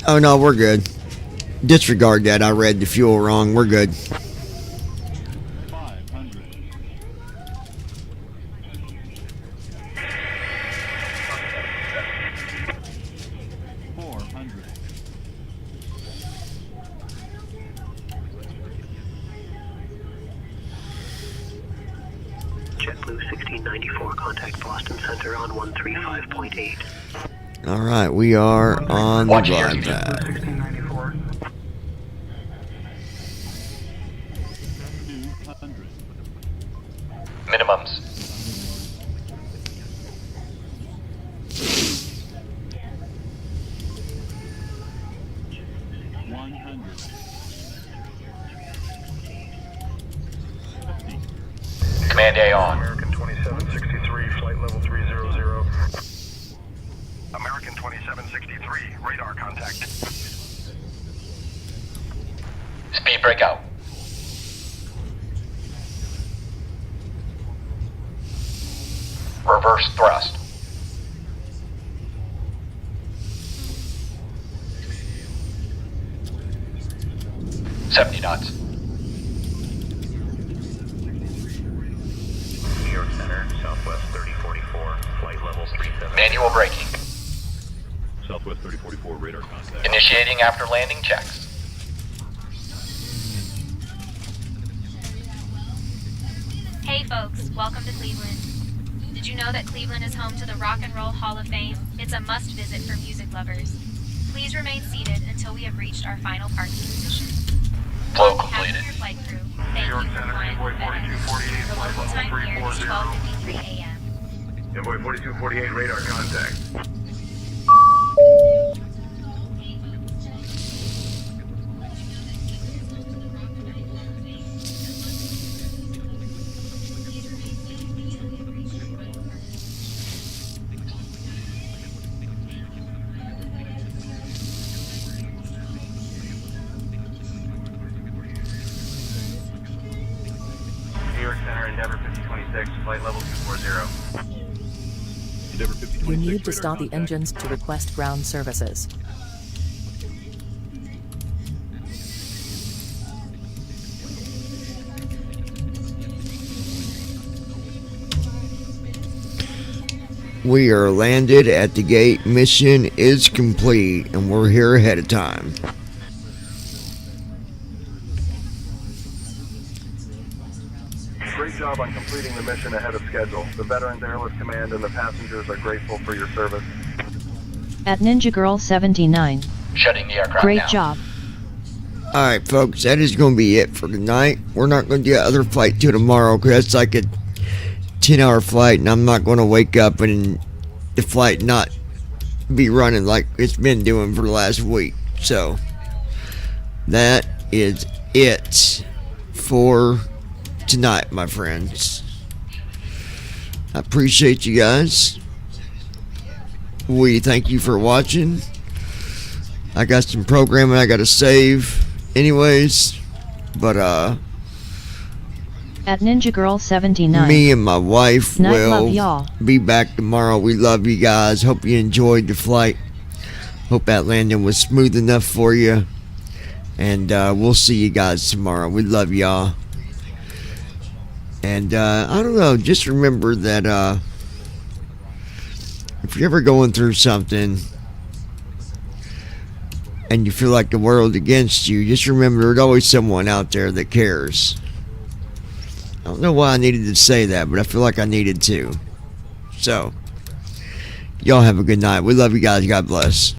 Oh no, we're good. Disregard that. I read the fuel wrong. We're good. 500. JetBlue 1694, contact Boston Center on 135.8. All right, we are on the Watch your glide airspeed. path. 1694. 200. Minimums. Command A on. American 2763, flight level 300. American 2763, radar contact. Speed breakout. Reverse thrust. $70 knots. New York Center, Southwest 3044, flight level 37. Manual braking. Southwest 3044, radar contact. Initiating after landing checks. Hey folks, welcome to Cleveland. Did you know that Cleveland is home to the Rock and Roll Hall of Fame? It's a must visit for music lovers. Please remain seated until we have reached our final parking position. Flow On behalf of completed. your flight crew, thank you for flying with FedEx. The local time here is 12:53 a.m. Envoy 4248, radar contact. New York Center, Endeavor 5026, flight level 240. Endeavor 5026, You need to radar stop the contact. engines to request ground services. We are landed at the gate. Mission is complete, and we're here ahead of time. Great job on completing the mission ahead of schedule. The Veterans Airlift Command and the passengers are grateful for your service. At Ninja Girl 79. Shutting the aircraft Great down. job. Alright, folks, that is going to be it for tonight. We're not going to do another flight till tomorrow because that's like a 10-hour flight, and I'm not going to wake up and the flight not be running like it's been doing for the last week. So, that is it for tonight, my friends. I appreciate you guys. We thank you for watching. I got some programming I got to save anyways, but At Ninja Girl 79. me and my wife Night will love, y'all. be back tomorrow. We love you guys. Hope you enjoyed the flight. Hope that landing was smooth enough for you. And we'll see you guys tomorrow. We love y'all. And I don't know, just remember that if you're ever going through something and you feel like the world's against you, just remember there's always someone out there that cares. I don't know why I needed to say that, but I feel like I needed to. So, y'all have a good night. We love you guys. God bless.